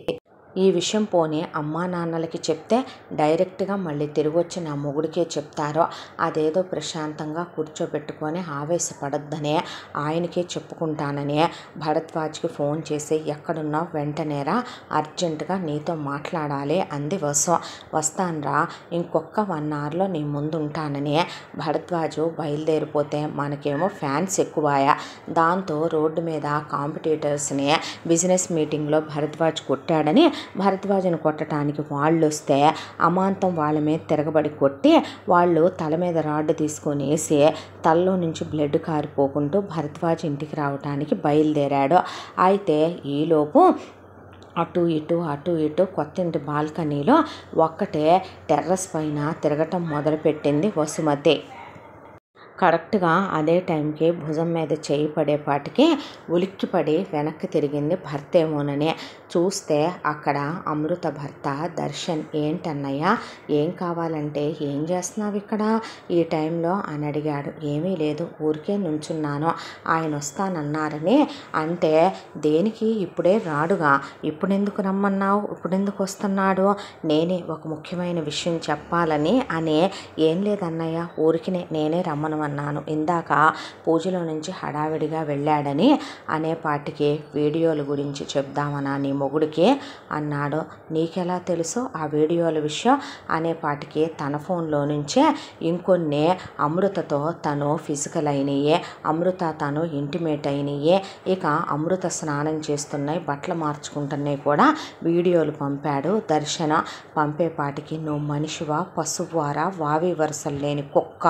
ఈ విషయం పోనీ అమ్మా నాన్నలకి చెప్తే డైరెక్ట్గా మళ్ళీ తిరిగి వచ్చి నా మొగుడికే చెప్తారో, అదేదో ప్రశాంతంగా కూర్చోబెట్టుకొని ఆవేశపడొద్దనే ఆయనకే చెప్పుకుంటానని భరద్వాజ్కి ఫోన్ చేసి ఎక్కడున్నావు వెంటనేరా, అర్జెంటుగా నీతో మాట్లాడాలి అంది వసు. వస్తానురా, ఇంకొక 1 అవర్లో నీ ముందు ఉంటానని భరద్వాజు బయలుదేరిపోతే మనకేమో ఫ్యాన్స్ ఎక్కువాయా. దాంతో రోడ్డు మీద కాంపిటీటర్స్ని బిజినెస్ మీటింగ్లో భరద్వాజ్ కొట్టాడని భరద్వాజ్ని కొట్టడానికి వాళ్ళు వస్తే అమాంతం వాళ్ళ మీద తిరగబడి కొట్టి వాళ్ళు తల మీద రాడ్డు తీసుకొని వేసి తలలో నుంచి బ్లడ్ కారిపోకుంటూ భరద్వాజ్ ఇంటికి రావడానికి బయలుదేరాడు. అయితే ఈలోపు అటు ఇటు కొత్తింటి బాల్కనీలో ఒక్కటే టెర్రస్ పైన తిరగటం మొదలుపెట్టింది వసుమతి. కరెక్ట్గా అదే టైంకి భుజం మీద చేయి పడేపాటికి ఉలిక్కిపడి వెనక్కి తిరిగింది భర్తేమోనని. చూస్తే అక్కడ అమృత భర్త దర్శన్. ఏంటన్నయ్య, ఏం కావాలంటే ఏం చేస్తున్నావు ఇక్కడ ఈ టైంలో అని అడిగాడు. ఏమీ లేదు, ఊరికే నుంచున్నాను, ఆయన వస్తానన్నారని. అంటే దేనికి, ఇప్పుడే రాడుగా, ఇప్పుడెందుకు రమ్మన్నావు, ఇప్పుడెందుకు వస్తున్నాడు, నేనే ఒక ముఖ్యమైన విషయం చెప్పాలని అని. ఏం లేదన్నయ్య, ఊరికి నేనే రమ్మనమన్నాను, ఇందాక పూజలో నుంచి హడావిడిగా వెళ్ళాడని అనేపాటికి వీడియోల గురించి చెప్దామనా నీ మొగుడికి అన్నాడు. నీకెలా తెలుసు ఆ వీడియోల విషయం అనేపాటికి తన ఫోన్లో నుంచే ఇంకొన్ని అమృతతో తను ఫిజికల్ అయినయే, అమృత తను ఇంటిమేట్ అయినయే, ఇక అమృత స్నానం చేస్తున్నాయి బట్టలు మార్చుకుంటున్నాయి కూడా వీడియోలు పంపాడు దర్శన. పంపేపాటికి నువ్వు మనిషివా పశువారా, వావి వరుసలు లేని కుక్క,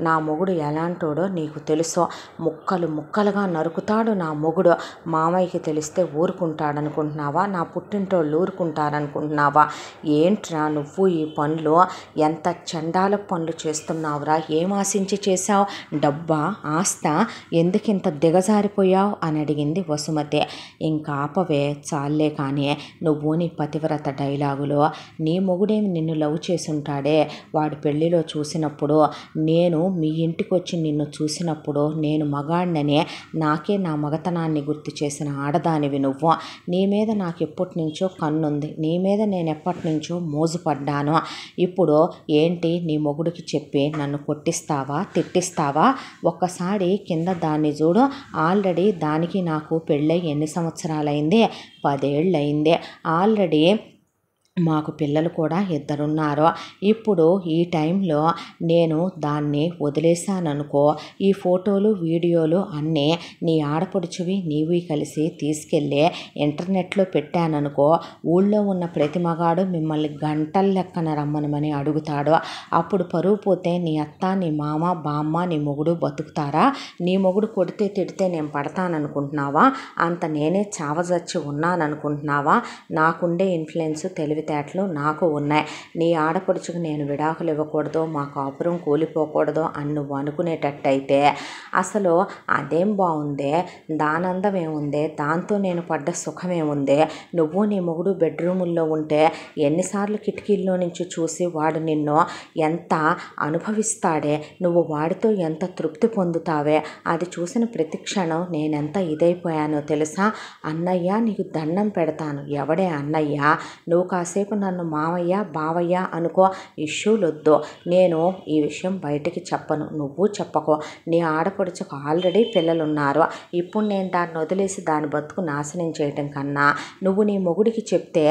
నా మొగుడు ఎలాంటోడో నీకు తెలుసు, ముక్కలు ముక్కలుగా నరుకుతాడు నా మొగుడు, మామయ్యకి తెలిస్తే ఊరుకుంటాడనుకుంటున్నావా అనుకుంటున్నావా? నా పుట్టింటోళ్ళు ఊరుకుంటారనుకుంటున్నావా? ఏంట్రా నువ్వు ఈ పనులు, ఎంత చండాల పనులు చేస్తున్నావురా? ఏం ఆశించి చేశావు? డబ్బా, ఆస్తా? ఎందుకింత దిగజారిపోయావు అని అడిగింది వసుమతి. ఇంకా ఆపవే, చాలే కానీ నువ్వు నీ పతివ్రత డైలాగులో. నీ మొగుడేమి నిన్ను లవ్ చేసుంటాడే, వాడు పెళ్ళిలో చూసినప్పుడు, నేను మీ ఇంటికి వచ్చి నిన్ను చూసినప్పుడు నేను మగాడిననే నాకే నా మగతనాన్ని గుర్తు చేసిన ఆడదానివి నువ్వు. నీ మీద నాకు ఎప్పటి నుంచో కన్నుంది, నీ మీద నేను ఎప్పటి నుంచో మోజుపడ్డాను. ఇప్పుడు ఏంటి నీ మొగుడికి చెప్పి నన్ను కొట్టిస్తావా, తిట్టిస్తావా? ఒక్కసారి కింద దాన్ని చూడు. ఆల్రెడీ దానికి నాకు పెళ్ళై ఎన్ని సంవత్సరాలైంది? 10 ఏళ్ళు అయింది. ఆల్రెడీ మాకు పిల్లలు కూడా 2 ఉన్నారు. ఇప్పుడు ఈ టైంలో నేను దాన్ని వదిలేశాననుకో, ఈ ఫోటోలు వీడియోలు అన్నీ నీ ఆడపడుచువి నీవి కలిసి తీసుకెళ్ళి ఇంటర్నెట్లో పెట్టాననుకో, ఊళ్ళో ఉన్న ప్రతి మగాడు మిమ్మల్ని గంటల లెక్కన రమ్మనమని అడుగుతాడు. అప్పుడు పరువు పోతే నీ అత్త, నీ మామ, బామ్మ, నీ మొగుడు బతుకుతారా? నీ మొగుడు కొడితే తిడితే నేను పడతాననుకుంటున్నావా? అంత నేనే చావజచ్చి ఉన్నాననుకుంటున్నావా? నాకుండే ఇన్ఫ్లుయెన్స్, తెలివితేటలు నాకు ఉన్నాయి. నీ ఆడపడుచుకు నేను విడాకులు ఇవ్వకూడదు, మా కాపురం కూలిపోకూడదు అని నువ్వు అనుకునేటట్టయితే అసలు అదేం బాగుందే? దానందం ఏముందే? దాంతో నేను పడ్డ సుఖమేముందే? నువ్వు నీ మొగుడు బెడ్రూముల్లో ఉంటే ఎన్నిసార్లు కిటికీల్లో నుంచి చూసి వాడు నిన్ను ఎంత అనుభవిస్తాడే, నువ్వు వాడితో ఎంత తృప్తి పొందుతావే? అది చూసిన ప్రతి క్షణం నేనెంత ఇదైపోయానో తెలుసా? అన్నయ్య నీకు దండం పెడతాను, ఎవడే అన్నయ్య? నువ్వు కాసేపు నన్ను మావయ్య, బావయ్య అనుకో, ఇష్యూలొద్దు. నేను ఈ విషయం బయటికి చెప్పను, నువ్వు చెప్పకో. నీ ఆడపడుచుకు ఆల్రెడీ పిల్లలున్నారు. ఇప్పుడు నేను దాన్ని వదిలేసి దాని బతుకు నాశనం చేయటం కన్నా నువ్వు నీ మొగుడికి చెప్తే,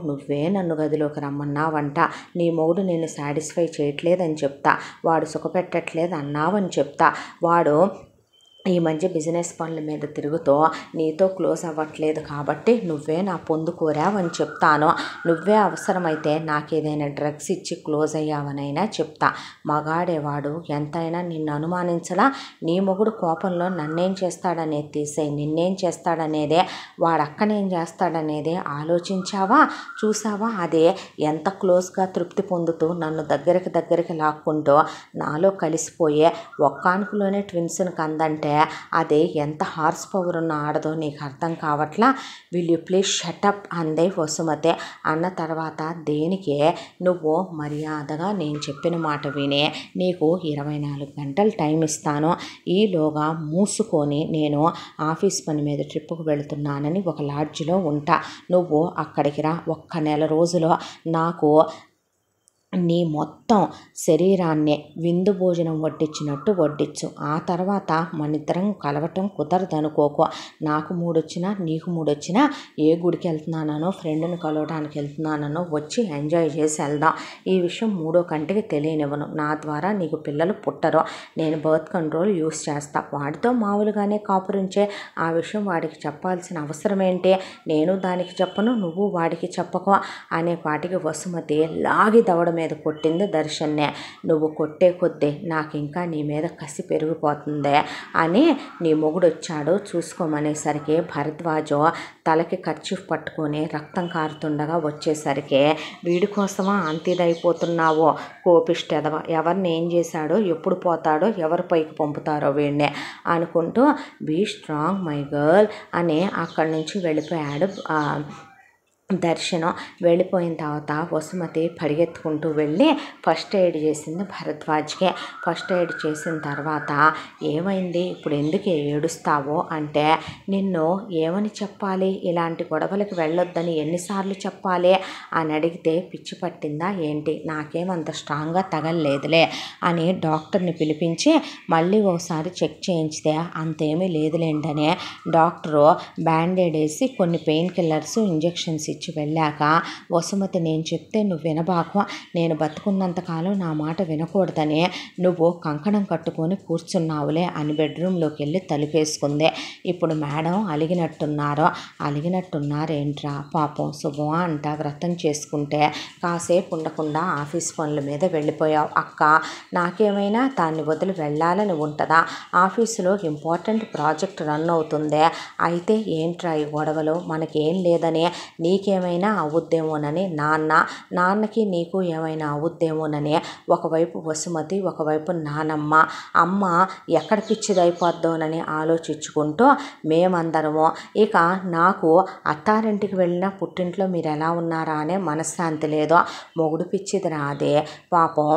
నువ్వే నన్ను గదిలోకి రమ్మన్నావంట, నీ మొగుడు నిన్ను సాటిస్ఫై చేయట్లేదని చెప్తా, వాడు సుఖపెట్టట్లేదు అన్నావని చెప్తా, వాడు ఈ మధ్య బిజినెస్ పనుల మీద తిరుగుతూ నీతో క్లోజ్ అవ్వట్లేదు కాబట్టి నువ్వే నా పొందు కోరావని చెప్తాను. నువ్వే అవసరమైతే నాకేదైనా డ్రగ్స్ ఇచ్చి క్లోజ్ అయ్యావనైనా చెప్తా. మగాడేవాడు ఎంతైనా నిన్ను అనుమానించలా? నీ మొగుడు కోపంలో నన్నేం చేస్తాడనేది తీసేయి, నిన్నేం చేస్తాడనేదే, వాడక్కనేం చేస్తాడనేదే ఆలోచించావా? చూసావా? అదే ఎంత క్లోజ్గా తృప్తి పొందుతూ నన్ను దగ్గరికి లాక్కుంటూ నాలో కలిసిపోయే ఒక్కానుకులోనే ట్విన్స్ని కందంటే అదే ఎంత హార్స్ పవర్ ఉన్న ఆడదో నీకు అర్థం కావట్లా? విల్ యూ ప్లీజ్ షటప్ అందే వసుమతి. అన్న తర్వాత దేనికే నువ్వు మర్యాదగా నేను చెప్పిన మాట వినే, నీకు 24 గంటలు టైం ఇస్తాను, ఈలోగా మూసుకొని నేను ఆఫీస్ పని మీద ట్రిప్పుకు వెళుతున్నానని ఒక లాడ్జిలో ఉంటా. నువ్వు అక్కడికి రా. 1 నెల రోజులో నాకు నీ మొత్తం శరీరాన్ని విందు భోజనం వడ్డించినట్టు వడ్డించు. ఆ తర్వాత మనిద్దరం కలవటం కుదరదనుకోకో. నాకు మూడొచ్చినా నీకు మూడొచ్చినా ఏ గుడికి వెళ్తున్నానో, ఫ్రెండ్ని కలవడానికి వెళ్తున్నానో వచ్చి ఎంజాయ్ చేసి వెళ్దాం. ఈ విషయం 3వ కంటికి తెలియనివ్వను. నా ద్వారా నీకు పిల్లలు పుట్టరు. నేను బర్త్ కంట్రోల్ యూస్ చేస్తా. వాడితో మామూలుగానే కాపురించే, ఆ విషయం వాడికి చెప్పాల్సిన అవసరం ఏంటి? నేను దానికి చెప్పను, నువ్వు వాడికి చెప్పకో అనే పాటికి వసుమతి లాగి దవడ మీద కొట్టింది దర్శన్నే. నువ్వు కొట్టే కొద్దీ నాకు ఇంకా నీ మీద కసి పెరిగిపోతుందే అని నీ మొగుడు వచ్చాడు చూసుకోమనేసరికి భరద్వాజు తలకి కర్చీఫ్ పట్టుకొని రక్తం కారుతుండగా వచ్చేసరికి, వీడి కోసమా అంతిదైపోతున్నావో కోపిష్టెదవ, ఎవరిని ఏం చేశాడో, ఎప్పుడు పోతాడో, ఎవరు పైకి పంపుతారో వీడినే అనుకుంటూ బీ స్ట్రాంగ్ మై గర్ల్ అని అక్కడి నుంచి వెళ్ళిపోయాడు దర్శనం. వెళ్ళిపోయిన తర్వాత వసుమతి పరిగెత్తుకుంటూ వెళ్ళి ఫస్ట్ ఎయిడ్ చేసింది భరద్వాజ్కి. ఫస్ట్ ఎయిడ్ చేసిన తర్వాత, ఏమైంది ఇప్పుడు, ఎందుకు ఏడుస్తావో అంటే, నిన్ను ఏమని చెప్పాలి, ఇలాంటి గొడవలకు వెళ్ళొద్దని ఎన్నిసార్లు చెప్పాలి అని అడిగితే, పిచ్చి పట్టిందా ఏంటి, నాకేమంత స్ట్రాంగ్గా తగలలేదులే అని డాక్టర్ని పిలిపించి మళ్ళీ ఒకసారి చెక్ చేయించితే అంతేమీ లేదులేంటనే డాక్టరు బ్యాండేడ్ వేసి కొన్ని పెయిన్ కిల్లర్స్ ఇంజెక్షన్స్ ఇచ్చి వెళ్ళాక వసుమతి నేను చెప్తే నువ్వు వినబాకు, నేను బతుకున్నంతకాలం నా మాట వినకూడదని నువ్వు కంకణం కట్టుకొని కూర్చున్నావులే అని బెడ్రూమ్లోకి వెళ్ళి తలుపేసుకుంది. ఇప్పుడు మేడం అలిగినట్టున్నారేంట్రా పాపం శుభమా అంట వ్రతం చేసుకుంటే కాసేపు ఉండకుండా ఆఫీస్ పనుల మీద వెళ్ళిపోయావు. అక్క నాకేమైనా దాన్ని వదిలి వెళ్ళాలని ఉంటుందా? ఆఫీసులో ఇంపార్టెంట్ ప్రాజెక్ట్ రన్ అవుతుందే. అయితే ఏంట్రా ఈ గొడవలు? మనకేం లేదని నీకేమైనా అవుద్దేమోనని నాన్నకి నీకు ఏమైనా అవుద్దేమోనని ఒకవైపు వసుమతి, ఒకవైపు నానమ్మ. అమ్మ ఎక్కడ పిచ్చిదైపోద్దోనని ఆలోచించుకుంటూ మేమందరము ఇక నాకు అత్తారింటికి వెళ్ళిన పుట్టింట్లో మీరు ఎలా ఉన్నారా అనే మనశ్శాంతి లేదు. మొగుడు పిచ్చిది రాదే పాపం,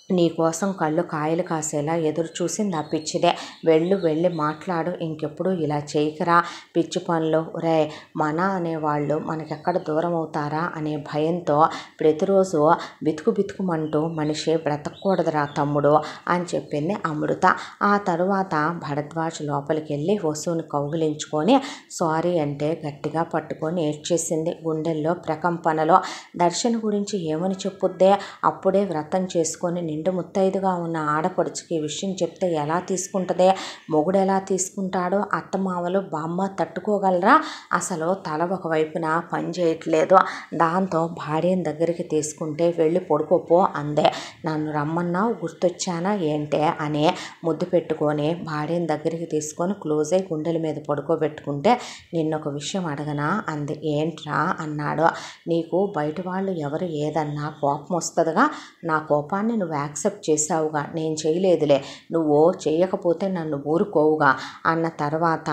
నీకోసం కళ్ళు కాయలు కాసేలా ఎదురు చూసింది ఆ పిచ్చిదే. వెళ్ళి మాట్లాడు, ఇంకెప్పుడు ఇలా చేయకరా పిచ్చి పనులు. రే మన అనేవాళ్ళు మనకెక్కడ దూరం అవుతారా అనే భయంతో ప్రతిరోజు బితుకుమంటూ మనిషి బ్రతకూడదురా తమ్ముడు అని చెప్పింది అమృత. ఆ తరువాత భరద్వాజ్ లోపలికి వెళ్ళి వసుని కౌగిలించుకొని సారీ అంటే గట్టిగా పట్టుకొని ఏడ్చేసింది. గుండెల్లో ప్రకంపనలో దర్శన్ గురించి ఏమని చెప్పుద్దే? అప్పుడే వ్రతం చేసుకొని నిండు ముత్తైదుగా ఉన్న ఆడపడుచుకి ఈ విషయం చెప్తే ఎలా తీసుకుంటుందే? మొగుడు ఎలా తీసుకుంటాడో? అత్తమామలు బామ్మ తట్టుకోగలరా? అసలు తల ఒకవైపున పని చేయట్లేదు. దాంతో భార్యను దగ్గరికి తీసుకుంటే వెళ్ళి పడుకోపో అందే. నన్ను రమ్మన్నావు గుర్తొచ్చానా ఏంటే అని ముద్దు పెట్టుకొని భార్యను దగ్గరికి తీసుకొని క్లోజ్ అయి గుండెల మీద పడుకోబెట్టుకుంటే నిన్నొక విషయం అడగనా అంది. ఏంట్రా అన్నాడు. నీకు బయట వాళ్ళు ఎవరు ఏదన్నా కోపం వస్తుందిగా, నా కోపాన్ని నువ్వు యాక్సెప్ట్ చేసావుగా, నేను చేయలేదులే, నువ్వు చేయకపోతే నన్ను ఊరుకోవుగా అన్న తర్వాత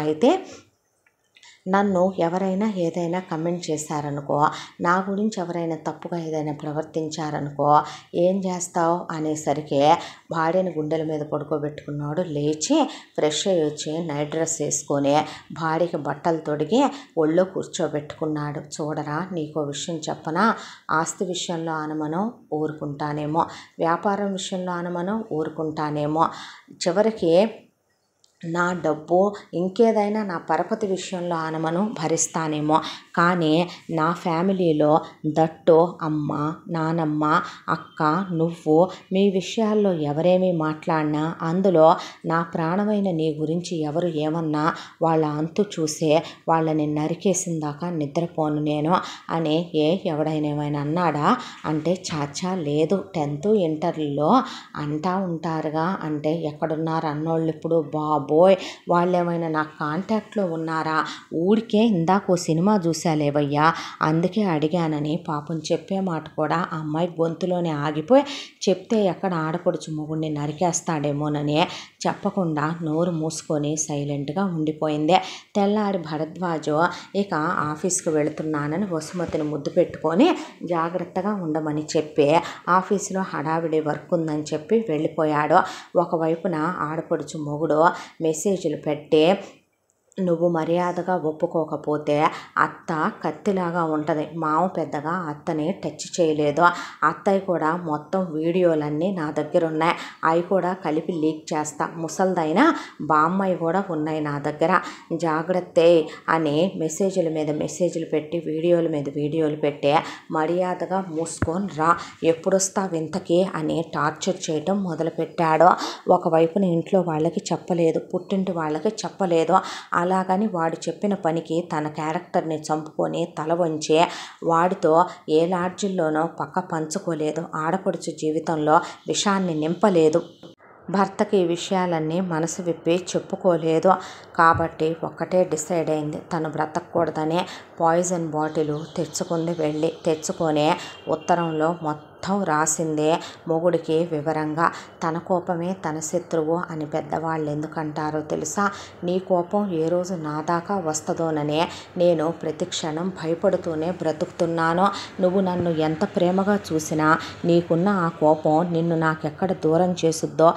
అయితే నన్ను ఎవరైనా ఏదైనా కమెంట్ చేశారనుకో, నా గురించి ఎవరైనా తప్పుగా ఏదైనా ప్రవర్తించారనుకో ఏం చేస్తావు అనేసరికి భార్యని గుండెల మీద పడుకోబెట్టుకున్నాడు. లేచి ఫ్రెష్ అయ్యి వచ్చి నైట్ డ్రెస్ వేసుకొని భార్యకి బట్టలు తొడిగి ఒళ్ళో కూర్చోబెట్టుకున్నాడు. చూడరా నీకో విషయం చెప్పనా, ఆస్తి విషయంలో అనుమానం ఊరుకుంటానేమో, వ్యాపారం విషయంలో అనుమానం ఊరుకుంటానేమో, చివరికి నా డబ్బు ఇంకేదైనా నా పరపతి విషయంలో అనుమానం భరిస్తానేమో, కానీ నా ఫ్యామిలీలో దట్టు అమ్మ, నానమ్మ, అక్క, నువ్వు మీ విషయాల్లో ఎవరేమీ మాట్లాడినా అందులో నా ప్రాణమైన నీ గురించి ఎవరు ఏమన్నా వాళ్ళ అంతు చూసే వాళ్ళని నరికేసిందాకా నిద్రపోను నేను అని ఎవడైనా ఏమైనా అన్నాడా అంటే చాచా లేదు, 10th ఇంటర్లో అంటా ఉంటారుగా అంటే ఎక్కడున్నారు అన్నోళ్ళు ఇప్పుడు బాబోయ్ వాళ్ళేమైనా నా కాంటాక్ట్లో ఉన్నారా? ఊరికే ఇందాకో సినిమా చూసాలేవయ్యా అందుకే అడిగానని పాపం చెప్పే మాట కూడా ఆ అమ్మాయి గొంతులోనే ఆగిపోయి చెప్తే ఎక్కడ ఆడపడుచు మొగుడిని నరికేస్తాడేమోనని చెప్పకుండా నోరు మూసుకొని సైలెంట్గా ఉండిపోయింది. తెల్లారి భరద్వాజు ఇక ఆఫీస్కి వెళుతున్నానని వసుమతిని ముద్దు పెట్టుకొని జాగ్రత్తగా ఉండమని చెప్పి ఆఫీసులో హడావిడి వర్క్ ఉందని చెప్పి వెళ్ళిపోయాడు. ఒకవైపున ఆడపడుచు మొగుడు మెసేజ్లు పెట్టి నువ్వు మర్యాదగా ఒప్పుకోకపోతే అత్త కత్తిలాగా ఉంటుంది, మామ పెద్దగా అత్తని టచ్ చేయలేదు, అత్తయ్య కూడా మొత్తం వీడియోలన్నీ నా దగ్గర ఉన్నాయి, అవి కూడా కలిపి లీక్ చేస్తా, ముసల్దైనా బామ్మాయి కూడా ఉన్నాయి నా దగ్గర, జాగ్రత్త అని మెసేజ్ల మీద మెసేజ్లు పెట్టి వీడియోల మీద వీడియోలు పెట్టి మర్యాదగా మూసుకొని రా, ఎప్పుడొస్తావు ఇంతకీ అని టార్చర్ చేయటం మొదలుపెట్టాడు. ఒకవైపున ఇంట్లో వాళ్ళకి చెప్పలేదు, పుట్టింటి వాళ్ళకి చెప్పలేదు. అలాగని వాడు చెప్పిన పనికి తన క్యారెక్టర్ని చంపుకొని తల వంచి వాడితో ఏ లాడ్జిల్లోనో పక్క పంచుకోలేదు, ఆడపడుచు జీవితంలో విషాన్ని నింపలేదు, భర్తకి ఈ విషయాలన్నీ మనసు విప్పి చెప్పుకోలేదు. కాబట్టి ఒక్కటే డిసైడ్ అయింది, తను బ్రతకూడదనే పాయిజన్ బాటిల్ తెచ్చుకొని ఉత్తరంలో మొత్తం రాసిందే మొగుడికి వివరంగా. తన కోపమే తన శత్రువు అని పెద్దవాళ్ళు ఎందుకంటారో తెలుసా? నీ కోపం ఏ రోజు నా దాకా వస్తుందోననే నేను ప్రతి క్షణం భయపడుతూనే బ్రతుకుతున్నాను. నువ్వు నన్ను ఎంత ప్రేమగా చూసినా నీకున్న ఆ కోపం నిన్ను నాకెక్కడ దూరం చేసుద్దో,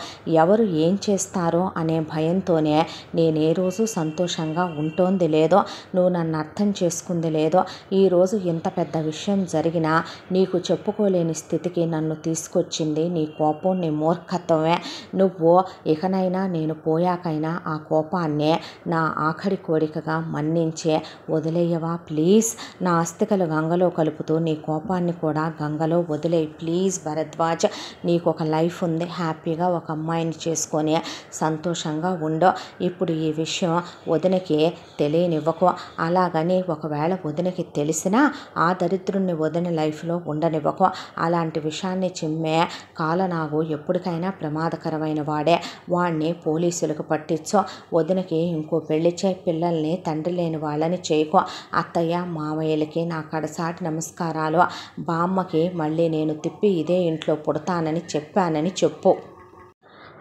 ఎవరు ఏం చేస్తారో అనే భయంతోనే నేను ఏ రోజు సంతోషంగా ఉంటోంది లేదో, నువ్వు నన్ను అర్థం చేసుకుంది లేదో. ఈరోజు ఇంత పెద్ద విషయం జరిగినా నీకు చెప్పుకోలేని స్థితికి నన్ను తీసుకొచ్చింది నీ కోపం, నీ మూర్ఖత్వమే. నువ్వు ఇకనైనా నేను పోయాకైనా ఆ కోపాన్నే నా ఆఖరి కోరికగా మన్నించే వదిలేయవా ప్లీజ్. నా అస్థికలు గంగలో కలుపుతూ నీ కోపాన్ని కూడా గంగలో వదిలేయి ప్లీజ్ భరద్వాజ్. నీకు ఒక లైఫ్ ఉంది, హ్యాపీగా ఒక అమ్మాయిని చేసుకొని సంతోషంగా ఉండో. ఇప్పుడు ఈ విషయం వదినకి తెలియనివ్వకు. అలాగని ఒకవేళ వదినకి తెలిసినా ఆ దరిద్రుణ్ణి వదిన లైఫ్లో ఉండనివ్వకు. అలాంటి విషయాన్ని చిమ్మే కాలనాగు ఎప్పటికైనా ప్రమాదకరమైన వాడే. వాడిని పోలీసులకు పట్టించో. వదినకి ఇంకో పెళ్లి చేయి, పిల్లల్ని తండ్రి లేని వాళ్ళని చేయకో. అత్తయ్య మామయ్యలకి నా కడసాటి నమస్కారాలు. బామ్మకి మళ్ళీ నేను తిప్పి ఇదే ఇంట్లో పుడతానని చెప్పానని చెప్పు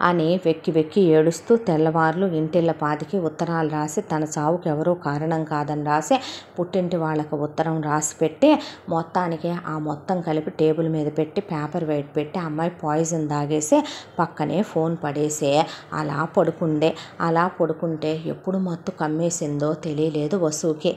అని వెక్కి వెక్కి ఏడుస్తూ తెల్లవార్లు ఇంటిళ్ళపాదికి ఉత్తరాలు రాసి తన చావుకు ఎవరూ కారణం కాదని రాసి పుట్టింటి వాళ్ళకు ఉత్తరం రాసి పెట్టి మొత్తానికి ఆ మొత్తం కలిపి టేబుల్ మీద పెట్టి పేపర్ వెయిట్ పెట్టి అమ్మాయి పాయిజన్ తాగేసి పక్కనే ఫోన్ పడేసి అలా పడుకుంటే ఎప్పుడు మత్తు కమ్మేసిందో తెలియలేదు వసుకి.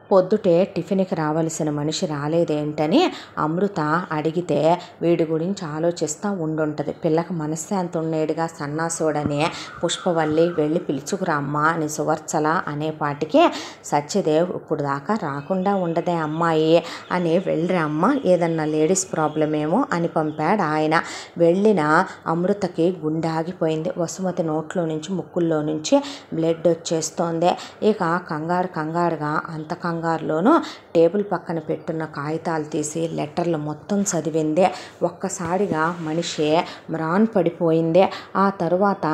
పొద్దుటే టిఫిన్కి రావాల్సిన మనిషి రాలేదేంటని అమృత అడిగితే వీడి గురించి ఆలోచిస్తూ ఉండుంటుంది. పిల్లకి మనశ్శాంతి ఉండేడుగా సన్నాసుడని పుష్పవల్లి వెళ్ళి పిలుచుకురామ్మా అని సువర్చల అనేపాటికి సత్యదేవ్ ఇప్పుడు దాకా రాకుండా ఉండదే అమ్మాయి అని వెళ్ళిరా అమ్మ, ఏదన్నా లేడీస్ ప్రాబ్లం ఏమో అని పంపాడు ఆయన. వెళ్ళిన అమృతకి గుండె ఆగిపోయింది. వసుమతి నోట్లో నుంచి ముక్కుల్లో నుంచి బ్లడ్ వచ్చేస్తోంది. ఇక కంగారుగా అంత కంగారులోనూ టేబుల్ పక్కన పెట్టున్న కాగితాలు తీసి లెటర్లు మొత్తం చదివింది. ఒక్కసారిగా మనిషి మ్రాన్ పడిపోయింది. ఆ తరువాత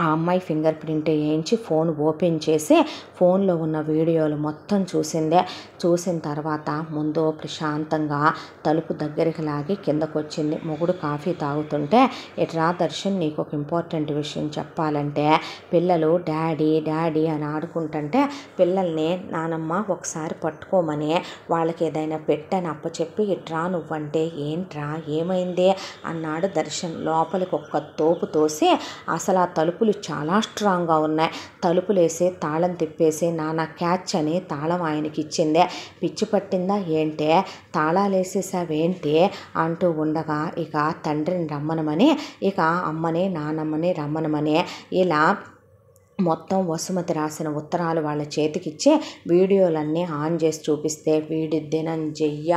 ఆ అమ్మాయి ఫింగర్ ప్రింట్ వేయించి ఫోన్ ఓపెన్ చేసి ఫోన్లో ఉన్న వీడియోలు మొత్తం చూసిందే. చూసిన తర్వాత ముందు ప్రశాంతంగా తలుపు దగ్గరికి లాగి కిందకు వచ్చింది. మొగుడు కాఫీ తాగుతుంటే ఇట్రా దర్శన్, నీకు ఒక ఇంపార్టెంట్ విషయం చెప్పాలంటే. పిల్లలు డాడీ డాడీ అని ఆడుకుంటుంటే పిల్లల్ని నానమ్మ ఒకసారి పట్టుకోమని వాళ్ళకి ఏదైనా పెట్టని అప్పచెప్పి ఇట్రా నువ్వంటే ఏంట్రా ఏమైంది అన్నాడు దర్శన్. లోపలికి ఒక్క తోపు తోసి అసలు ఆ తలుపులు చాలా స్ట్రాంగ్గా ఉన్నాయి. తలుపులేసి తాళం తిప్పేసి నానా క్యాచ్ అని తాళం ఆయనకి ఇచ్చిందే. పిచ్చి పట్టిందా ఏంటే, తాళాలేసేసావేంటి అంటూ ఉండగా ఇక తండ్రిని రమ్మనమని ఇక అమ్మని నానమ్మని రమ్మనమని ఇలా మొత్తం వసుమతి రాసిన ఉత్తరాలు వాళ్ళ చేతికిచ్చి వీడియోలన్నీ ఆన్ చేసి చూపిస్తే వీడి దినం చెయ్య,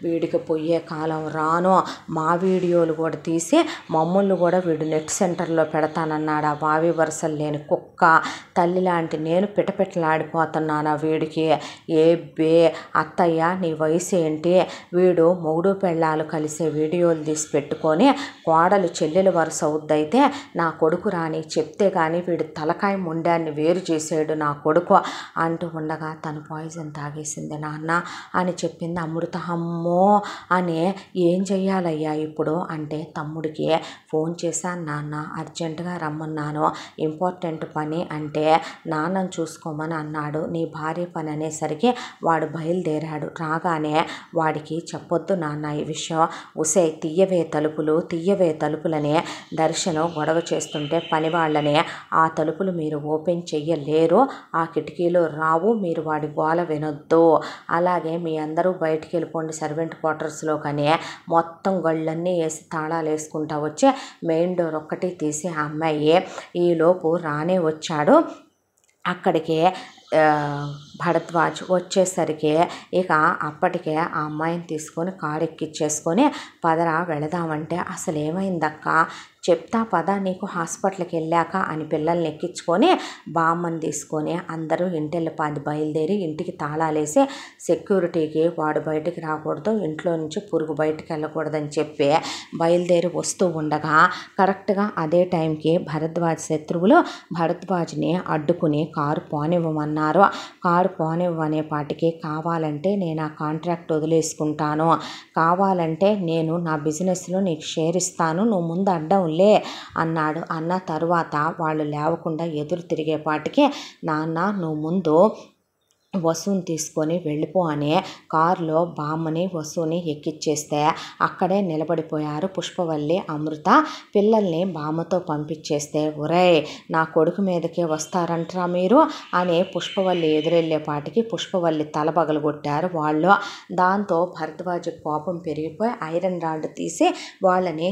వీడికి పోయే కాలం రాను, మా వీడియోలు కూడా తీసి మమ్మల్ని కూడా వీడు నెట్ సెంటర్లో పెడతానన్నాడు. ఆ వావి వరుసలు లేని కుక్క, తల్లి లాంటి నేను పిటపిటలాడిపోతున్నాను వీడికి. ఏ బే అత్తయ్య నీ వయసు ఏంటి, వీడు మొగుడు పెళ్ళాలు కలిసే వీడియోలు తీసి పెట్టుకొని కోడలు చెల్లెల వరుస అవుద్దైతే నా కొడుకు రాని చెప్తే కానీ వీడి తలకాయ ముండాన్ని వేరు చేసాడు నా కొడుకు అంటూ ఉండగా తను పాయిజన్ తాగేసింది నాన్న అని చెప్పింది అమృత. అమ్మో అని ఏం చెయ్యాలయ్యా ఇప్పుడు అంటే తమ్ముడికి ఫోన్ చేశాను నాన్న, అర్జెంటుగా రమ్మన్నాను, ఇంపార్టెంట్ పని అంటే నాన్నను చూసుకోమని అన్నాడు. నీ భార్య పని అనేసరికి వాడు బయలుదేరాడు. రాగానే వాడికి చెప్పొద్దు నాన్న ఈ విషయం, ఉసే తీయవే తలుపులని దర్శనం గొడవ చేస్తుంటే పని వాళ్ళని ఆ తలుపులు మీరు ఓపెన్ చెయ్యలేరు, ఆ కిటికీలు రావు, మీరు వాడి గోల వినొద్దు, అలాగే మీ అందరూ బయటికి వెళ్ళిపోండి సర్వెంట్ క్వార్టర్స్లో కానీ మొత్తం గళ్ళన్నీ వేసి తాళాలు వేసుకుంటా వచ్చి మెయిన్ డోర్ ఒక్కటి తీసి ఆ అమ్మాయి ఈలోపు రానే వచ్చాడు. అక్కడికి భరద్వాజ్ వచ్చేసరికి ఇక అప్పటికే ఆ అమ్మాయిని తీసుకొని కారు ఎక్కిచ్చేసుకొని పదరా వెళదామంటే అసలు ఏమైందక్క చెప్తా పద నీకు హాస్పిటల్కి వెళ్ళాక అని పిల్లల్ని ఎక్కించుకొని బామ్మని తీసుకొని అందరూ ఇంటిళ్ళపాది బయలుదేరి ఇంటికి తాళాలేసి సెక్యూరిటీకి వాడు బయటికి రాకూడదు, ఇంట్లో నుంచి పురుగు బయటికి వెళ్ళకూడదని చెప్పి బయలుదేరి వస్తూ ఉండగా కరెక్ట్గా అదే టైంకి భరద్వాజ్ శత్రువులు భరద్వాజ్ని అడ్డుకుని కారు పోనివ్వమన్నారు. కారు పోనివ్వనేపాటికి కావాలంటే నేను ఆ కాంట్రాక్ట్ వదిలేసుకుంటాను, కావాలంటే నేను నా బిజినెస్లో నీకు షేర్ ఇస్తాను, నువ్వు ముందు అడ్డం లే అన్నాడు. అన్న తరువాత వాళ్ళు లేవకుండా ఎదురు తిరిగేపాటికి నాన్న నువ్వు ముందు వసుని తీసుకొని వెళ్ళిపో అని కారులో బామ్మని వసుని ఎక్కిచ్చేస్తే అక్కడే నిలబడిపోయారు పుష్పవల్లి అమృత. పిల్లల్ని బామ్మతో పంపించేస్తే ఒరేయ్ నా కొడుకు మీదకే వస్తారంటరా మీరు అని పుష్పవల్లి ఎదురెళ్ళేపాటికి పుష్పవల్లి తల పగలగొట్టారు వాళ్ళు. దాంతో భరద్వాజ్ కోపం పెరిగిపోయి ఐరన్ రాడ్ తీసి వాళ్ళని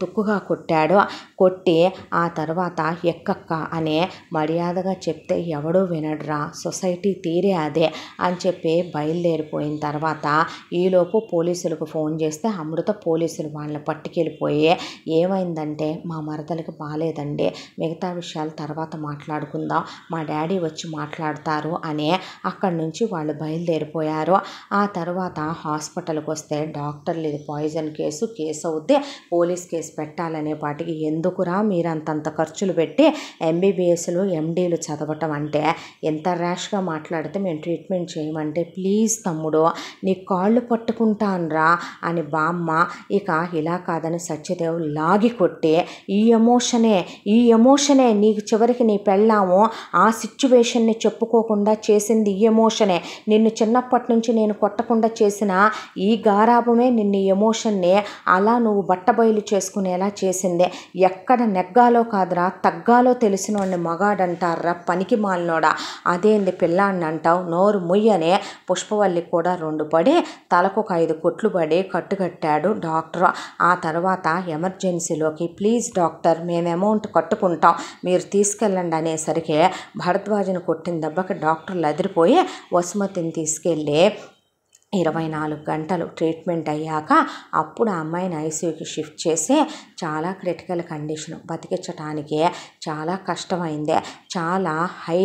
తుక్కుగా కొట్టాడు. కొట్టి ఆ తర్వాత ఎక్కక్క అని మర్యాదగా చెప్తే ఎవడూ వినడ్రా, సొసైటీ తీరే అదే అని చెప్పి బయలుదేరిపోయిన తర్వాత ఈలోపు పోలీసులకు ఫోన్ చేస్తే అమృత పోలీసులు వాళ్ళని పట్టుకెళ్ళిపోయి ఏమైందంటే మా మరదలకు బాగాలేదండి, మిగతా విషయాలు తర్వాత మాట్లాడుకుందాం, మా డాడీ వచ్చి మాట్లాడతారు అని అక్కడి నుంచి వాళ్ళు బయలుదేరిపోయారు. ఆ తర్వాత హాస్పిటల్కి వస్తే డాక్టర్లు ఇది పాయిజన్ కేసు అవుద్ది, పోలీస్ కేసు పెట్టాలనే పాటికి ఎందుకురా మీరు అంతంత ఖర్చులు పెట్టి ఎంబీబీఎస్లు ఎండీలు చదవటం అంటే ఎంత ర్యాష్గా మాట్లాడితే మేము ట్రీట్మెంట్ చేయమంటే ప్లీజ్ తమ్ముడు నీ కాళ్ళు పట్టుకుంటానురా అని బామ్మ ఇక ఇలా కాదని సత్యదేవ్ లాగి కొట్టి ఈ ఎమోషనే నీకు చివరికి నీ పెళ్ళాము ఆ సిచ్యువేషన్ని చెప్పుకోకుండా చేసింది ఈ ఎమోషనే, నిన్ను చిన్నప్పటి నుంచి నేను కొట్టకుండా చేసిన ఈ గారాభమే నిన్ను ఎమోషన్ని అలా నువ్వు బట్టబయలు చేసుకునేలా చేసిందే, ఎక్కడ నెగ్గాలో కాదురా తగ్గాలో తెలిసిన వాడిని మగాడంటారా పనికి మాలినోడా, అదేంది పిల్లాన్ని అంటావు, నోరు ముయ్యనే పుష్పవల్లి కూడా 2 పడి తలకు 5 కొట్లు పడి కట్టుకట్టాడు డాక్టర్. ఆ తర్వాత ఎమర్జెన్సీలోకి ప్లీజ్ డాక్టర్ మేము అమౌంట్ కట్టుకుంటాం మీరు తీసుకెళ్ళండి అనేసరికి భరద్వాజ్ని కొట్టిన దెబ్బకి డాక్టర్లు అదిరిపోయి వసుమతిని తీసుకెళ్ళి 24 గంటలు ట్రీట్మెంట్ అయ్యాక అప్పుడు ఆ అమ్మాయిని ఐసీయూకి షిఫ్ట్ చేసి చాలా క్రిటికల్ కండిషన్, బతికించడానికి చాలా కష్టమైంది, చాలా హై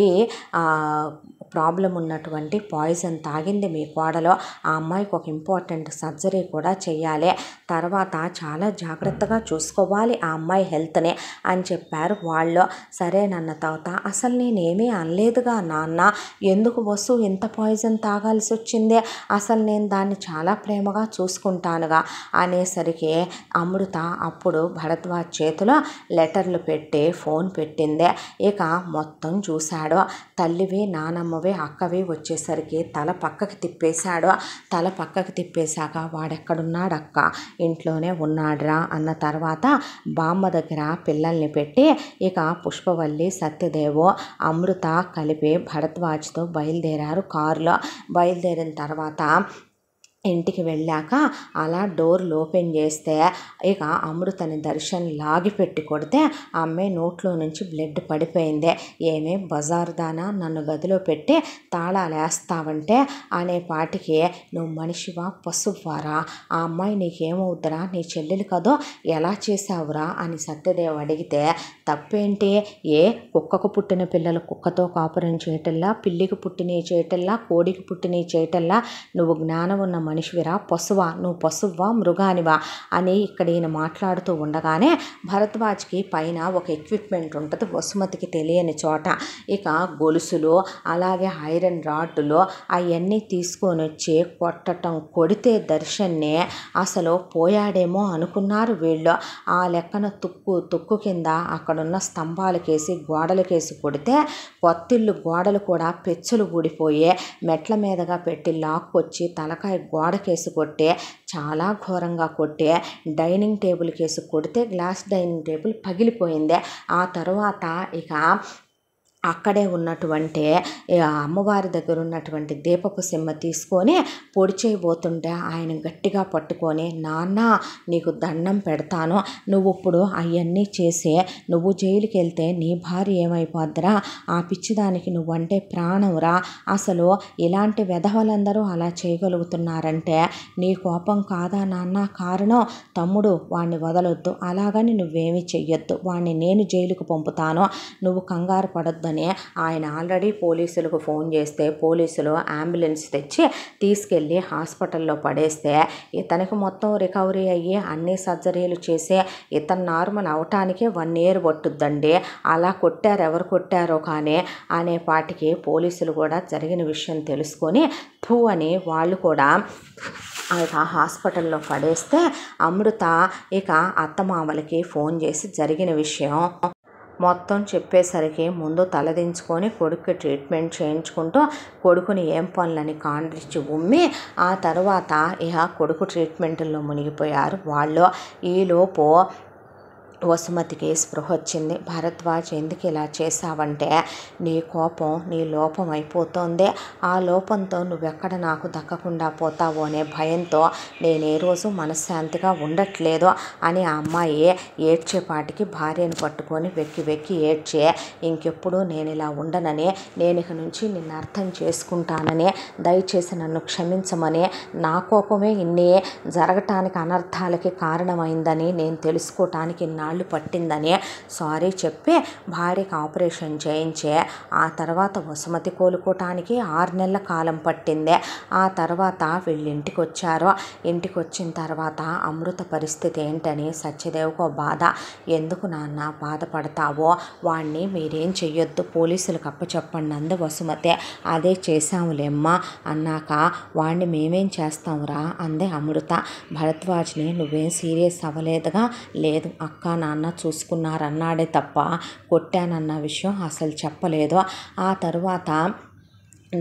ప్రాబ్లం ఉన్నటువంటి పాయిజన్ తాగింది మీ కోడలో, ఆ అమ్మాయికి ఒక ఇంపార్టెంట్ సర్జరీ కూడా చేయాలి, తర్వాత చాలా జాగ్రత్తగా చూసుకోవాలి ఆ అమ్మాయి హెల్త్ని అని చెప్పారు వాళ్ళు. సరేనన్న తర్వాత అసలు నేనేమీ అనలేదుగా నాన్న, ఎందుకు వసు ఇంత పాయిజన్ తాగాల్సి వచ్చింది, అసలు నేను దాన్ని చాలా ప్రేమగా చూసుకుంటానుగా అనేసరికి అమృత అప్పుడు భరద్వాజ్ చేతిలో లెటర్లు పెట్టి ఫోన్ పెట్టింది. ఇక మొత్తం చూశాడు, తల్లివి నానమ్మవి అక్కవి వచ్చేసరికి తల పక్కకి తిప్పేశాడు. తల పక్కకి తిప్పేశాక వాడెక్కడున్నాడక్క, ఇంట్లోనే ఉన్నాడురా అన్న తర్వాత బామ్మ దగ్గర పిల్లల్ని పెట్టి ఇక పుష్పవల్లి సత్యదేవు అమృత కలిపి భరద్వాజ్తో బయలుదేరారు కారులో. బయలుదేరిన తర్వాత ఇంటికి వెళ్ళాక అలా డోర్లు ఓపెన్ చేస్తే ఇక అమృతని దర్శన్ లాగి పెట్టి కొడితే ఆ అమ్మాయి నోట్లో నుంచి బ్లడ్ పడిపోయింది. ఏమే బజార్దానా నన్ను గదిలో పెట్టి తాళాలు వేస్తావంటే అనే పాటికి నువ్వు మనిషివా పశువారా, ఆ అమ్మాయి నీకేమవుతురా, నీ చెల్లెలు కదో ఎలా చేసావురా అని సత్యదేవ్ అడిగితే తప్పేంటి, ఏ కుక్కకు పుట్టిన పిల్లలు కుక్కతో కాపురం చేయటల్లా, పిల్లికి పుట్టినవి చేయటల్లా, కోడికి పుట్టినవి చేయటల్లా, నువ్వు జ్ఞానం ఉన్న మనిషివిరా, పశువా, నువ్వు పశువా మృగానివా అని ఇక్కడ ఈయన మాట్లాడుతూ ఉండగానే భరద్వాజ్కి పైన ఒక ఎక్విప్మెంట్ ఉంటుంది వసుమతికి తెలియని చోట, ఇక గొలుసులు అలాగే ఐరన్ రాడ్లు అవన్నీ తీసుకొని వచ్చి కొట్టటం, కొడితే దర్శన్ని అసలు పోయాడేమో అనుకున్నారు వీళ్ళు. ఆ లెక్కన తుక్కు కింద అక్కడున్న స్తంభాలకేసి గోడలకేసి కొడితే కొత్తిల్లు గోడలు కూడా పెచ్చులు ఊడిపోయి మెట్ల మీదగా పెట్టి లాక్కొచ్చి తలకాయ గోడకేసి కొట్టే, చాలా ఘోరంగా కొట్టే, డైనింగ్ టేబుల్ కేసి కొడితే గ్లాస్ డైనింగ్ టేబుల్ పగిలిపోయింది. ఆ తర్వాత ఇక అక్కడే ఉన్నటువంటి అమ్మవారి దగ్గర ఉన్నటువంటి దీపపు సిమ్మ తీసుకొని పొడి చేయబోతుంటే ఆయన గట్టిగా పట్టుకొని నాన్న నీకు దండం పెడతాను, నువ్వు ఇప్పుడు అవన్నీ చేసి నువ్వు జైలుకి వెళ్తే నీ భార్య ఏమైపోద్దిరా, ఆ పిచ్చిదానికి నువ్వంటే ప్రాణంరా, అసలు ఇలాంటి వెధవలందరూ అలా చేయగలుగుతున్నారంటే నీ కోపం కాదా నాన్న కారణం, తమ్ముడు వాడిని వదలొద్దు, అలాగని నువ్వేమీ చెయ్యొద్దు, వాడిని నేను జైలుకు పంపుతాను, నువ్వు కంగారు పడొద్దు అని ఆయన ఆల్రెడీ పోలీసులకు ఫోన్ చేస్తే పోలీసులు అంబులెన్స్ తెచ్చి తీసుకెళ్ళి హాస్పిటల్లో పడేస్తే ఇతనికి మొత్తం రికవరీ అయ్యి అన్ని సర్జరీలు చేసి ఇతను నార్మల్ అవటానికే 1 year పట్టుద్దండి, అలా కొట్టారు ఎవరు కొట్టారో కానీ అనే పాటికి పోలీసులు కూడా జరిగిన విషయం తెలుసుకొని థూ అని వాళ్ళు కూడా హాస్పిటల్లో పడేస్తే అమృత ఇక అత్తమామలకి ఫోన్ చేసి జరిగిన విషయం మొత్తం చెప్పేసరికి ముందు తలదించుకొని కొడుక్కి ట్రీట్మెంట్ చేయించుకుంటూ కొడుకుని ఏం పనులని కాండ్రించి ఉమ్మి ఆ తర్వాత ఇక కొడుకు ట్రీట్మెంట్లో మునిగిపోయారు వాళ్ళు. ఈలోపు వసుమతికి స్పృహ వచ్చింది. భరద్వాజ్ ఎందుకు ఇలా చేశావంటే నీ కోపం నీ లోపం అయిపోతుంది, ఆ లోపంతో నువ్వెక్కడ నాకు దక్కకుండా పోతావో అనే భయంతో నేను ఏ రోజు మనశ్శాంతిగా ఉండట్లేదు అని ఆ అమ్మాయి ఏడ్చేపాటికి భార్యను పట్టుకొని వెక్కి వెక్కి ఏడ్చే ఇంకెప్పుడు నేను ఇలా ఉండనని, నేను ఇక నుంచి నిన్ను అర్థం చేసుకుంటానని, దయచేసి నన్ను క్షమించమని, నా కోపమే ఇన్ని జరగటానికి అనర్థాలకి కారణమైందని నేను తెలుసుకోవటానికి నాళ్ళు పట్టిందని సారీ చెప్పి భార్యకి ఆపరేషన్ చేయించే ఆ తర్వాత వసుమతి కోలుకోవటానికి 6 నెలల కాలం పట్టింది. ఆ తర్వాత వీళ్ళు ఇంటికి వచ్చారు. ఇంటికి వచ్చిన తర్వాత అమృత పరిస్థితి ఏంటని సత్యదేవ్కో బాధ. ఎందుకు నాన్న బాధపడతావో, వాడిని మీరేం చెయ్యొద్దు పోలీసులకు అప్పచెప్పండి అంది వసుమతి. అదే చేశాములేమ్మా అన్నాక వాడిని మేమేం చేస్తాంరా అంది అమృత. భరద్వాజ్ని నువ్వేం సీరియస్ అవ్వలేదుగా? లేదు అక్క నాన్న చూసుకున్నారన్నాడే తప్ప కొట్టానన్న విషయం అసలు చెప్పలేదు. ఆ తరువాత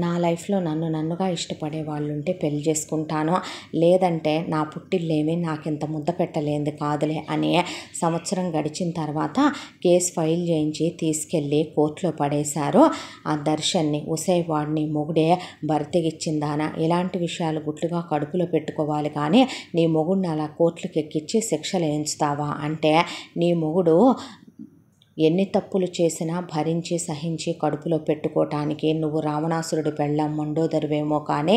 నా లైఫ్లో నన్నుగా ఇష్టపడే వాళ్ళు ఉంటే పెళ్లి చేసుకుంటాను, లేదంటే నా పుట్టిల్లేమి నాకింత ముద్ద పెట్టలేంది కాదులే అని సంవత్సరం గడిచిన తర్వాత కేసు ఫైల్ చేయించి తీసుకెళ్ళి కోర్టులో పడేశారు ఆ దర్శన్ని. వాడిని మొగుడే భర్తగిచ్చిందానా, ఇలాంటి విషయాలు గుట్లుగా కడుపులో పెట్టుకోవాలి కానీ నీ మొగుడిని అలా కోర్టులకు ఎక్కించి శిక్షలు వేయించుతావా అంటే, నీ మొగుడు ఎన్ని తప్పులు చేసినా భరించి సహించి కడుపులో పెట్టుకోవటానికి నువ్వు రావణాసురుడి పెళ్ళాం మండోదరివేమో కానీ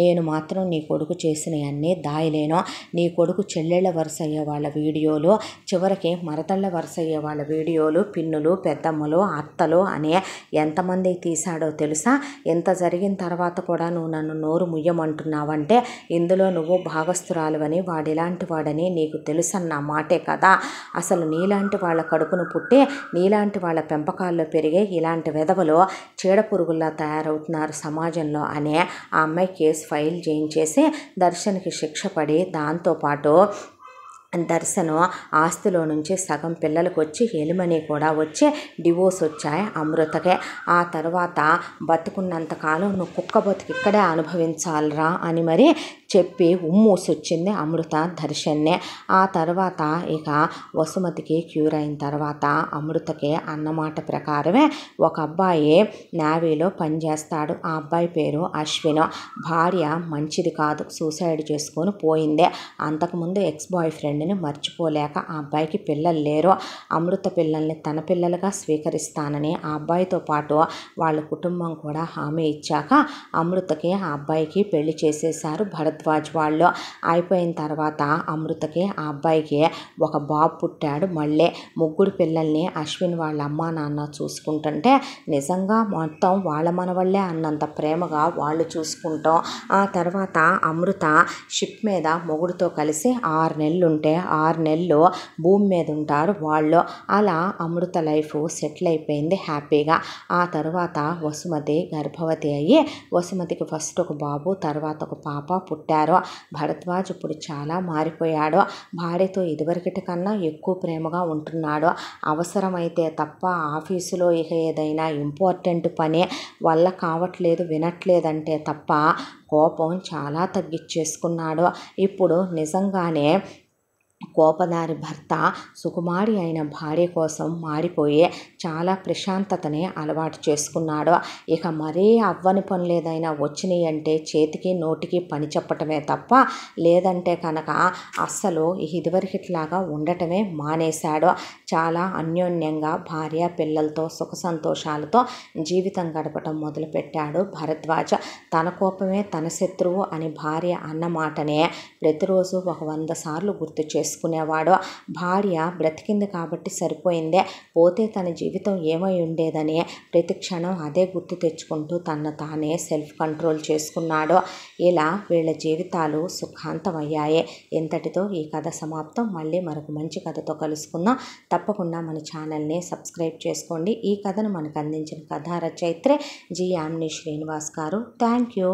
నేను మాత్రం నీ కొడుకు చేసినవన్నీ దాయలేను. నీ కొడుకు చెల్లెళ్ళ వరుస అయ్యే వాళ్ళ వీడియోలు, చివరికి మరదళ్ళ వరుస అయ్యే వాళ్ళ వీడియోలు, పిన్నులు పెద్దమ్మలు అత్తలు అని ఎంతమంది తీశాడో తెలుసా? ఇంత జరిగిన తర్వాత కూడా నువ్వు నన్ను నోరు ముయ్యమంటున్నావంటే ఇందులో నువ్వు భాగస్థురాలువని, వాడిలాంటి వాడని నీకు తెలుసన్న మాటే కదా. అసలు నీలాంటి వాళ్ళ కడుపును పుట్టి నీలాంటి వాళ్ళ పెంపకాల్లో పెరిగే ఇలాంటి వెధవలు చీడపురుగుల్లా తయారవుతున్నారు సమాజంలో అనే ఆ అమ్మాయి కేసు ఫైల్ చేయించేసి దర్శన్కి శిక్ష పడి దాంతోపాటు దర్శనం ఆస్తిలో నుంచి సగం పిల్లలకు వచ్చి ఎలిమనీ కూడా వచ్చి డివోర్స్ వచ్చాయి అమృతకే. ఆ తర్వాత బతుకున్నంతకాలం నువ్వు కుక్క బతుకు ఇక్కడే అనుభవించాలరా అని మరి చెప్పి ఉమ్మూసొచ్చింది అమృత దర్శన్నే. ఆ తర్వాత ఇక వసుమతికి క్యూర్ అయిన తర్వాత అమృతకి అన్నమాట ప్రకారమే ఒక అబ్బాయి నేవీలో పనిచేస్తాడు. ఆ అబ్బాయి పేరు అశ్విన్. భార్య మంచిది కాదు, సూసైడ్ చేసుకొని పోయింది. అంతకుముందు ఎక్స్ బాయ్ ఫ్రెండ్ని మర్చిపోలేక ఆ అబ్బాయికి పిల్లలు లేరు. అమృత పిల్లల్ని తన పిల్లలుగా స్వీకరిస్తానని ఆ అబ్బాయితో పాటు వాళ్ళ కుటుంబం కూడా హామీ ఇచ్చాక అమృతకి ఆ అబ్బాయికి పెళ్లి చేసేశారు భరద్వాజ్ వాళ్ళు. అయిపోయిన తర్వాత అమృతకి ఆ అబ్బాయికి ఒక బాబు పుట్టాడు. మళ్ళీ 3 పిల్లల్ని అశ్విన్ వాళ్ళ అమ్మా నాన్న చూసుకుంటుంటే నిజంగా మొత్తం వాళ్ళ మనవళ్ళే అన్నంత ప్రేమగా వాళ్ళు చూసుకుంటాం. ఆ తర్వాత అమృత షిప్ మీద మొగుడుతో కలిసి 6 నెలలు ఉంటే 6 నెలలు భూమి మీద ఉంటారు వాళ్ళు. అలా అమృత లైఫ్ సెటిల్ అయిపోయింది హ్యాపీగా. ఆ తర్వాత వసుమతి గర్భవతి అయ్యి వసుమతికి ఫస్ట్ ఒక బాబు తర్వాత ఒక పాప పుట్టారు. భరద్వాజ్ ఇప్పుడు చాలా మారిపోయాడు. భార్యతో ఇదివరకటి కన్నా ఎక్కువ ప్రేమగా ఉంటున్నాడు. అవసరమైతే తప్ప ఆఫీసులో ఇక ఏదైనా ఇంపార్టెంట్ పని వల్ల కావట్లేదు వినట్లేదంటే తప్ప కోపం చాలా తగ్గించేసుకున్నాడు. ఇప్పుడు నిజంగానే కోపదారి భర్త సుకుమారి అయిన భార్య కోసం మారిపోయి చాలా ప్రశాంతతని అలవాటు చేసుకున్నాడు. ఇక మరీ అవ్వని పనులు ఏదైనా వచ్చినాయి అంటే చేతికి నోటికి పని చెప్పటమే తప్ప లేదంటే కనుక అస్సలు ఇదివరకిట్లాగా ఉండటమే మానేశాడు. చాలా అన్యోన్యంగా భార్య పిల్లలతో సుఖ సంతోషాలతో జీవితం గడపటం మొదలుపెట్టాడు భరద్వాజ్. తన కోపమే తన శత్రువు అని భార్య అన్నమాటనే ప్రతిరోజు ఒక 100 సార్లు గుర్తు చేసుకునేవాడు. భార్య బ్రతికింది కాబట్టి సరిపోయిందే, పోతే తన జీవితం ఏమై ఉండేదని ప్రతి క్షణం అదే గుర్తు తెచ్చుకుంటూ తన తానే సెల్ఫ్ కంట్రోల్ చేసుకున్నాడు. ఇలా వీళ్ళ జీవితాలు సుఖాంతమయ్యాయి. ఇంతటితో ఈ కథ సమాప్తం. మళ్ళీ మరొక మంచి కథతో కలుసుకుందాం. తప్పకుండా మన ఛానల్ని సబ్స్క్రైబ్ చేసుకోండి. ఈ కథను మనకు అందించిన కథా రచయిత్రి జి యామిని శ్రీనివాస్ గారు. Thank you.